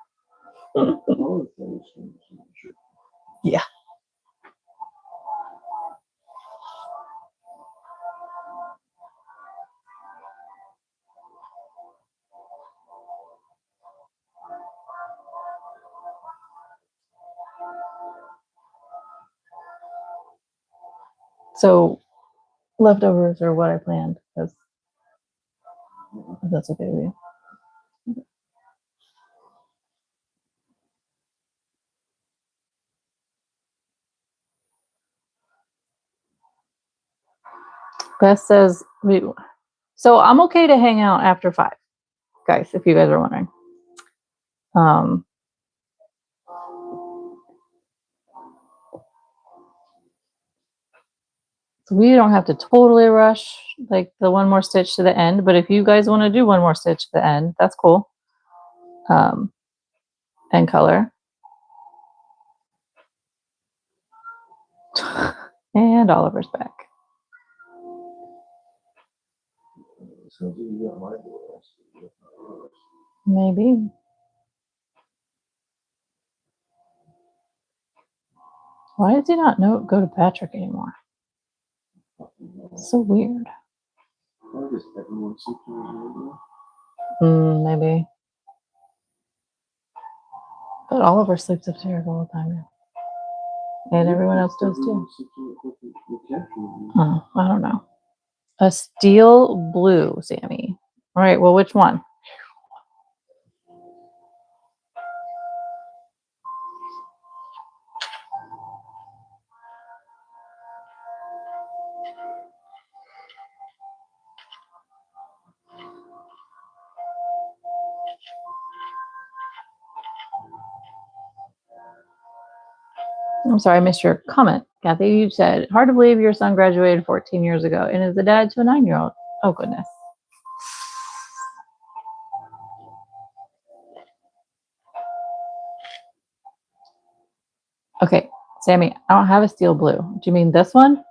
Yeah. So leftovers are what I planned, because if that's okay with you. Beth says, so I'm okay to hang out after 5, guys, if you guys are wondering. So we don't have to totally rush like the one more stitch to the end, but if you guys want to do one more stitch to the end, that's cool. And color. And Oliver's back. So you got my boy. Maybe. Why does he not go to Patrick anymore? So weird. I guess everyone sleeps in Maybe. But Oliver sleeps upstairs all the time now. And everyone else does too. Oh, I don't know. A steel blue, Sammy. All right, well, which one? I'm sorry, I missed your comment. Kathy, you said, hard to believe your son graduated 14 years ago and is the dad to a 9-year-old. Oh, goodness. Okay, Sammy, I don't have a steel blue. Do you mean this one?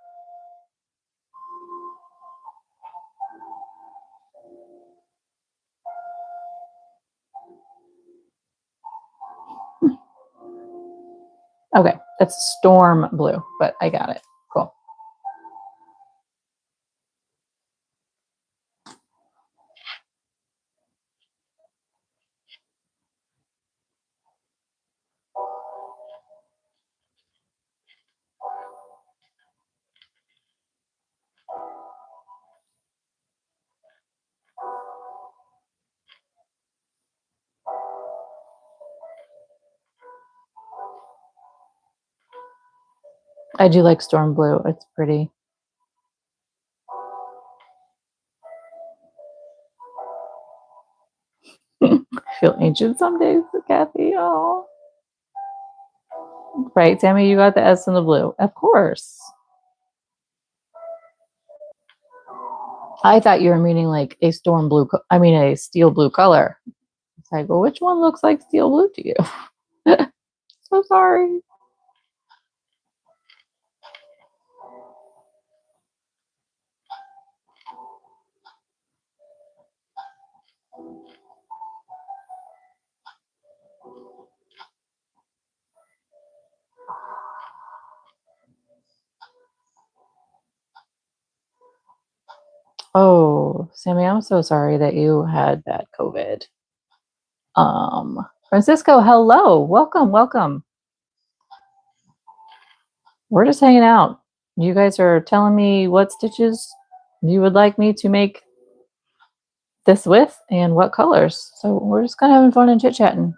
Okay, that's storm blue, but I got it. Cool. I do like storm blue. It's pretty. I feel ancient some days, Kathy. Oh. Right, Sammy, you got the S in the blue. Of course. I thought you were meaning like a storm blue, a steel blue color. It's like, well, which one looks like steel blue to you? So sorry. Oh, Sammy, I'm so sorry that you had that COVID. Francisco, hello. Welcome, welcome. We're just hanging out. You guys are telling me what stitches you would like me to make this with and what colors. So we're just kind of having fun and chit-chatting.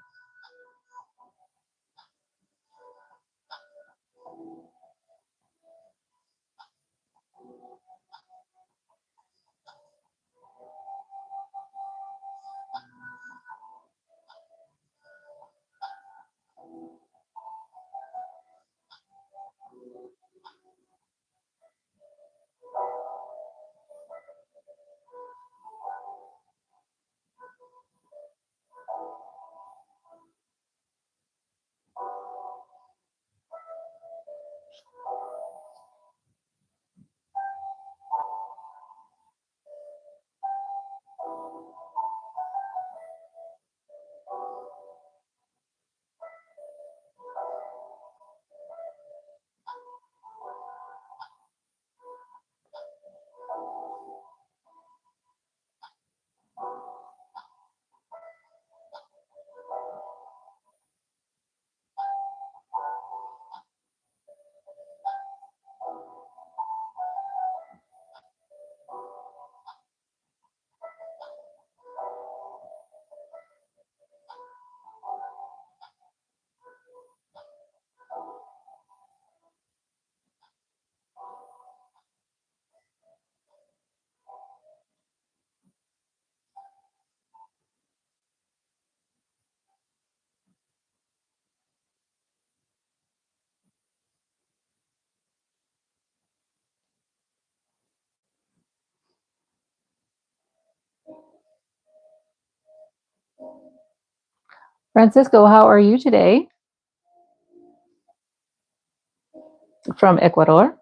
Francisco, how are you today? From Ecuador.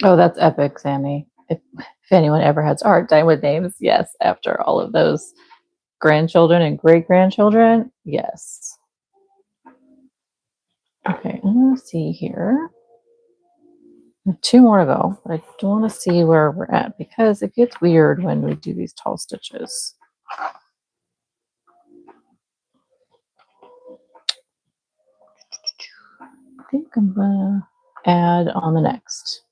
Oh, that's epic, Sammy. If anyone ever has a hard time with names, yes, after all of those grandchildren and great grandchildren, yes. Okay, I'm gonna see here. I have 2 more to go, but I do want to see where we're at because it gets weird when we do these tall stitches. I think I'm gonna add on the next.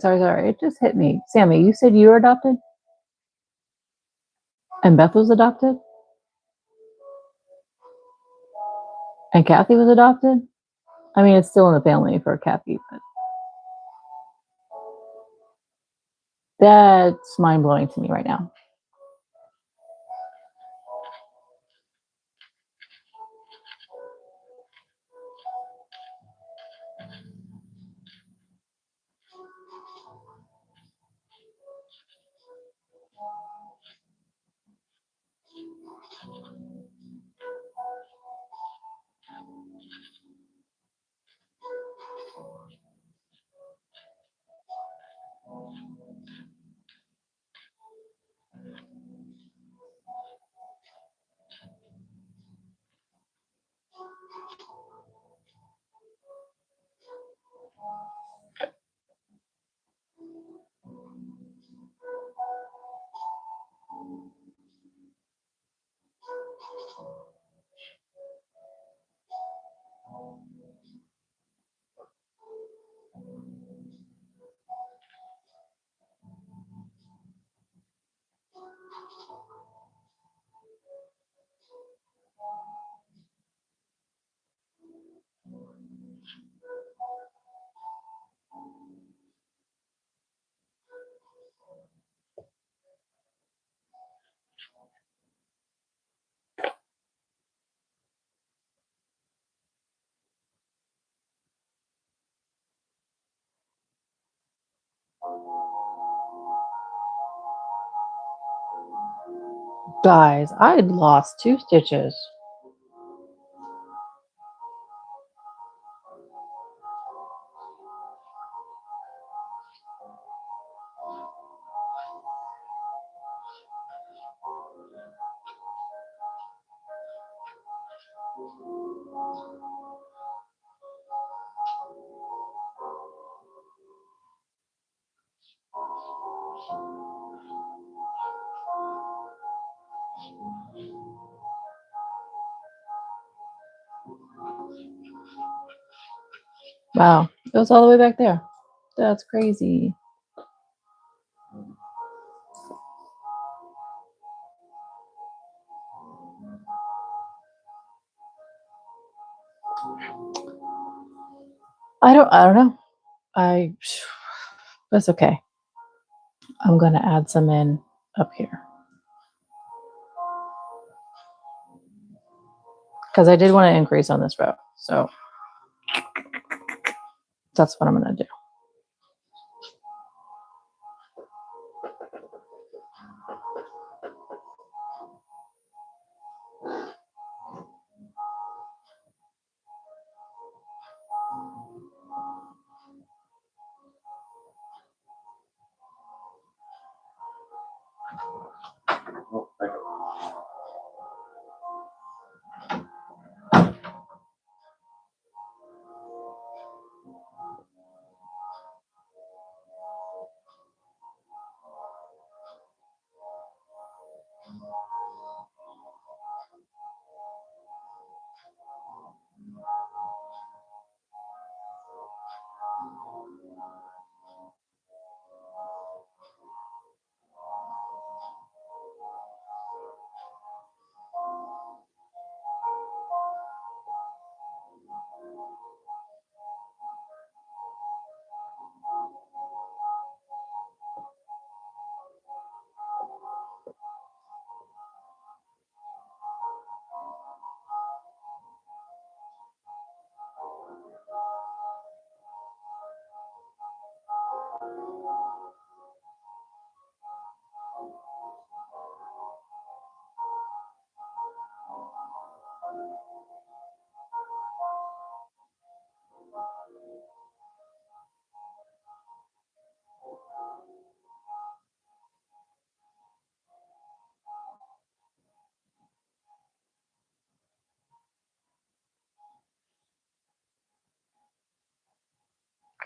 Sorry. It just hit me. Sammy, you said you were adopted? And Beth was adopted? And Kathy was adopted? I mean, it's still in the family for Kathy, but that's mind blowing to me right now. Guys, I lost 2 stitches. Wow, it was all the way back there. That's crazy. I don't know. That's okay. I'm going to add some in up here. Because I did want to increase on this row. So that's what I'm going to do. Oh, back up.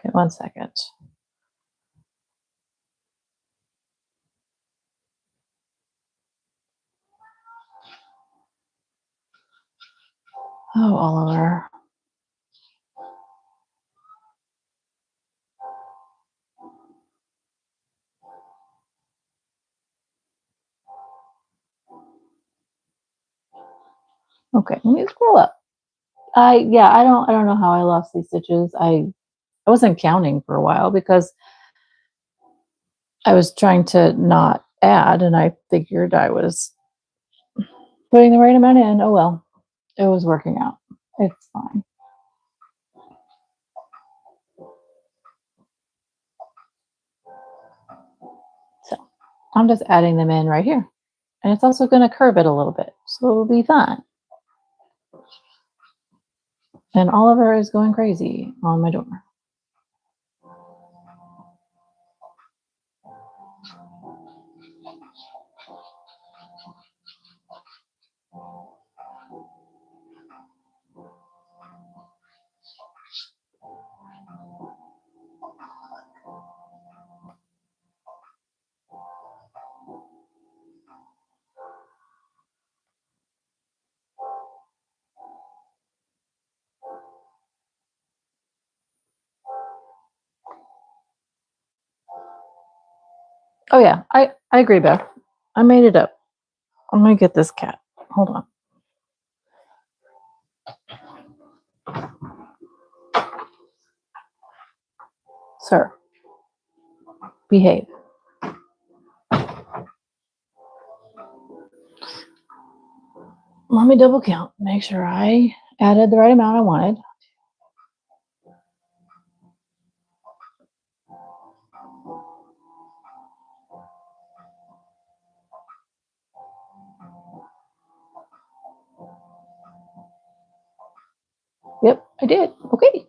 Okay, 1 second. Oh, Oliver. Okay, let me scroll up. Yeah, I don't know how I lost these stitches. I wasn't counting for a while because I was trying to not add, and I figured I was putting the right amount in. Oh well, it was working out. It's fine. So I'm just adding them in right here. And it's also going to curve it a little bit, so it'll be fun. And Oliver is going crazy on my door. Oh yeah, I agree, Beth. I made it up. I'm gonna get this cat. Hold on. Sir, behave. Let me double count. Make sure I added the right amount I wanted. Yep, I did. Okay.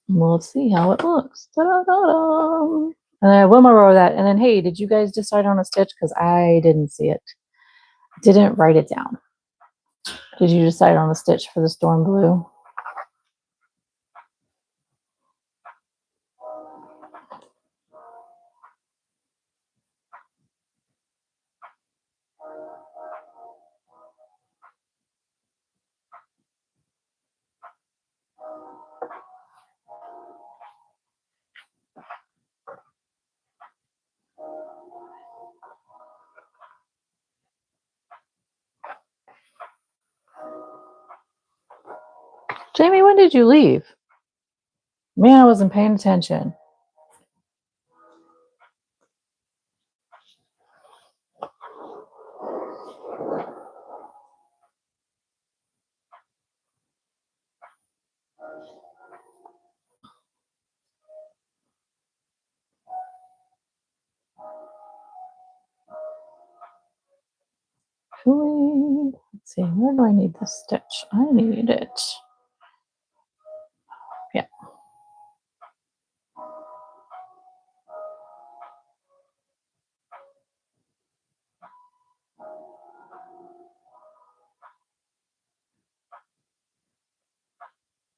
Well, let's see how it looks. Ta-da-da-da. And then one more row of that. And then, hey, did you guys decide on a stitch? Because I didn't see it. Didn't write it down. Did you decide on a stitch for the storm blue? Jamie, when did you leave? Man, I wasn't paying attention. Let's see, where do I need this stitch? I need it. Yeah.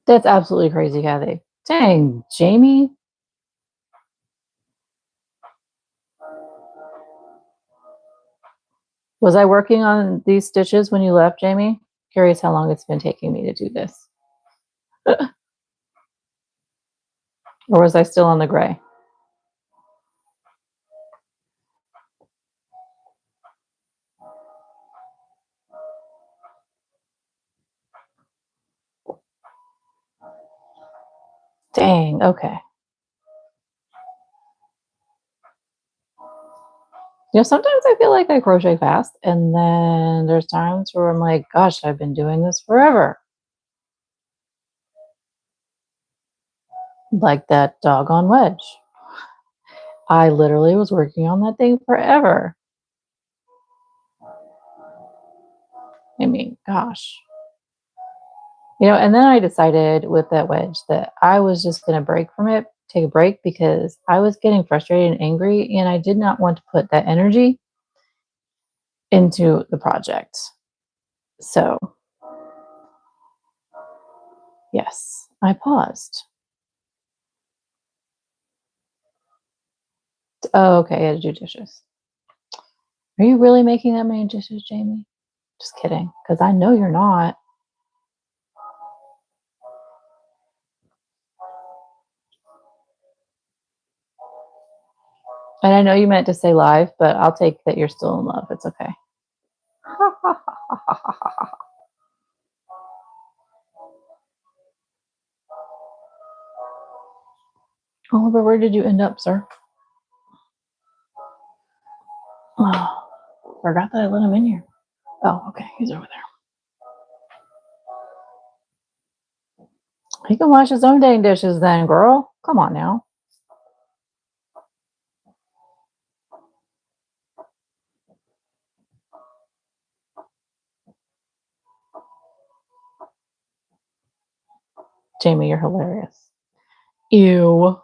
That's absolutely crazy, Kathy. Dang, Jamie. Was I working on these stitches when you left, Jamie? Curious how long it's been taking me to do this. Or was I still on the gray? Dang, okay. You know, sometimes I feel like I crochet fast, and then there's times where I'm like, gosh, I've been doing this forever. Like that doggone wedge. I literally was working on that thing forever. I mean, gosh. You know, and then I decided with that wedge that I was just going to break from it, take a break, because I was getting frustrated and angry, and I did not want to put that energy into the project. So, yes, I paused. Oh, okay, I had to do dishes. Are you really making that many dishes, Jamie? Just kidding, because I know you're not. And I know you meant to say live, but I'll take that you're still in love. It's okay. Oliver, where did you end up, sir? Oh, forgot that I let him in here. Oh, okay. He's over there. He can wash his own dang dishes then, girl. Come on now. Jamie, you're hilarious. Ew.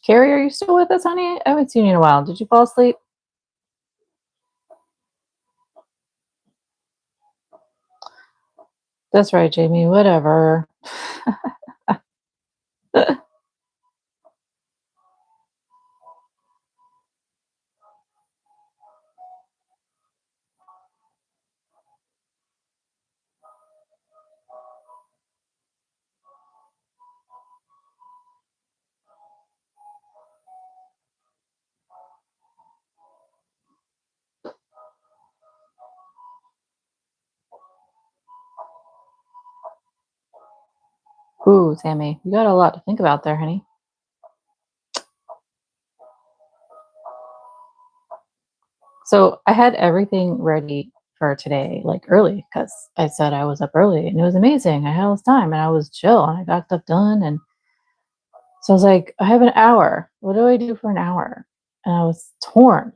Carrie, are you still with us, honey? I haven't seen you in a while. Did you fall asleep? That's right, Jamie. Whatever. Ooh, Sammy, you got a lot to think about there, honey. So I had everything ready for today, like early, because I said I was up early and it was amazing. I had all this time and I was chill and I got stuff done. And so I was like, I have an hour. What do I do for an hour? And I was torn.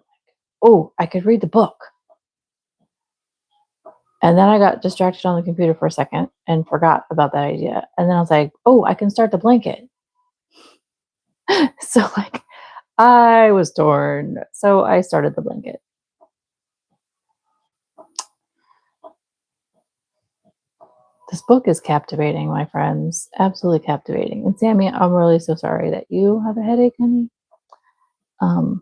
Oh, I could read the book. And then I got distracted on the computer for a second and forgot about that idea. And then I was like, oh, I can start the blanket. So like I was torn. So I started the blanket. This book is captivating, my friends. Absolutely captivating. And Sammy, I'm really so sorry that you have a headache, honey. Do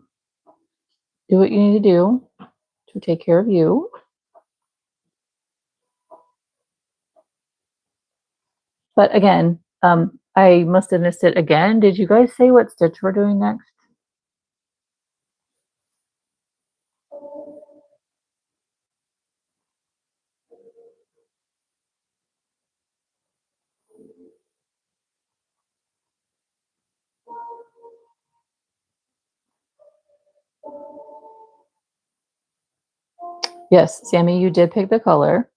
what you need to do to take care of you. But again, I must have missed it again. Did you guys say what stitch we're doing next? Yes, Sammy, you did pick the color.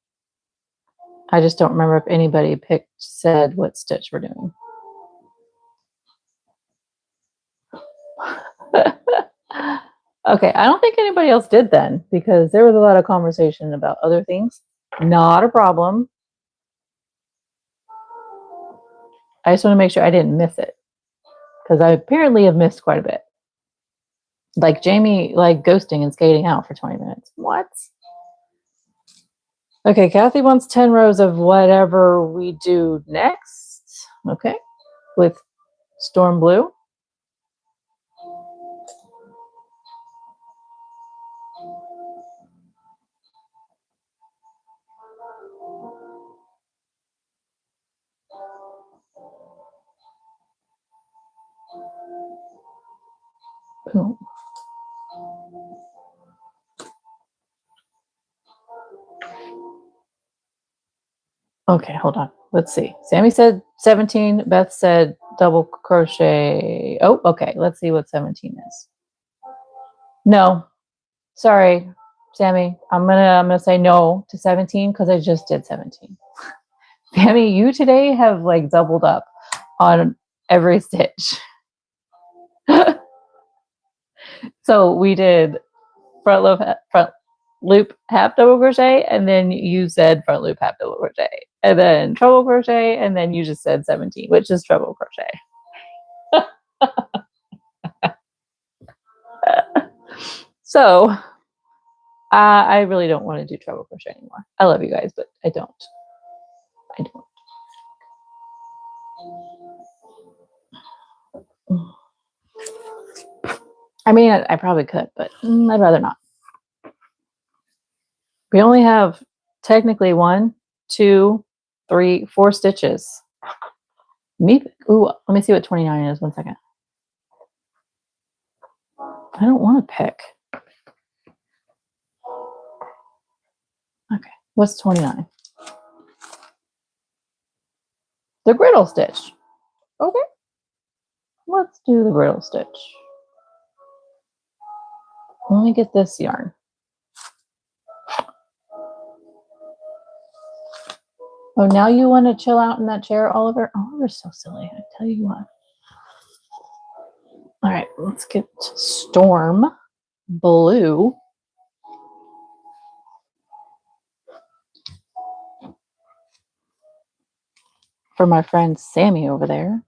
I just don't remember if anybody said what stitch we're doing. Okay, I don't think anybody else did then because there was a lot of conversation about other things. Not a problem. I just want to make sure I didn't miss it because I apparently have missed quite a bit. Like Jamie, like ghosting and skating out for 20 minutes. What? Okay, Kathy wants 10 rows of whatever we do next. Okay, with Storm Blue. Boom. Okay, hold on. Let's see. Sammy said 17. Beth said double crochet. Oh, okay. Let's see what 17 is. No, sorry, Sammy. I'm gonna say no to 17 because I just did 17. Sammy, you today have like doubled up on every stitch. So we did front loop half double crochet, and then you said front loop half double crochet, and then treble crochet, and then you just said 17, which is treble crochet. So I really don't want to do treble crochet anymore. I love you guys, but I don't. I don't. I mean, I probably could, but I'd rather not. We only have technically 1, 2, 3, 4 stitches. Ooh, let me see what 29 is. 1 second. I don't want to pick. Okay, what's 29? The griddle stitch. Okay, let's do the griddle stitch. Let me get this yarn. Oh, now you want to chill out in that chair, Oliver? Oliver's so silly. I tell you what. All right, let's get Storm Blue. For my friend Sammy over there.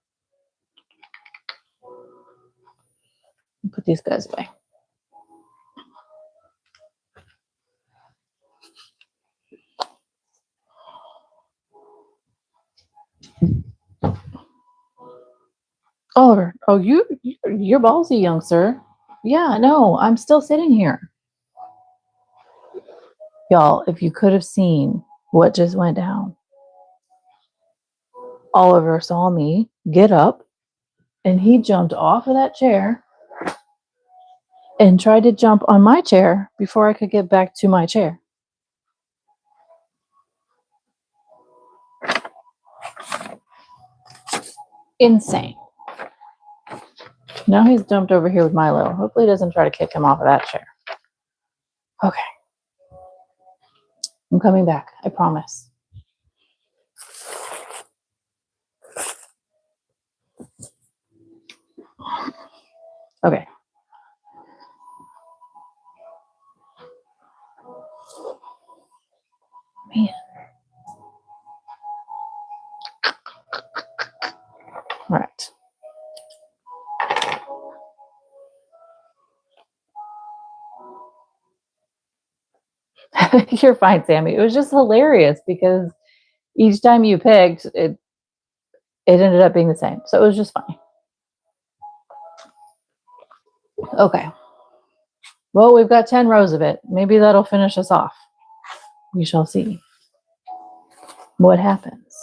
Put these guys away. Oliver, oh, you're ballsy, young sir. Yeah, no, I'm still sitting here. Y'all, if you could have seen what just went down. Oliver saw me get up and he jumped off of that chair and tried to jump on my chair before I could get back to my chair. Insane. Now he's jumped over here with Milo. Hopefully he doesn't try to kick him off of that chair. Okay. I'm coming back. I promise. Okay. Man. All right. You're fine, Sammy. It was just hilarious because each time you picked, it ended up being the same. So it was just funny. Okay. Well, we've got 10 rows of it. Maybe that'll finish us off. We shall see what happens.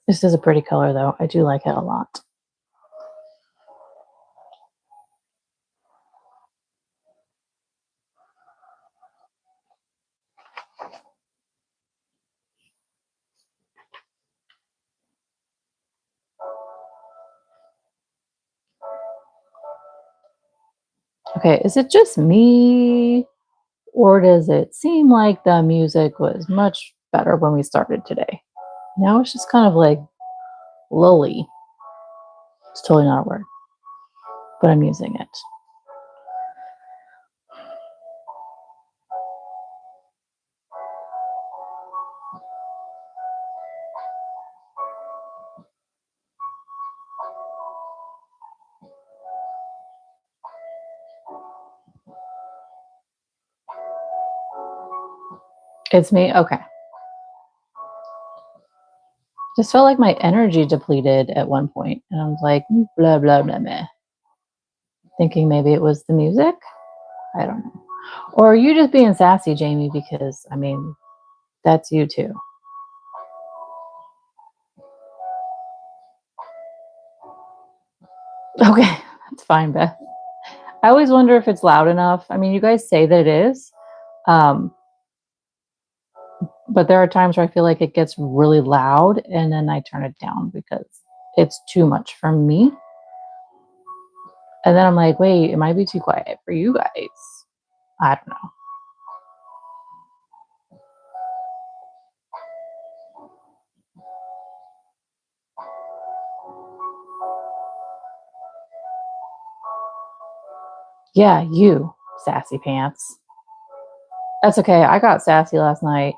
This is a pretty color, though. I do like it a lot. Okay, is it just me, or does it seem like the music was much better when we started today? Now it's just kind of like lully. It's totally not a word, but I'm using it. It's me? Okay. Just felt like my energy depleted at one point, and I was like, blah, blah, blah, meh. Thinking maybe it was the music? I don't know. Or are you just being sassy, Jamie? Because, I mean, that's you too. Okay, that's fine, Beth. I always wonder if it's loud enough. I mean, you guys say that it is. But there are times where I feel like it gets really loud and then I turn it down because it's too much for me. And then I'm like, wait, it might be too quiet for you guys. I don't know. Yeah, you, sassy pants. That's okay. I got sassy last night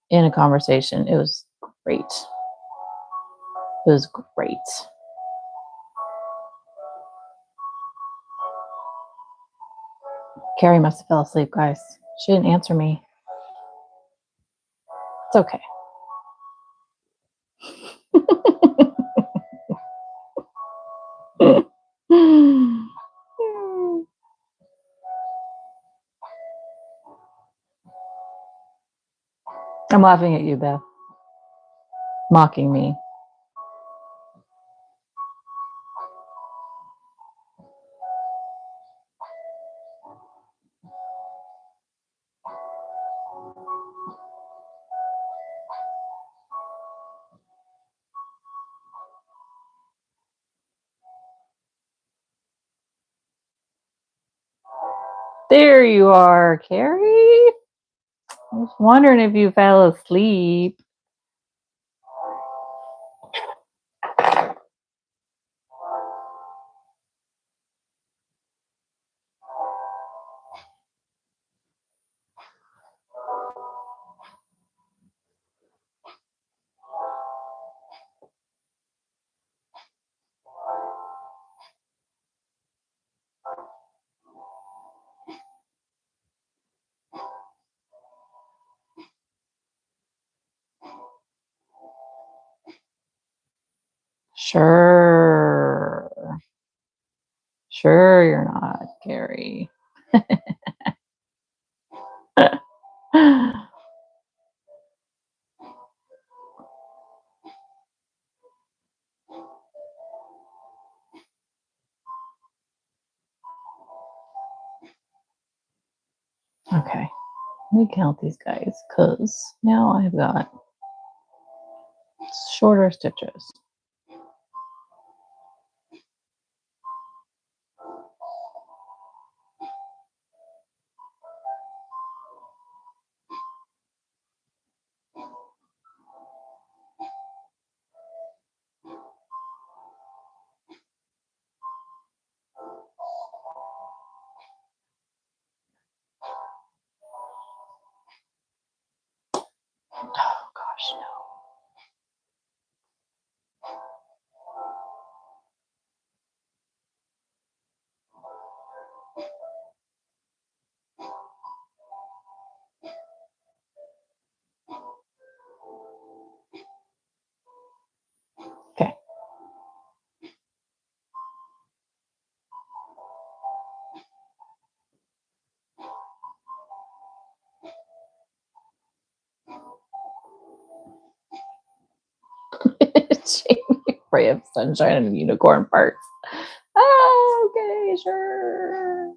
in a conversation. It was great. It was great. Carrie must have fell asleep, guys. She didn't answer me. It's okay. I'm laughing at you, Beth. Mocking me. There you are, Carrie. I was wondering if you fell asleep. Sure. Sure, you're not, Carrie. Okay, let me count these guys because now I've got shorter stitches. Oh gosh, no. Okay. Jamie, ray of sunshine and unicorn parts. Oh, okay, sure.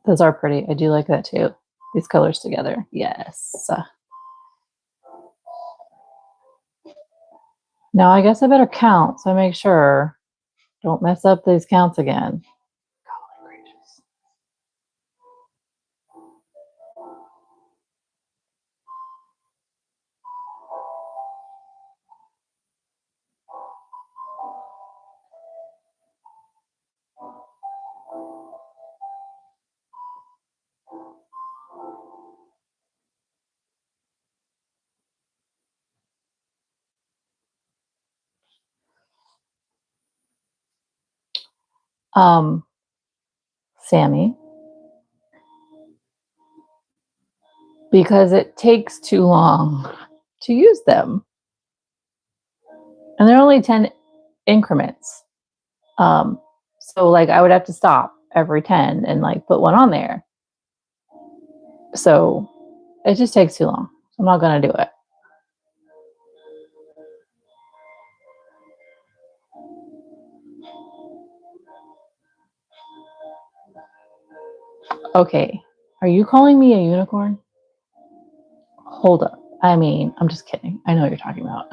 Those are pretty. I do like that too. These colors together. Yes. Now I guess I better count so I make sure. Don't mess up these counts again. Golly gracious. Sammy, because it takes too long to use them. And they're only 10 increments. So like I would have to stop every 10 and like put one on there. So it just takes too long. I'm not going to do it. Okay. Are you calling me a unicorn? Hold up. I mean, I'm just kidding. I know what you're talking about.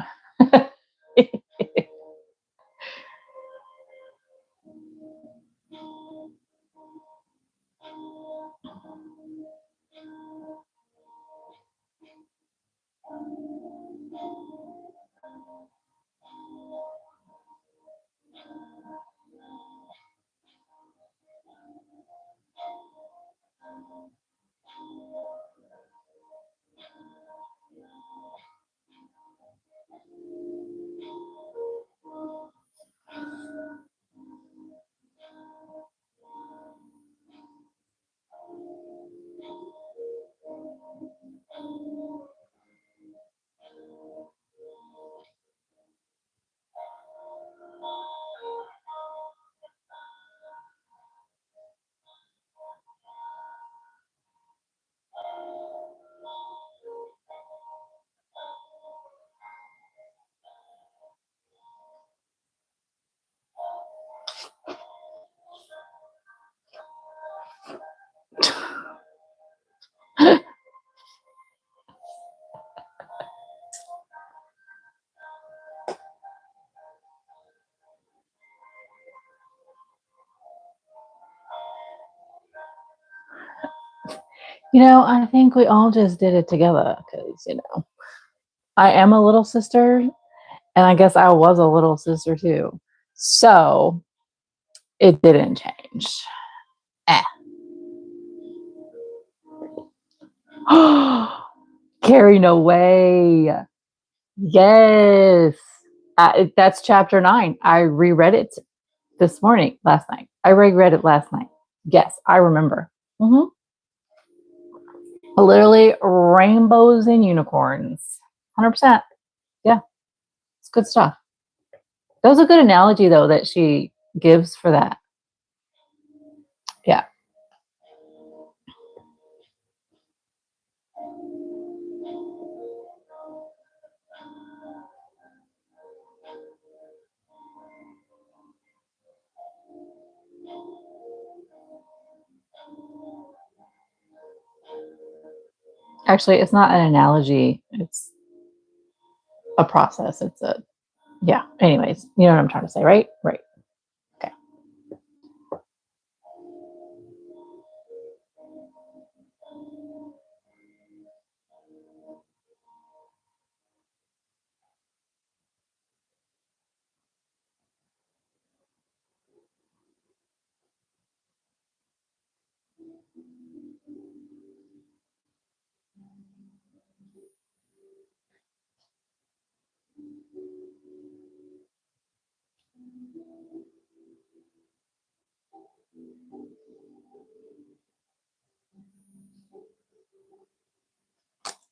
I think we all just did it together because, I am a little sister, and I guess I was a little sister too. So it didn't change. Carrie, no way. Yes. That's chapter 9. I reread it last night. I reread it last night. Yes, I remember. Literally rainbows and unicorns. 100%. Yeah, it's good stuff. That was a good analogy, though, that she gives for that. Yeah. Actually, it's not an analogy. It's a process. Yeah. Anyways, you know what I'm trying to say, right? Right. Okay.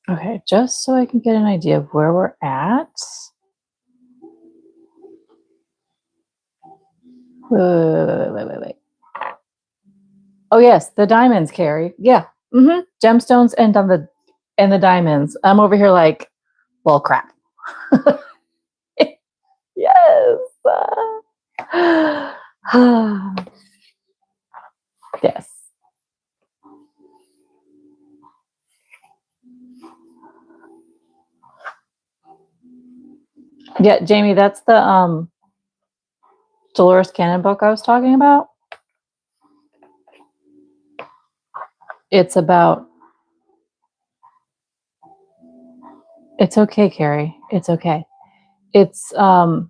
Okay, just so I can get an idea of where we're at. Wait. Oh yes, the diamonds, Carrie. Yeah. Gemstones and the diamonds. I'm over here like, well, crap. Yes. Yes. Yeah, Jamie, that's the Dolores Cannon book I was talking about. It's okay, Carrie. It's okay. It's I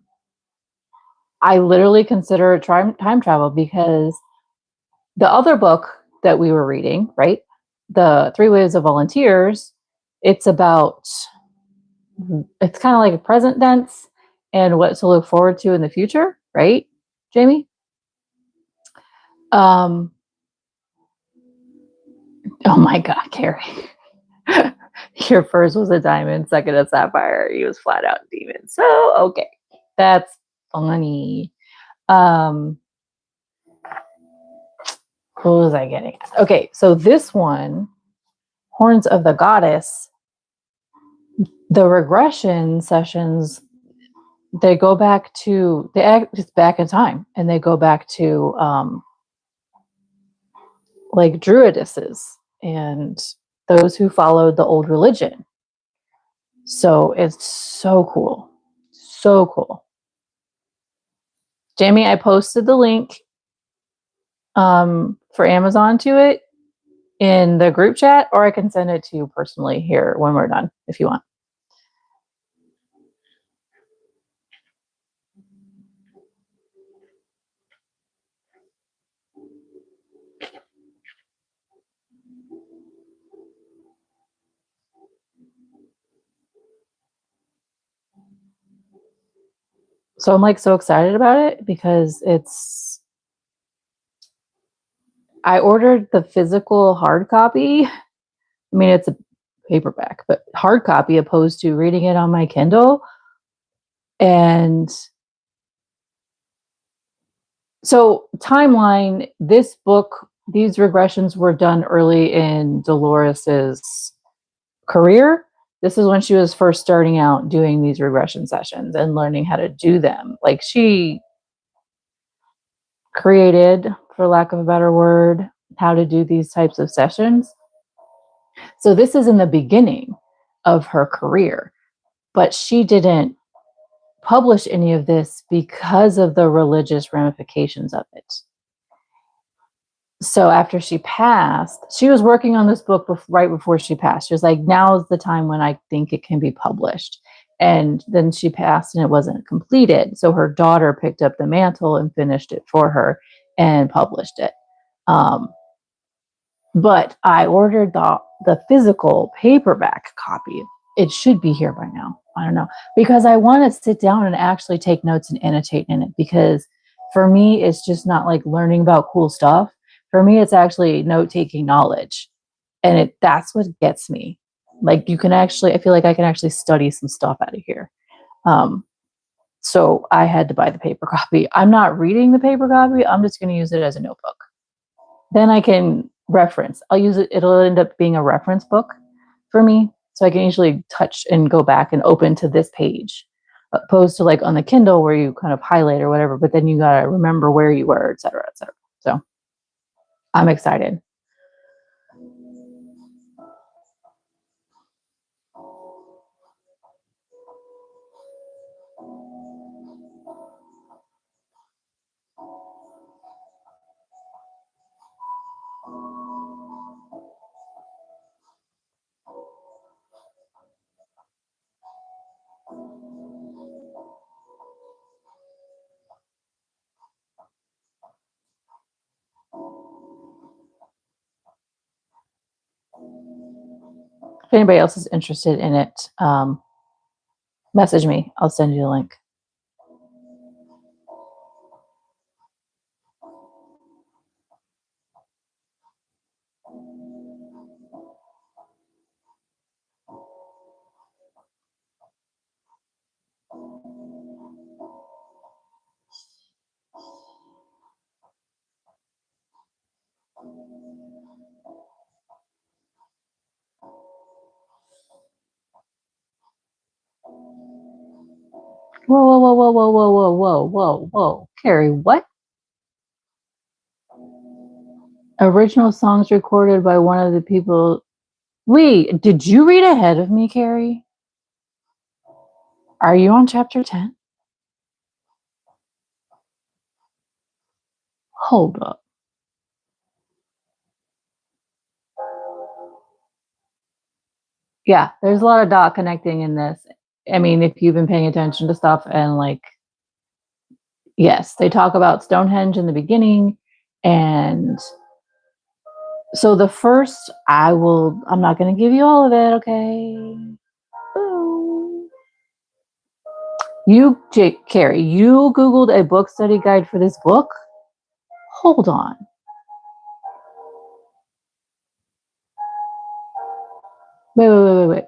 literally consider it time travel because the other book that we were reading, right? The Three Waves of Volunteers, it's kind of like a present tense and what to look forward to in the future, right, Jamie? Oh my God, Carrie. Your first was a diamond, second a sapphire. He was flat out demon. So, okay. That's funny. What was I getting at? Okay, so this one, Horns of the Goddess, the regression sessions, they go back to it's back in time, and they go back to like druidesses and those who followed the old religion. So it's so cool. So cool. Jamie, I posted the link for Amazon to it in the group chat, or I can send it to you personally here when we're done if you want. So I'm like so excited about it because I ordered the physical hard copy. I mean, it's a paperback, but hard copy opposed to reading it on my Kindle. And so timeline, this book, these regressions were done early in Dolores's career. This is when she was first starting out doing these regression sessions and learning how to do them. Like she created, for lack of a better word, how to do these types of sessions. So this is in the beginning of her career, but she didn't publish any of this because of the religious ramifications of it. So after she passed, she was working on this book right before she passed. She was like, now is the time when I think it can be published. And then she passed and it wasn't completed. So her daughter picked up the mantle and finished it for her and published it. But I ordered the physical paperback copy. It should be here by now. I don't know. Because I want to sit down and actually take notes and annotate in it. Because for me, it's just not like learning about cool stuff. For me, it's actually note-taking knowledge. And that's what gets me. Like you can actually, I feel like I can actually study some stuff out of here. So I had to buy the paper copy. I'm not reading the paper copy. I'm just going to use it as a notebook. Then I can reference. I'll use it. It'll end up being a reference book for me. So I can easily touch and go back and open to this page, opposed to like on the Kindle where you kind of highlight or whatever, but then you got to remember where you were, et cetera, et cetera. So I'm excited. If anybody else is interested in it, message me. I'll send you the link. Whoa, whoa, whoa, whoa, whoa, whoa, whoa, whoa, whoa. Carrie, what? Original songs recorded by one of the people. Wait, did you read ahead of me, Carrie? Are you on chapter 10? Hold up. Yeah, there's a lot of dot connecting in this. I mean, if you've been paying attention to stuff and like, yes, they talk about Stonehenge in the beginning. And so the first, I'm not going to give you all of it, okay? Ooh. Carrie, you Googled a book study guide for this book? Hold on. Wait.